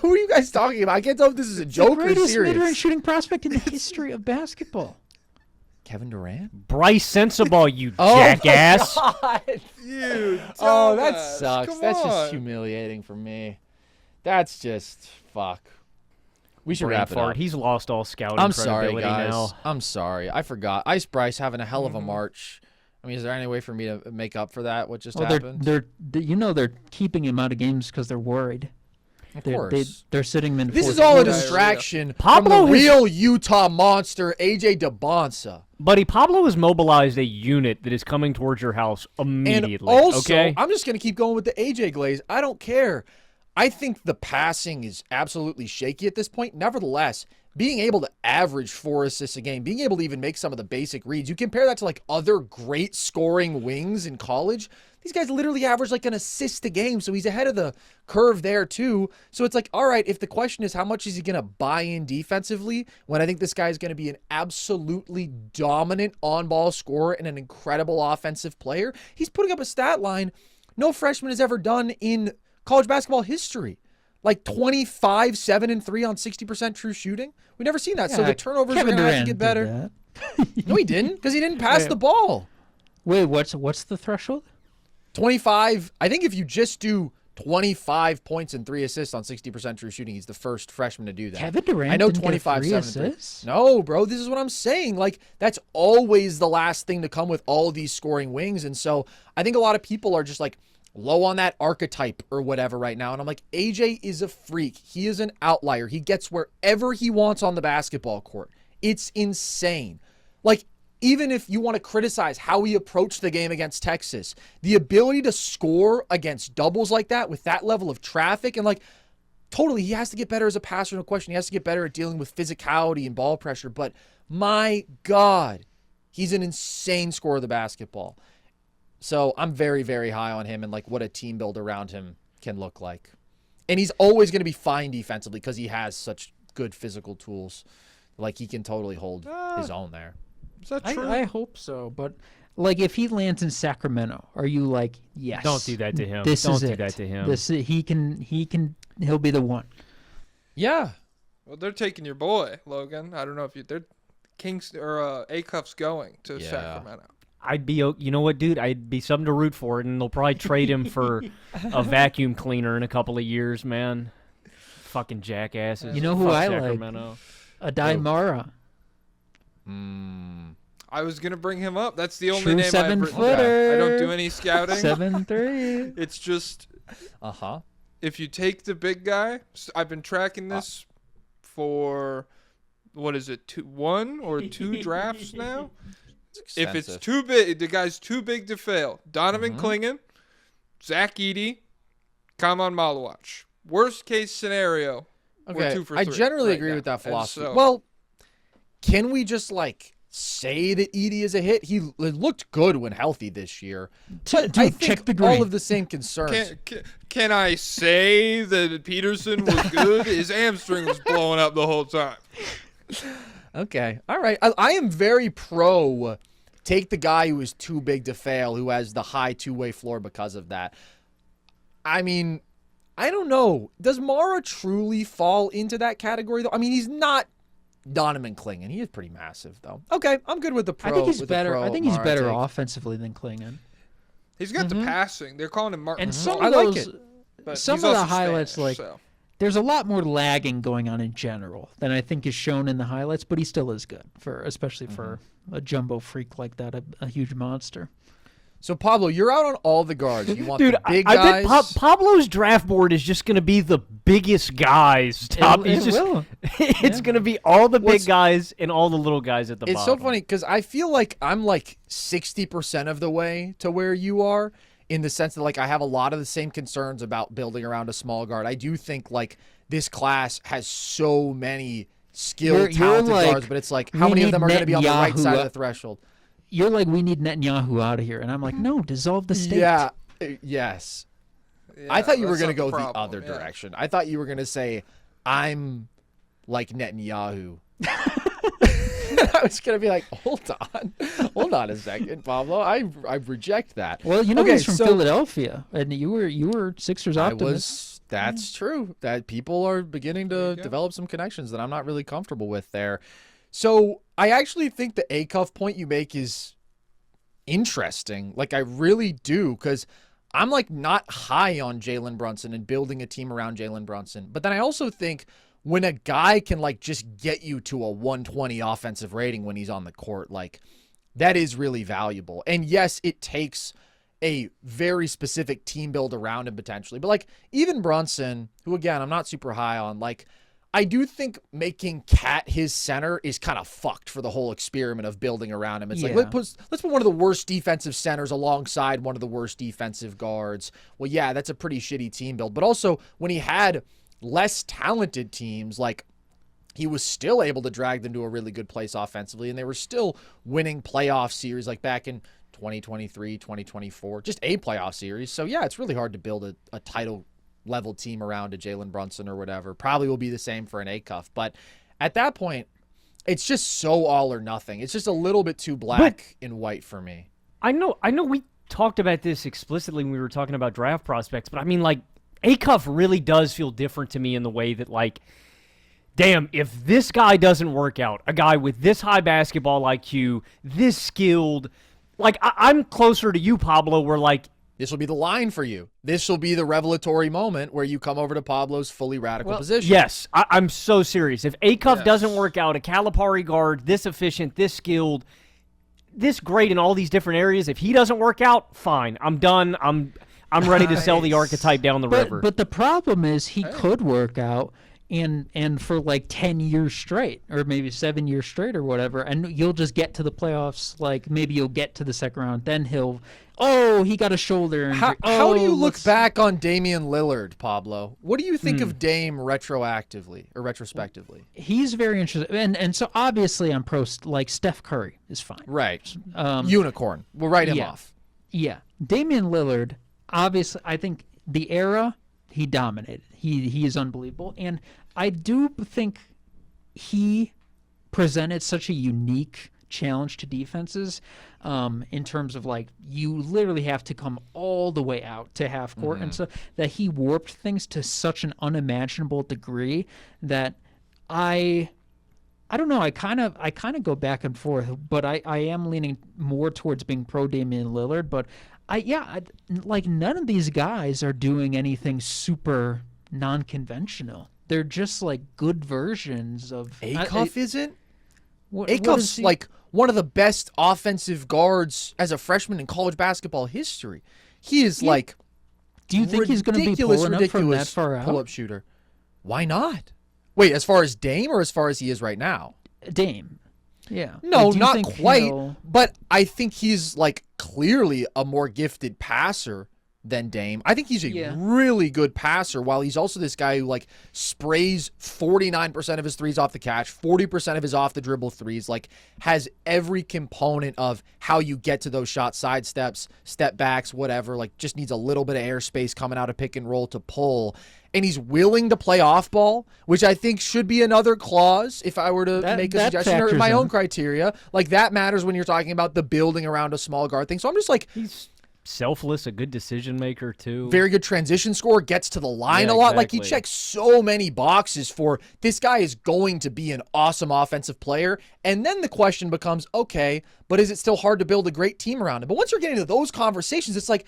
Who are you guys talking about? I can't tell if this is a The joke or greatest serious. mid-range shooting prospect in the history of basketball. Kevin Durant? Bryce Sensabaugh, you Oh my jackass. God. Dude. Oh, that dumbass, sucks. come That's just on. humiliating for me. That's just fuck. We should Brain wrap it fart. up. He's lost all scouting I'm sorry, credibility guys. now. I'm sorry. I forgot. Ice Bryce having a hell of a March. I mean, is there any way for me to make up for that? What just Well, happened? they're they're keeping him out of games because they're worried. of They're, course. they're sitting him in. This fourth is all a quarter. distraction Pablo from the has- real Utah monster, AJ DeBonsa. Buddy, Pablo has mobilized a unit that is coming towards your house immediately. And also, okay? I'm just going to keep going with the AJ glaze. I don't care. I think the passing is absolutely shaky at this point. Nevertheless, being able to average 4 assists a game, being able to even make some of the basic reads, you compare that to like other great scoring wings in college. These guys literally average like an assist a game, so he's ahead of the curve there too. So it's like, all right, if the question is how much is he going to buy in defensively, when I think this guy is going to be an absolutely dominant on-ball scorer and an incredible offensive player, he's putting up a stat line no freshman has ever done in college basketball history. Like 25, 7, and 3 on 60% true shooting. We've never seen that. So the turnovers Kevin are going to have to Durant get did better. that. No, he didn't, because he didn't pass the ball. Wait, what's the threshold? 25. I think if you just do 25 points and 3 assists on 60% true shooting, he's the first freshman to do that. Kevin Durant. I know didn't 25, get 7, 3 and 3. assists? No, bro, this is what I'm saying. Like, that's always the last thing to come with all of these scoring wings. And so I think a lot of people are just like low on that archetype or whatever right now. And I'm like, AJ is a freak. He is an outlier. He gets wherever he wants on the basketball court. It's insane. Like, even if you want to criticize how he approached the game against Texas, the ability to score against doubles like that with that level of traffic, and like, totally, he has to get better as a passer, no question. He has to get better at dealing with physicality and ball pressure. But my God, he's an insane scorer of the basketball. So I'm very, very high on him and like what a team build around him can look like. And he's always going to be fine defensively because he has such good physical tools. Like, he can totally hold his own there. Is that true? I hope so, but like if he lands in Sacramento, are you like, yes? Don't do that to him. This Don't is do it. that to him. He'll be the one. Yeah. Well, they're taking your boy, Logan. I don't know if they're Kings or Acuff's going to Yeah. Sacramento. you know what, dude? I'd be something to root for, and they'll probably trade him for a vacuum cleaner in a couple of years, man. Fucking jackasses. You know who Fuck I Sacramento. like? Daimara. I was gonna bring him up. That's the only True name I've written down. 7-footer. I don't do any scouting. 7'3". It's just Uh-huh. if you take the big guy. I've been tracking this for what is it, one or two drafts now? If it's too big, the guy's too big to fail. Donovan Clingan, Zach Edey, Kaman Malawach. Worst case scenario. We're Okay, 2 for 3 I generally right agree now. with that And philosophy. so- Well, can we just say that Edey is a hit? He looked good when healthy this year. But Dude, I think check the all green. of the same concerns. Can I say that Peterson was good? His hamstring was blowing up the whole time. Okay, all right. I am very pro take the guy who is too big to fail, who has the high two-way floor because of that. I mean, I don't know. Does Mara truly fall into that category, though? I mean, he's not Donovan Clingan. He is pretty massive, though. Okay, I'm good with the pro. I think he's with the better. pro I think he's Mara better take. offensively than Clingan. He's got the passing. They're calling him Martin. And some I of like those, it. but some he's of the also highlights, Spanish, like so. there's a lot more lagging going on in general than I think is shown in the highlights, but he still is good especially for a jumbo freak like that, a huge monster. So, Pablo, you're out on all the guards. You want Dude, the big I guys? bet Pablo's draft board is just going to be the biggest guys. Will. It's going to be all the What's- big guys and all the little guys at the It's bottom. so funny because I feel like I'm 60% of the way to where you are, in the sense that I have a lot of the same concerns about building around a small guard. I do think this class has so many skilled, You're talented like, guards, but it's how we many of need them are going to be on the right side of Netanyahu. the threshold? You're like, we need Netanyahu out of here, and I'm like, no, dissolve the state. Yeah. Yes. I thought you were that's going to not go the problem, other yeah. direction. I thought you were going to say, I'm like Netanyahu. I was going to be like, hold on a second, Pablo. I reject that. Well, you know Okay, he's from so- Philadelphia, and you were Sixers optimist. That's true. That people are beginning to you go. develop some connections that I'm not really comfortable with there. So I actually think the Acuff point you make is interesting. I really do, because I'm not high on Jalen Brunson and building a team around Jalen Brunson. But then I also think when a guy can just get you to a 120 offensive rating when he's on the court, that is really valuable. And yes, it takes a very specific team build around him potentially. But even Brunson, who again, I'm not super high on, I do think making Cat his center is kind of fucked for the whole experiment of building around him. It's Yeah. let's put one of the worst defensive centers alongside one of the worst defensive guards. Well, yeah, that's a pretty shitty team build. But also, when he had less talented teams, he was still able to drag them to a really good place offensively, and they were still winning playoff series back in 2023, 2024, just a playoff series. So, yeah, it's really hard to build a title level team around a Jalen Brunson or whatever. Probably will be the same for an Acuff. But at that point, it's just so all or nothing. It's just a little bit too black and white for me. I know we talked about this explicitly when we were talking about draft prospects, but I mean, Acuff really does feel different to me in the way that, damn, if this guy doesn't work out, a guy with this high basketball IQ, this skilled, I'm closer to you, Pablo, where, This will be the line for you. This will be the revelatory moment where you come over to Pablo's fully radical position. yes, I'm so serious. If Acuff Yes. doesn't work out, a Calipari guard, this efficient, this skilled, this great in all these different areas, if he doesn't work out, fine. I'm done. I'm ready to sell the archetype down the river. But the problem is he could work out and for 10 years straight, or maybe 7 years straight or whatever, and you'll just get to the playoffs, maybe you'll get to the second round, then he got a shoulder injury. How do you look let's- back on Damian Lillard, Pablo? What do you think of Dame retroactively or retrospectively? He's very interesting, and so obviously I'm pro, Steph Curry is fine. Right. Unicorn. We'll write him yeah. off. Yeah. Damian Lillard, obviously, I think the era, he dominated. He is unbelievable. And I do think he presented such a unique challenge to defenses in terms of you literally have to come all the way out to half court. And so that he warped things to such an unimaginable degree that I I don't know. I kind of go back and forth, but I am leaning more towards being pro Damian Lillard. But like none of these guys are doing anything super non-conventional. They're just like good versions of. Acuff isn't. What Acuff's is he? like one of the best offensive guards as a freshman in college basketball history. He is like. Do you think he's going to be pulling up from that far out? Pull-up shooter. Why not? Wait, as far as Dame or as far as he is right now? Dame. Yeah. No, Like, do you not think quite. he'll- But I think he's like clearly a more gifted passer than Dame. I think he's a really good passer, while he's also this guy who like sprays 49% of his threes off the catch, 40% of his off the dribble threes, like has every component of how you get to those shots, side steps, step backs, whatever, like just needs a little bit of airspace coming out of pick and roll to pull. And he's willing to play off ball, which I think should be another clause if I were to make a suggestion or my own criteria. Like that matters when you're talking about the building around a small guard thing. So I'm just like, He's selfless, a good decision maker too. very good transition scorer, gets to the line a lot. Like he checks so many boxes for this guy is going to be an awesome offensive player. And then the question becomes, okay, but is it still hard to build a great team around him? But once you're getting to those conversations, it's like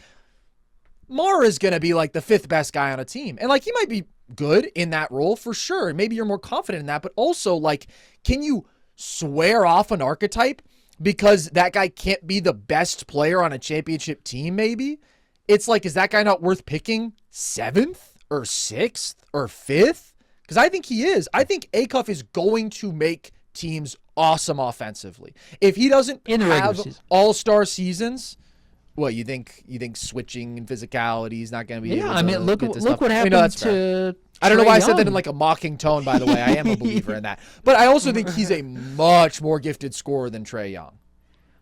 Mara's going to be like the fifth best guy on a team. And like he might be good in that role for sure. And maybe you're more confident in that, but also like, can you swear off an archetype because that guy can't be the best player on a championship team, maybe? It's like, is that guy not worth picking 7th or 6th or 5th? Because I think he is. I think Acuff is going to make teams awesome offensively. If he doesn't have all-star seasons, what, you think switching and physicality is not going to be able to I mean, look what happened to I don't know why I said that Young. in like a mocking tone, by the way. I am a believer in that. But I also think he's a much more gifted scorer than Trae Young.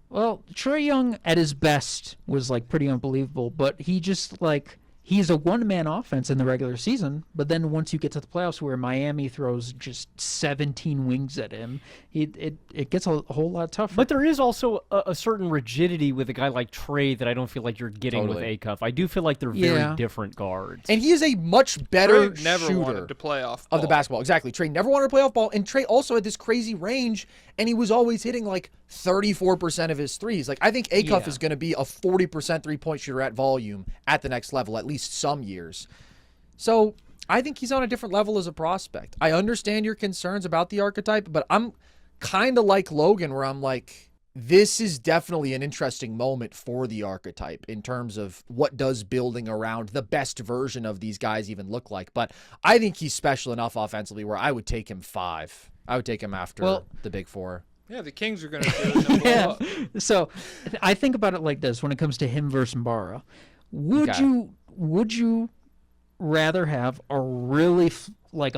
Well, Trae Young at his best was like pretty unbelievable, but he just like he's a one-man offense in the regular season, but then once you get to the playoffs where Miami throws just 17 wings at him, it gets a whole lot tougher. But there is also a certain rigidity with a guy like Trey that I don't feel like you're getting with Acuff. I do feel like they're very different guards. And he is a much better Trey never shooter wanted to play off ball. of the basketball. Exactly. Trey never wanted to play off ball, and Trey also had this crazy range, and he was always hitting like 34% of his threes. Like I think Acuff is going to be a 40% three-point shooter at volume at the next level, at least some years. So I think he's on a different level as a prospect. I understand your concerns about the archetype, but I'm kind of like Logan, where I'm like, this is definitely an interesting moment for the archetype in terms of what does building around the best version of these guys even look like. But I think he's special enough offensively where I would take him 5. I would take him after the big 4. Yeah, the Kings are going to do it. Yeah. So I think about it like this when it comes to him versus Mbara. Would you rather have a really like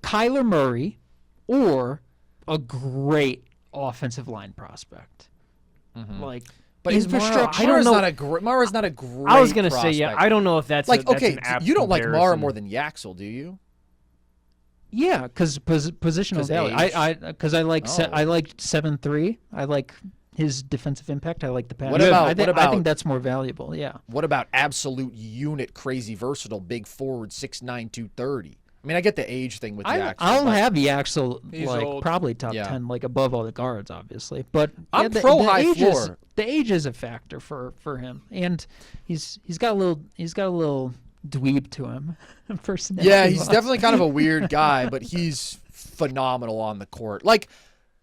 Kyler Murray or a great offensive line prospect? Like, but infrastructure. I don't know. Mara's not a great. I was gonna prospect. say I don't know if that's like that's an apt you don't like comparison. Mara more than Yaxel, do you? Yeah, because positional value. I like I like 7'3". I like his defensive impact. I like the pass. I think that's more valuable. Yeah. What about absolute unit, crazy versatile, big forward, 6'9", 230? I mean, I get the age thing with Yaxel. I'll have Yaxel like old. probably top 10, like above all the guards, obviously. But I'm pro high floor. The age is a factor for him, and he's got a little dweeb to him, personality. Yeah, he's definitely kind of a weird guy, but he's phenomenal on the court. Like,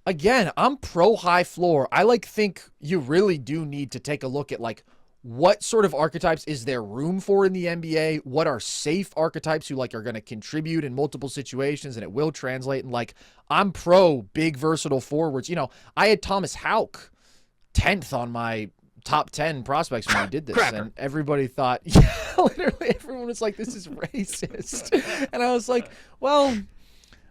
again, I'm pro high floor. I think you really do need to take a look at like what sort of archetypes is there room for in the NBA? What are safe archetypes who like are going to contribute in multiple situations and it will translate? And like, I'm pro big versatile forwards. You know, I had Thomas Houck 10th on my top 10 prospects when I did this, and everybody thought, literally everyone was like, this is racist. And I was like, well,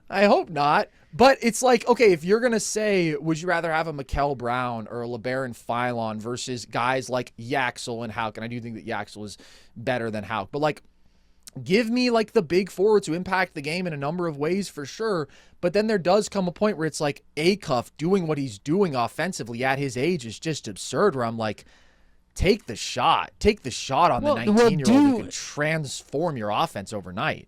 I hope not. But it's like, okay, if you're going to say, would you rather have a Mikel Brown or a LeBaron Philon versus guys like Yaxel and Houck, and I do think that Yaxel is better than Houck, but like, give me like the big forwards who impact the game in a number of ways for sure. But then there does come a point where it's like Acuff doing what he's doing offensively at his age is just absurd, where I'm like, take the shot on the 19-year-old who can transform your offense overnight.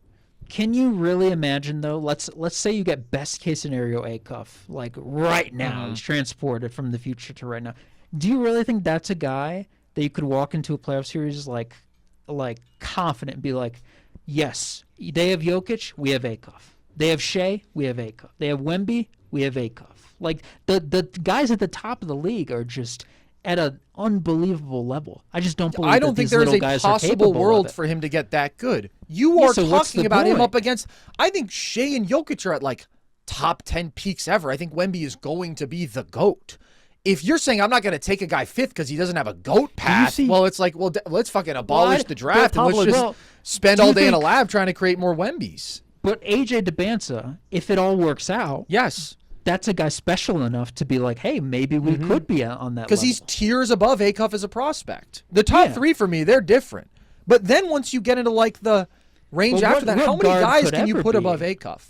Can you really imagine though? Let's say you get best case scenario Acuff, like right now. He's transported from the future to right now. Do you really think that's a guy that you could walk into a playoff series like confident and be like, yes, they have Jokic, we have Acuff. They have Shea, we have Acuff. They have Wemby, we have Acuff. Like the guys at the top of the league are just at an unbelievable level. I just don't believe. I don't think there is a possible world for him to get that good. You are talking about him up against. I think Shea and Jokic are at like top 10 peaks ever. I think Wemby is going to be the GOAT. If you're saying I'm not going to take a guy fifth because he doesn't have a GOAT path, well, it's like, well, let's fucking abolish the draft and let's just spend all day in a lab trying to create more Wembys. But AJ DeBanza, if it all works out, yes, that's a guy special enough to be like, hey, maybe we could be on that level. Because he's tiers above Acuff as a prospect. The top three for me, they're different. But then once you get into like the range after that, how many guys can you put above Acuff?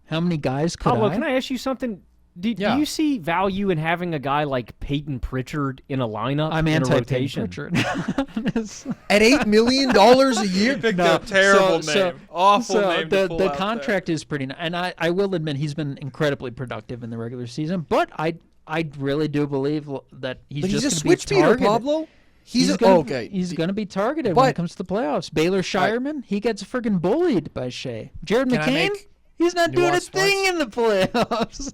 How many guys could Pablo, can I ask you something? Do you see value in having a guy like Peyton Pritchard in a lineup? I'm anti-Peyton Pritchard. At $8 million a year? You picked a terrible name. Awful name to pull the out contract there. is pretty nice. And I will admit he's been incredibly productive in the regular season. But I really do believe that he's but just he's a going to switch be beater, targeted. Pablo. He's going to be targeted when it comes to the playoffs. Baylor Shireman, he gets freaking bullied by Shea. Jared McCain, he's not doing a thing in the playoffs.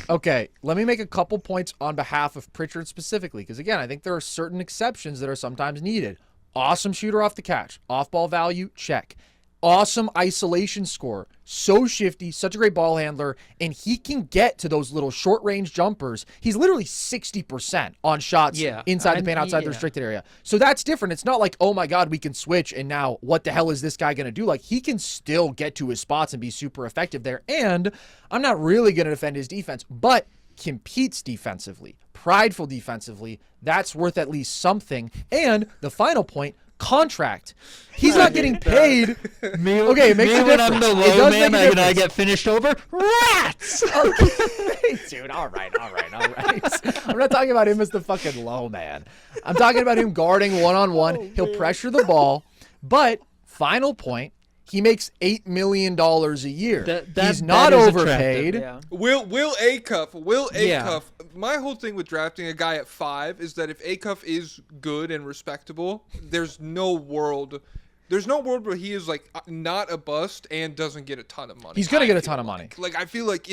Okay, let me make a couple points on behalf of Pritchard specifically, because again, I think there are certain exceptions that are sometimes needed. Awesome shooter off the catch. Off-ball value, check. Awesome isolation score. So shifty, such a great ball handler, and he can get to those little short-range jumpers. He's literally 60% on shots inside the paint, outside the restricted area. So that's different. It's not like, oh my God, we can switch, and now what the hell is this guy going to do? Like, he can still get to his spots and be super effective there. And I'm not really going to defend his defense, but competes defensively, prideful defensively. That's worth at least something. And the final point, contract. He's not getting paid. Okay, it makes a difference. When I'm the low man, I get finished over. Rats! Okay, dude, all right. I'm not talking about him as the fucking low man. I'm talking about him guarding one-on-one. He'll pressure the ball. But, final point, he makes $8 million a year. He's not overpaid. Yeah. Will Acuff, my whole thing with drafting a guy at 5 is that if Acuff is good and respectable, there's no world where he is like not a bust and doesn't get a ton of money. He's going to get a ton of money. Like, I feel like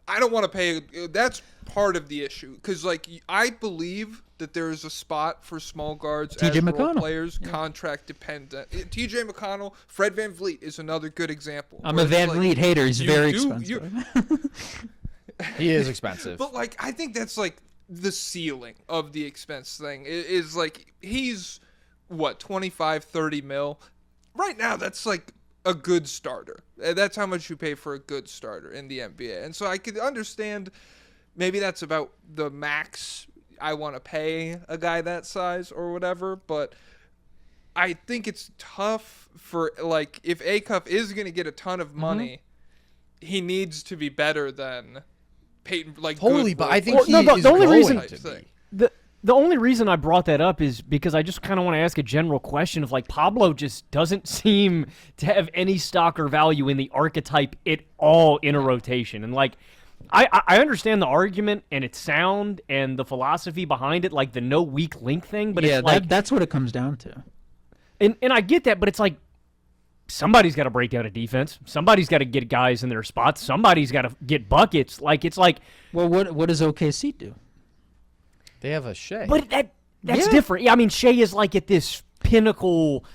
I don't want to pay. That's part of the issue. Because, like, I believe that there is a spot for small guards as role players, contract dependent. T.J. McConnell, Fred VanVleet is another good example. I'm a VanVleet hater. He's very expensive. He is expensive. But, like, I think that's, like, the ceiling of the expense thing. Is like, he's, 25, 30 mil? Right now, that's, like, a good starter. That's how much you pay for a good starter in the NBA. And so I could understand maybe that's about the max I want to pay a guy that size or whatever, but I think it's tough for, like, if Acuff is going to get a ton of money, he needs to be better than Peyton, like, but I think the only reason the only reason I brought that up is because I just kind of want to ask a general question of, like, Pablo just doesn't seem to have any stock or value in the archetype at all in a rotation. And, like, I understand the argument, and it's sound, and the philosophy behind it, like the no weak link thing. But it's like, that's what it comes down to. And I get that, but it's like somebody's got to break out a defense. Somebody's got to get guys in their spots. Somebody's got to get buckets. Like, it's like, well, what does OKC do? They have a Shea. But that's different. Yeah, I mean, Shea is like at this pinnacle,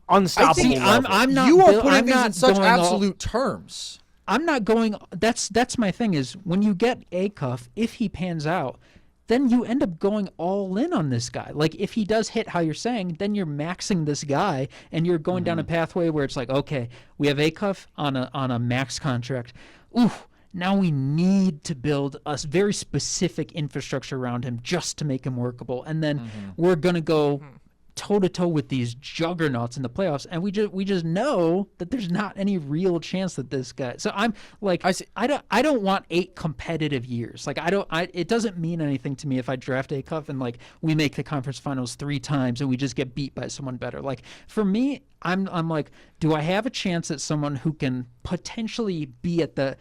unstoppable level. I'm not. You are putting things in such absolute terms. I'm not going. That's my thing is when you get Acuff, if he pans out, then you end up going all in on this guy. Like, if he does hit how you're saying, then you're maxing this guy, and you're going down a pathway where it's like, okay, we have Acuff on a max contract. Ooh. Now we need to build a very specific infrastructure around him just to make him workable. And then we're going to go toe-to-toe with these juggernauts in the playoffs, and we just know that there's not any real chance that this guy. So I'm like, I don't want 8 competitive years. Like it doesn't mean anything to me if I draft Acuff and like we make the conference finals 3 times and we just get beat by someone better. Like for me, I'm like, do I have a chance at someone who can potentially be at the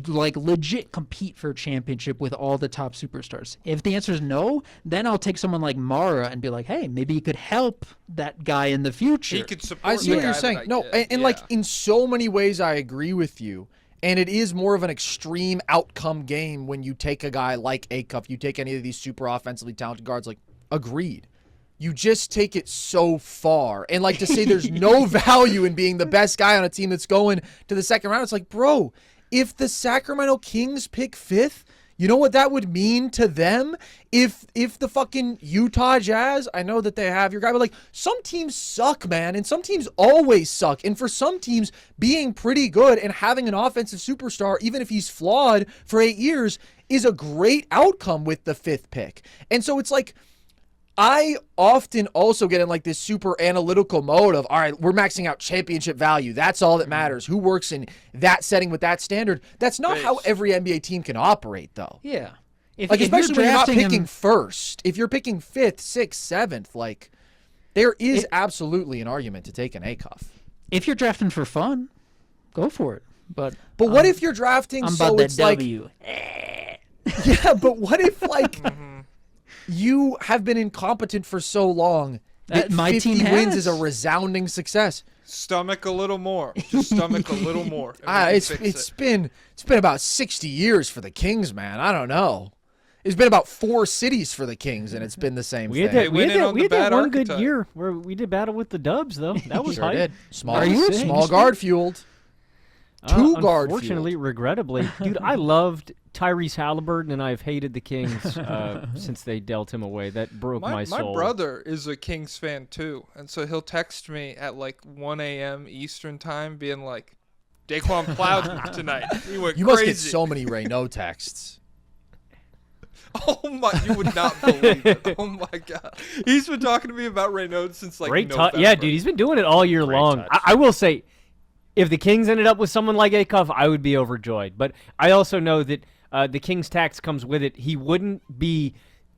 like legit compete for a championship with all the top superstars? If the answer is no, then I'll take someone like Mara and be like, hey, maybe you could help that guy in the future. He could support. I see what you're saying. No, and like in so many ways, I agree with you. And it is more of an extreme outcome game when you take a guy like Acuff, you take any of these super offensively talented guards. Like, agreed. You just take it so far. And like to say there's no value in being the best guy on a team that's going to the second round. It's like, bro, if the Sacramento Kings pick 5th, you know what that would mean to them? If the fucking Utah Jazz, I know that they have your guy, but like some teams suck, man, and some teams always suck. And for some teams, being pretty good and having an offensive superstar, even if he's flawed for 8 years, is a great outcome with the 5th pick. And so it's like, I often also get in like this super analytical mode of, all right, we're maxing out championship value. That's all that matters. Who works in that setting with that standard? That's not how every NBA team can operate, though. Yeah. Like, especially when you're not picking first. If you're picking 5th, 6th, 7th, like, there is absolutely an argument to take an Acuff. If you're drafting for fun, go for it. But what if you're drafting I'm so about it's that like... W. Yeah, but what if, like... You have been incompetent for so long that my 50 team wins has. is a resounding success. Stomach a little more. Just stomach a little more. It's been about 60 years for the Kings, man. I don't know. It's been about 4 cities for the Kings, and it's been the same We had thing. we had that one good year where we did battle with the Dubs, though. That was Sure hype. did. you Small guard fueled. 2 guard fueled. Unfortunately, regrettably, dude, I loved Tyrese Halliburton, and I've hated the Kings since they dealt him away. That broke my soul. My brother is a Kings fan too, and so he'll text me at like 1 a.m. Eastern time, being like, "Daquan plowed tonight. He went You crazy." must get so many Raynaud texts. Oh my! You would not believe it. Oh my god! He's been talking to me about Raynaud since like Great November. yeah, dude, he's been doing it all year long. I will say, if the Kings ended up with someone like Acuff, I would be overjoyed. But I also know that the Kings tax comes with it. He wouldn't be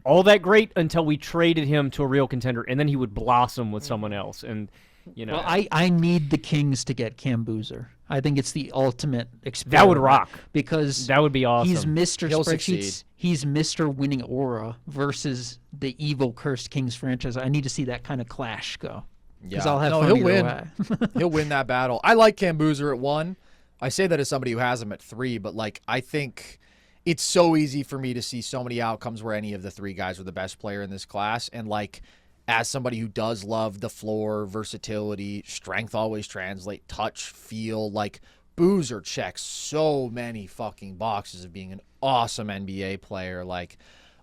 all that great until we traded him to a real contender, and then he would blossom with someone else. And you know, Well, I need the Kings to get Cam Boozer. I think it's the ultimate experiment. that would rock. Because That would be awesome. he's Mr. He'll Spreadsheets. succeed. He's Mr. Winning Aura versus the evil cursed Kings franchise. I need to see that kind of clash go. Because I'll have fun he'll either win. way. He'll win that battle. I like Cam Boozer at 1. I say that as somebody who has him at 3, but like I think it's so easy for me to see so many outcomes where any of the 3 guys are the best player in this class. And like as somebody who does love the floor, versatility, strength always translate, touch, feel, like Boozer checks so many fucking boxes of being an awesome NBA player. Like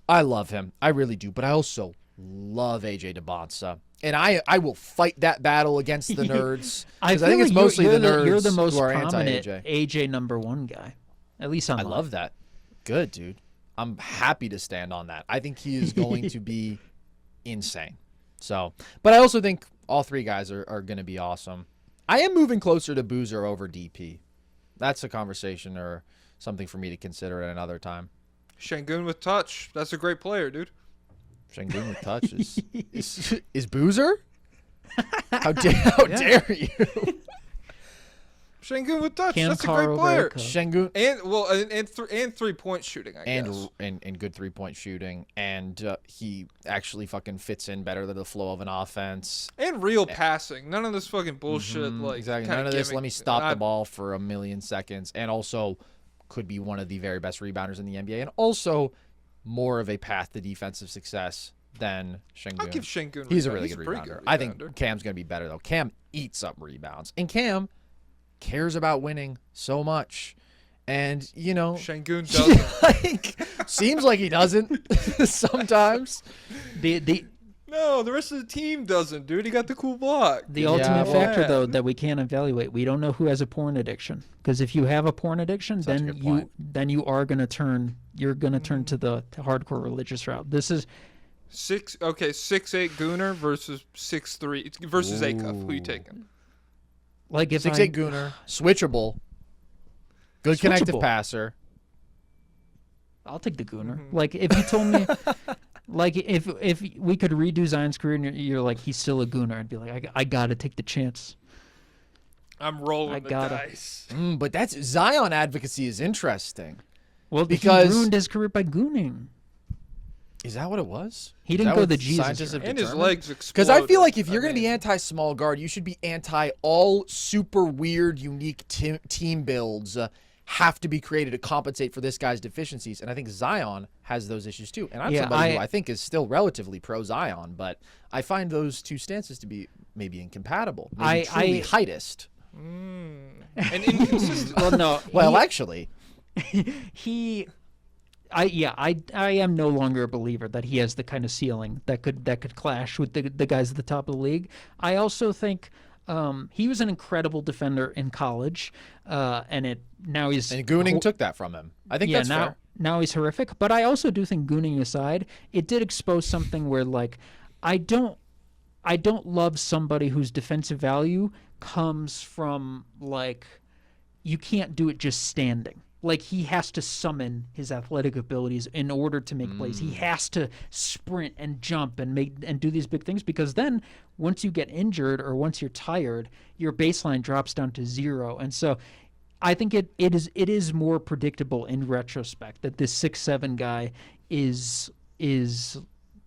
I love him. I really do. But I also love AJ DeBonsa. And I will fight that battle against the nerds. Because I think it's mostly the nerds You're the most who are prominent anti-AJ. AJ #1 guy. At least I love that. Good, dude. I'm happy to stand on that. I think he is going to be insane. So, but I also think all 3 guys are going to be awesome. I am moving closer to Boozer over DP. That's a conversation or something for me to consider at another time. Şengün with touch. That's a great player, dude. Şengün with touch is Boozer? How dare you? Şengün with touch. Cam That's a Carr great over player. Acuff. Şengün And 3-point shooting, I guess. and good 3-point shooting, and he actually fucking fits in better to the flow of an offense. And real passing. None of this fucking bullshit. Like Exactly. kinda None of this. gimmick. Let me stop the ball for a million seconds, and also could be one of the very best rebounders in the NBA, and also more of a path to defensive success than Şengün. I'll give Şengün. He's a rebound. really He's good pretty rebounder. good I think rebounder. Cam's going to be better, though. Cam eats up rebounds. And Cam cares about winning so much. And, you know, Şengün doesn't. like, seems like he doesn't sometimes. No, the rest of the team doesn't, dude. He got the cool block. The ultimate factor, yeah. though, that we can't evaluate, we don't know who has a porn addiction. Because if you have a porn addiction, Such a then good point. you are going to turn. You're going to turn to the hardcore religious route. This is Okay, 6'8" Gooner versus 6'3" versus Acuff. Who you taking? Like if 6'8" Gooner, switchable, good connective Switchable. passer. I'll take the Gooner. Mm-hmm. Like if you told me, like if we could redo Zion's career and you're like he's still a Gooner, I'd be like I gotta take the chance. I'm rolling I the gotta. dice. But that's Zion advocacy is interesting. Well, Because- he ruined his career by gooning. Is that what it was? He Is didn't that go what the Jesus scientists have route. And his determined? legs exploded. Because I feel like if you're I going to be mean, anti-small guard, you should be anti all super weird, unique team builds have to be created to compensate for this guy's deficiencies. And I think Zion has those issues too. And I'm Yeah, somebody who I think is still relatively pro-Zion, but I find those two stances to be maybe incompatible. Maybe truly heightist. and inconsistent. Well, no. Well, actually, I am no longer a believer that he has the kind of ceiling that could clash with the guys at the top of the league. I also think he was an incredible defender in college, and Gooning took that from him. I think that's fair. Now he's horrific. But I also do think Gooning aside, it did expose something where like I don't love somebody whose defensive value comes from like you can't do it just standing. Like he has to summon his athletic abilities in order to make plays. He has to sprint and jump and do these big things because then once you get injured or once you're tired, your baseline drops down to 0. And so I think it is more predictable in retrospect that this 6'7" guy is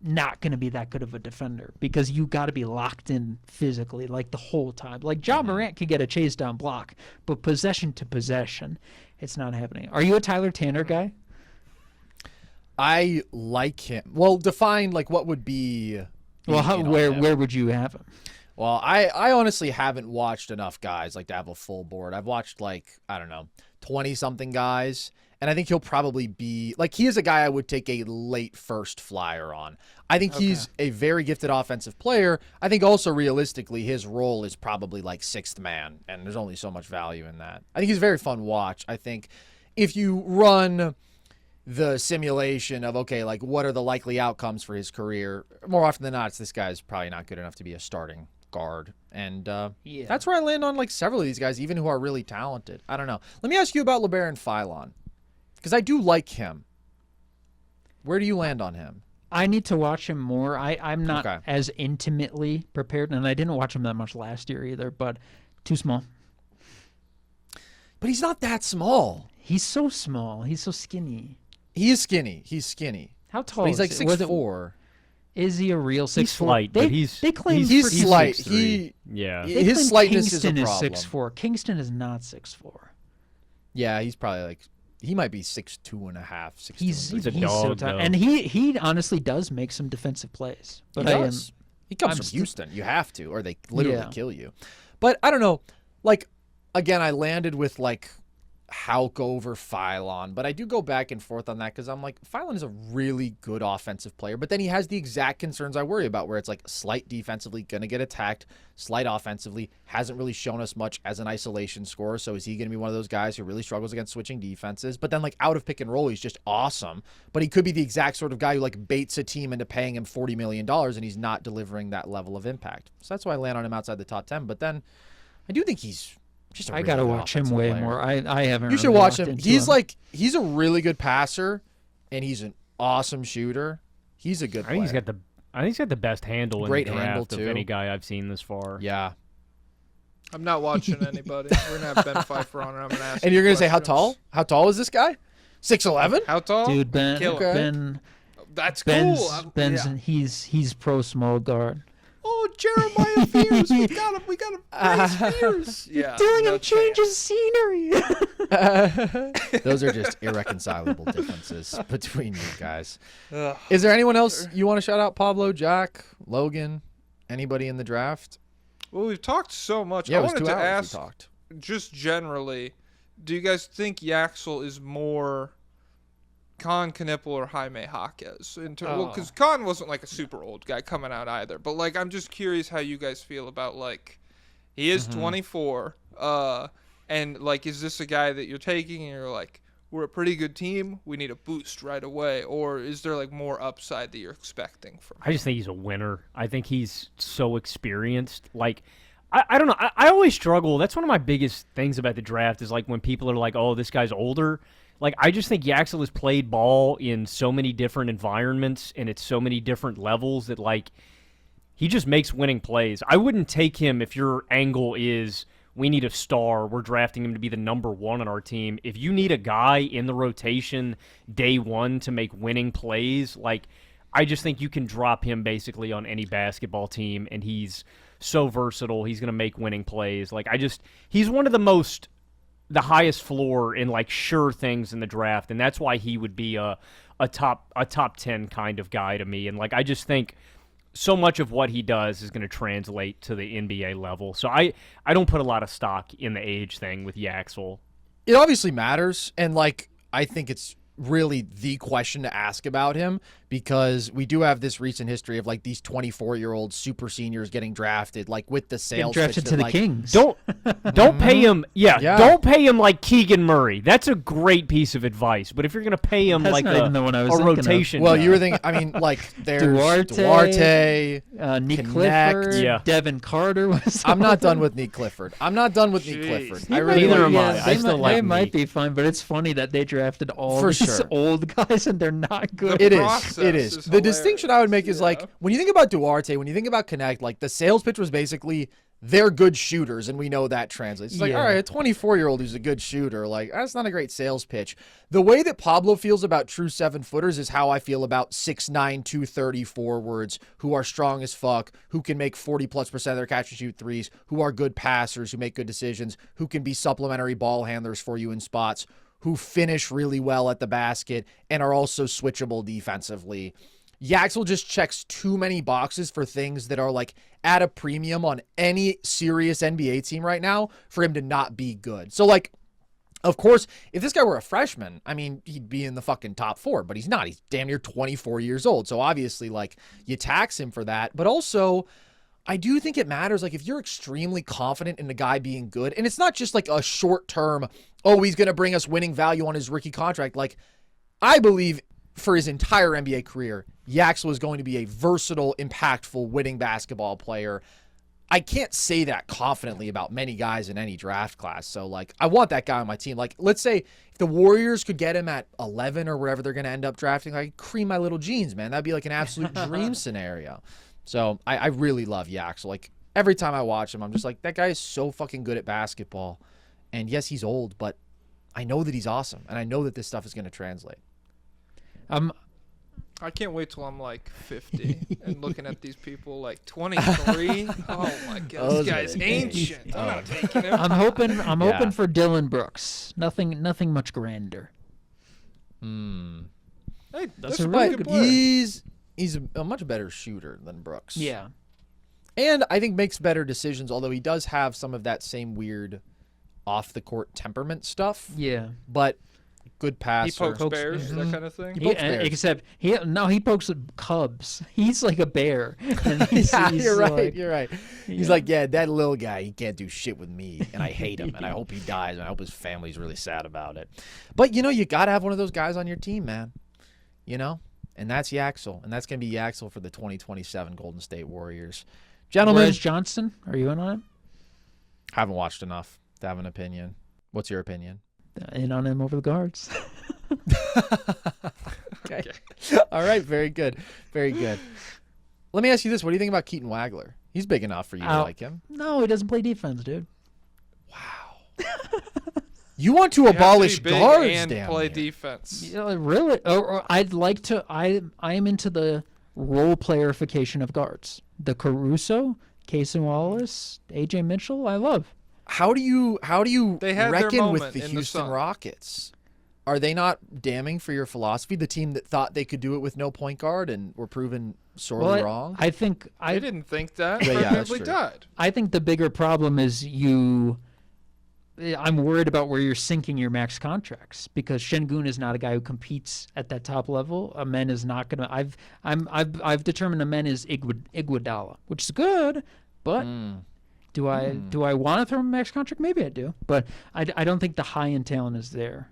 not going to be that good of a defender because you got to be locked in physically like the whole time. Like Ja Morant can get a chase down block, but possession to possession, it's not happening. Are you a Tyler Tanner guy? I like him. Well, define like what would be. Well, where would you have him? Well, I honestly haven't watched enough guys like to have a full board. I've watched like, I don't know, 20-something guys, and I think he'll probably be like he is a guy I would take a late first flyer on. I think he's a very gifted offensive player. I think also realistically his role is probably like sixth man, and there's only so much value in that. I think he's a very fun watch. I think if you run the simulation of, okay, like what are the likely outcomes for his career, more often than not, it's this guy's probably not good enough to be a starting guard. And that's where I land on like several of these guys, even who are really talented. I don't know. Let me ask you about LeBaron Philon, because I do like him. Where do you land on him? I need to watch him more. I'm not Okay. as intimately prepared, and I didn't watch him that much last year either, but too small. But he's not that small. He's so small. He's so skinny. He is skinny. He's skinny. How tall But he's like is he? Was it- 6'4". Is he a real 6'4"? He's slight, they, but he's they claim He's freaking- slight. 6'3". Yeah. they His claim slightness is a Kingston problem. 6'4". Kingston is not 6'4". Yeah, he's probably like, he might be 6'2 and a half, 6'2". He's He's a so dog, tiny. though. And he honestly does make some defensive plays. But He I am does. He comes I'm from still- Houston. You have to, or they literally Yeah. kill you. But I don't know. Like, again, I landed with like Hauk over Philon, but I do go back and forth on that because I'm like, Philon is a really good offensive player, but then he has the exact concerns I worry about, where it's like slight defensively, gonna get attacked, slight offensively, hasn't really shown us much as an isolation scorer. So is he gonna be one of those guys who really struggles against switching defenses? But then like out of pick and roll, he's just awesome. But he could be the exact sort of guy who like baits a team into paying him $40 million and he's not delivering that level of impact. So that's why I land on him outside the top 10. But then I do think he's just a I really gotta good watch him offensive way player. more. I haven't. You should really watch locked him. into He's a really good passer, and he's an awesome shooter. He's a good I think player. he's got the best handle Great in the handle, draft of too. any guy I've seen this far. Yeah. I'm not watching anybody. We're gonna have Ben Pfeiffer on, and I'm gonna ask. And you're him gonna say how tall? questions. How tall is this guy? 6'11"? How tall? Dude, Ben, Kill him. That's Ben's, cool. Ben's, Yeah. he's pro small guard. Oh, Jeremiah Fears. We got him. We got him. Fears. Yeah. Doing no him changes scenery. Those are just irreconcilable differences between you guys. Ugh. Is there anyone else you want to shout out? Pablo, Jack, Logan, anybody in the draft? Well, we've talked so much. Yeah, I it was wanted 2 to hours ask, we talked. just generally, do you guys think Yaxel is more Khan Knippel or Jaime Jaquez? Well, because Khan wasn't like a super old guy coming out either. But like, I'm just curious how you guys feel about like, he is 24. And like, is this a guy that you're taking and you're like, we're a pretty good team, we need a boost right away? Or is there like more upside that you're expecting from him? I just think he's a winner. I think he's so experienced. Like, I don't know. I always struggle. That's one of my biggest things about the draft is like when people are like, oh, this guy's older. Like, I just think Yaxel has played ball in so many different environments and at so many different levels that, like, he just makes winning plays. I wouldn't take him if your angle is we need a star, we're drafting him to be the number one on our team. If you need a guy in the rotation day one to make winning plays, like, I just think you can drop him basically on any basketball team, and he's so versatile. He's going to make winning plays. Like, he's one of the highest floor in like sure things in the draft, and that's why he would be a top 10 kind of guy to me. And like I just think so much of what he does is going to translate to the NBA level. So I don't put a lot of stock in the age thing with Yaxel. It obviously matters, and like I think it's really the question to ask about him because we do have this recent history of like these 24-year-old super seniors getting drafted, like with the sales drafted pitch to that, the like, Kings. Don't pay him. Yeah. Don't pay him like Keegan Murray. That's a great piece of advice. But if you're going to pay him That's like not even the one I was a thinking of. rotation, Well, guy. you were thinking. I mean, like there's Duarte, Duarte. Nick Connect. Clifford, Yeah. Devin Carter was. I'm not done on with Nick Clifford. I Jeez. really Neither like am I. I still like They might Nick. be fine, but it's funny that they drafted all For these sure. old guys and they're not good. It process is. It is. is The distinction I would make is hilarious. like when you think about Duarte, when you think about Connect, like the sales pitch was basically they're good shooters, and we know that translates. It's like, Yeah. all right, a 24-year-old who's a good shooter, like that's not a great sales pitch. The way that Pablo feels about true 7-footers is how I feel about 6'9", 230 forwards who are strong as fuck, who can make 40+% of their catch and shoot threes, who are good passers, who make good decisions, who can be supplementary ball handlers for you in spots, who finish really well at the basket and are also switchable defensively. Yaxel just checks too many boxes for things that are like at a premium on any serious NBA team right now for him to not be good. So like, of course, if this guy were a freshman, I mean, he'd be in the fucking top 4, but he's not. He's damn near 24 years old. So obviously like you tax him for that, but also I do think it matters. Like if you're extremely confident in the guy being good, and it's not just like a short term, oh, he's going to bring us winning value on his rookie contract. Like I believe for his entire NBA career, Yaxel is going to be a versatile, impactful, winning basketball player. I can't say that confidently about many guys in any draft class. So, like, I want that guy on my team. Like, let's say if the Warriors could get him at 11 or wherever they're going to end up drafting, I'd cream my little jeans, man. That'd be like an absolute dream scenario. So, I really love Yaxel. Like, every time I watch him, I'm just like, that guy is so fucking good at basketball. And yes, he's old, but I know that he's awesome. And I know that this stuff is going to translate. I can't wait till I'm like 50 and looking at these people like 23. Oh my god, Those this are guy's the days. ancient. I'm Oh. not taking him. I'm hoping. I'm Yeah. hoping for Dylan Brooks. Nothing much grander. Hey, that's a a really pretty good good player. He's a much better shooter than Brooks. Yeah. And I think makes better decisions, although he does have some of that same weird off the court temperament stuff. Yeah. But good passer. He pokes Pokes- bears, that kind of thing. He pokes bears. Except he pokes cubs. He's like a bear. And he's, Yeah, he's you're right. like- You're right. He's Yeah. like, yeah, that little guy, he can't do shit with me, and I hate him, and I hope he dies, and I hope his family's really sad about it. But you know, you gotta have one of those guys on your team, man. You know, and that's Yaxel, and that's gonna be Yaxel for the 2027 Golden State Warriors. Gentlemen, Whereas Johnston, are you in on him? haven't watched enough to have an opinion. What's your opinion? In on him over the guards. Okay. All right. Very good. Very good. Let me ask you this. What do you think about Keaton Wagler? He's big enough for you to Ow. like him. No, he doesn't play defense, dude. You want to You have to abolish be big guards, and damn play near. defense. You know, really? Or I'd like to. I am into the role playerification of guards. The Caruso, Casey Wallace, AJ Mitchell. I love. How do you They had their reckon with moment the in the Houston sun. Rockets? Are they not damning for your philosophy? The team that thought they could do it with no point guard and were proven sorely wrong. I think I didn't think that. Yeah, Fred yeah, that's VanVleet true. died. I think the bigger problem is I'm worried about where you're sinking your max contracts because Şengün is not a guy who competes at that top level. Amen is not gonna. I've determined Amen is Iguodala, which is good, but do I want to throw him a max contract? Maybe I do, but I don't think the high end talent is there.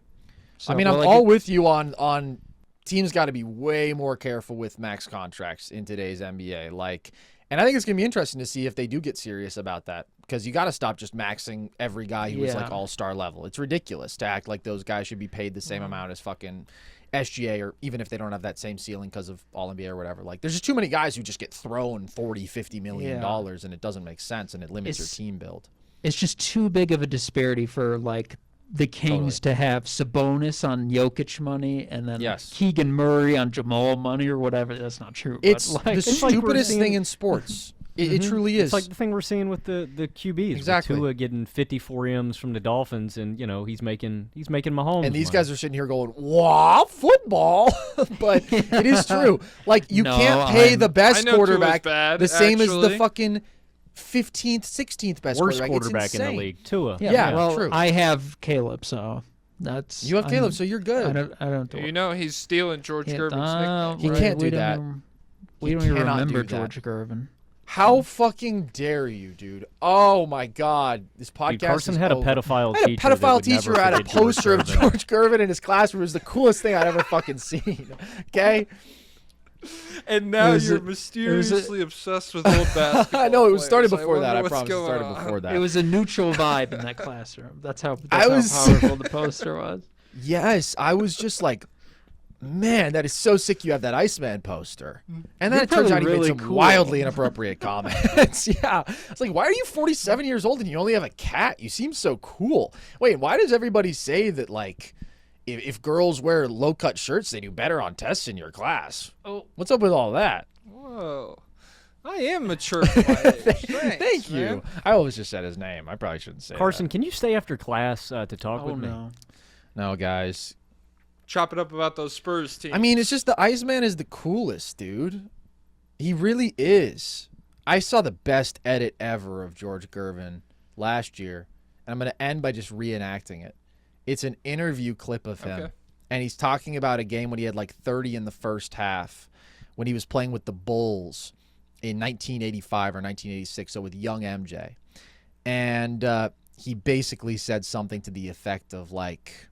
So, I mean, I'm all with you on teams got to be way more careful with max contracts in today's NBA. Like, and I think it's going to be interesting to see if they do get serious about that, because you got to stop just maxing every guy who is like all-star level. It's ridiculous to act like those guys should be paid the same amount as fucking SGA, or even if they don't have that same ceiling because of All-NBA or whatever. Like, there's just too many guys who just get thrown $40-50 million and it doesn't make sense, and it limits your team build. It's just too big of a disparity for like the Kings to have Sabonis on Jokic money and then Keegan Murray on Jamal money or whatever. That's not true. It's like, the stupidest thing in sports. It truly is. It's like the thing we're seeing with the QBs. Exactly. With Tua getting 54 M's from the Dolphins, and he's making Mahomes. And these guys are sitting here going, "Wow, football!" But it is true. Like, you can't pay the best quarterback the same as the fucking 15th, 16th best worst quarterback in the league. Tua. Yeah, well, true. I have Caleb, so that's you have Caleb, so you're good. I don't do it. He's stealing George Gervin's nickname. You can't do that. We don't even remember George Gervin. How fucking dare you, dude? Oh my God, this podcast. Dude, Carson is had over. a pedophile I had teacher. A pedophile teacher teacher had a poster of George Gervin in his classroom. It was the coolest thing I'd ever fucking seen. Okay. And now you're mysteriously obsessed with old basketball. I know, it was started players. before that. I what's promise it going started on. before that. It was a neutral vibe in that classroom. That's how how powerful the poster was. Yes, I was just like, man, that is so sick you have that Iceman poster. And then it turns out he made some wildly inappropriate comments. Yeah. It's like, why are you 47 years old and you only have a cat? You seem so cool. Wait, why does everybody say that, like, if girls wear low-cut shirts, they do better on tests in your class? Oh, what's up with all that? Whoa. I am mature for my age. Thank you. Man. I always just said his name. I probably shouldn't say Carson, that. can you stay after class to talk with me? No, guys. Chop it up about those Spurs teams. I mean, it's just the Iceman is the coolest, dude. He really is. I saw the best edit ever of George Gervin last year, and I'm going to end by just reenacting it. It's an interview clip of him, and he's talking about a game when he had like 30 in the first half when he was playing with the Bulls in 1985 or 1986, so with young MJ. And he basically said something to the effect of, like,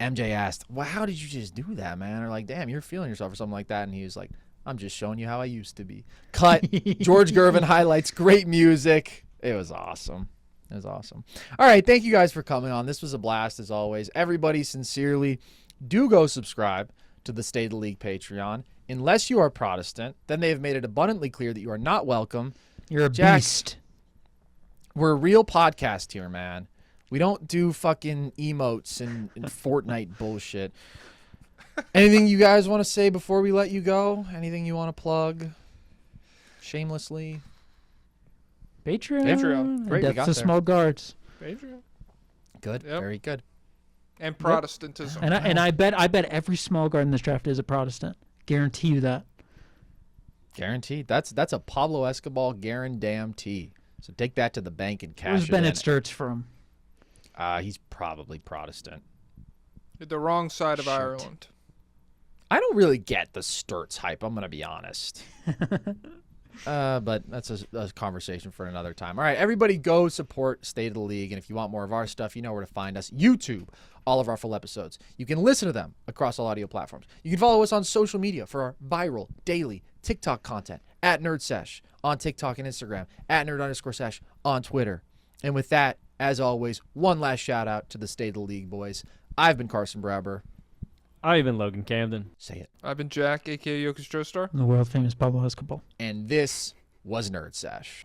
MJ asked, well, how did you just do that, man? Or like, damn, you're feeling yourself or something like that. And he was like, I'm just showing you how I used to be. Cut. George Gervin highlights. Great music. It was awesome. It was awesome. All right. Thank you guys for coming on. This was a blast as always. Everybody, sincerely, do go subscribe to the State of the League Patreon. Unless you are Protestant, then they have made it abundantly clear that you are not welcome. You're a beast. We're a real podcast here, man. We don't do fucking emotes and Fortnite bullshit. Anything you guys want to say before we let you go? Anything you want to plug? Shamelessly? Patreon. Great, we Depth got of there. small guards. Patreon. Good. Yep. Very good. And Protestantism. And I bet every small guard in this draft is a Protestant. Guarantee you that. Guaranteed. That's a Pablo Escoball guarantee. So take that to the bank and cash Where's it Bennett in. Sturts from? He's probably Protestant. You're the wrong side of Shoot. Ireland. I don't really get the Sturts hype, I'm going to be honest. But that's a conversation for another time. All right, everybody go support State of the League. And if you want more of our stuff, you know where to find us. YouTube, all of our full episodes. You can listen to them across all audio platforms. You can follow us on social media for our viral, daily TikTok content at NerdSesh on TikTok and Instagram, at nerd_sesh on Twitter. And with that, as always, one last shout out to the State of the League boys. I've been Carson Brabber. I've been Logan Camden. Say it. I've been Jack, a.k.a. Jokic Joestar. The world famous Pablo Escoball. And this was Nerd Sesh.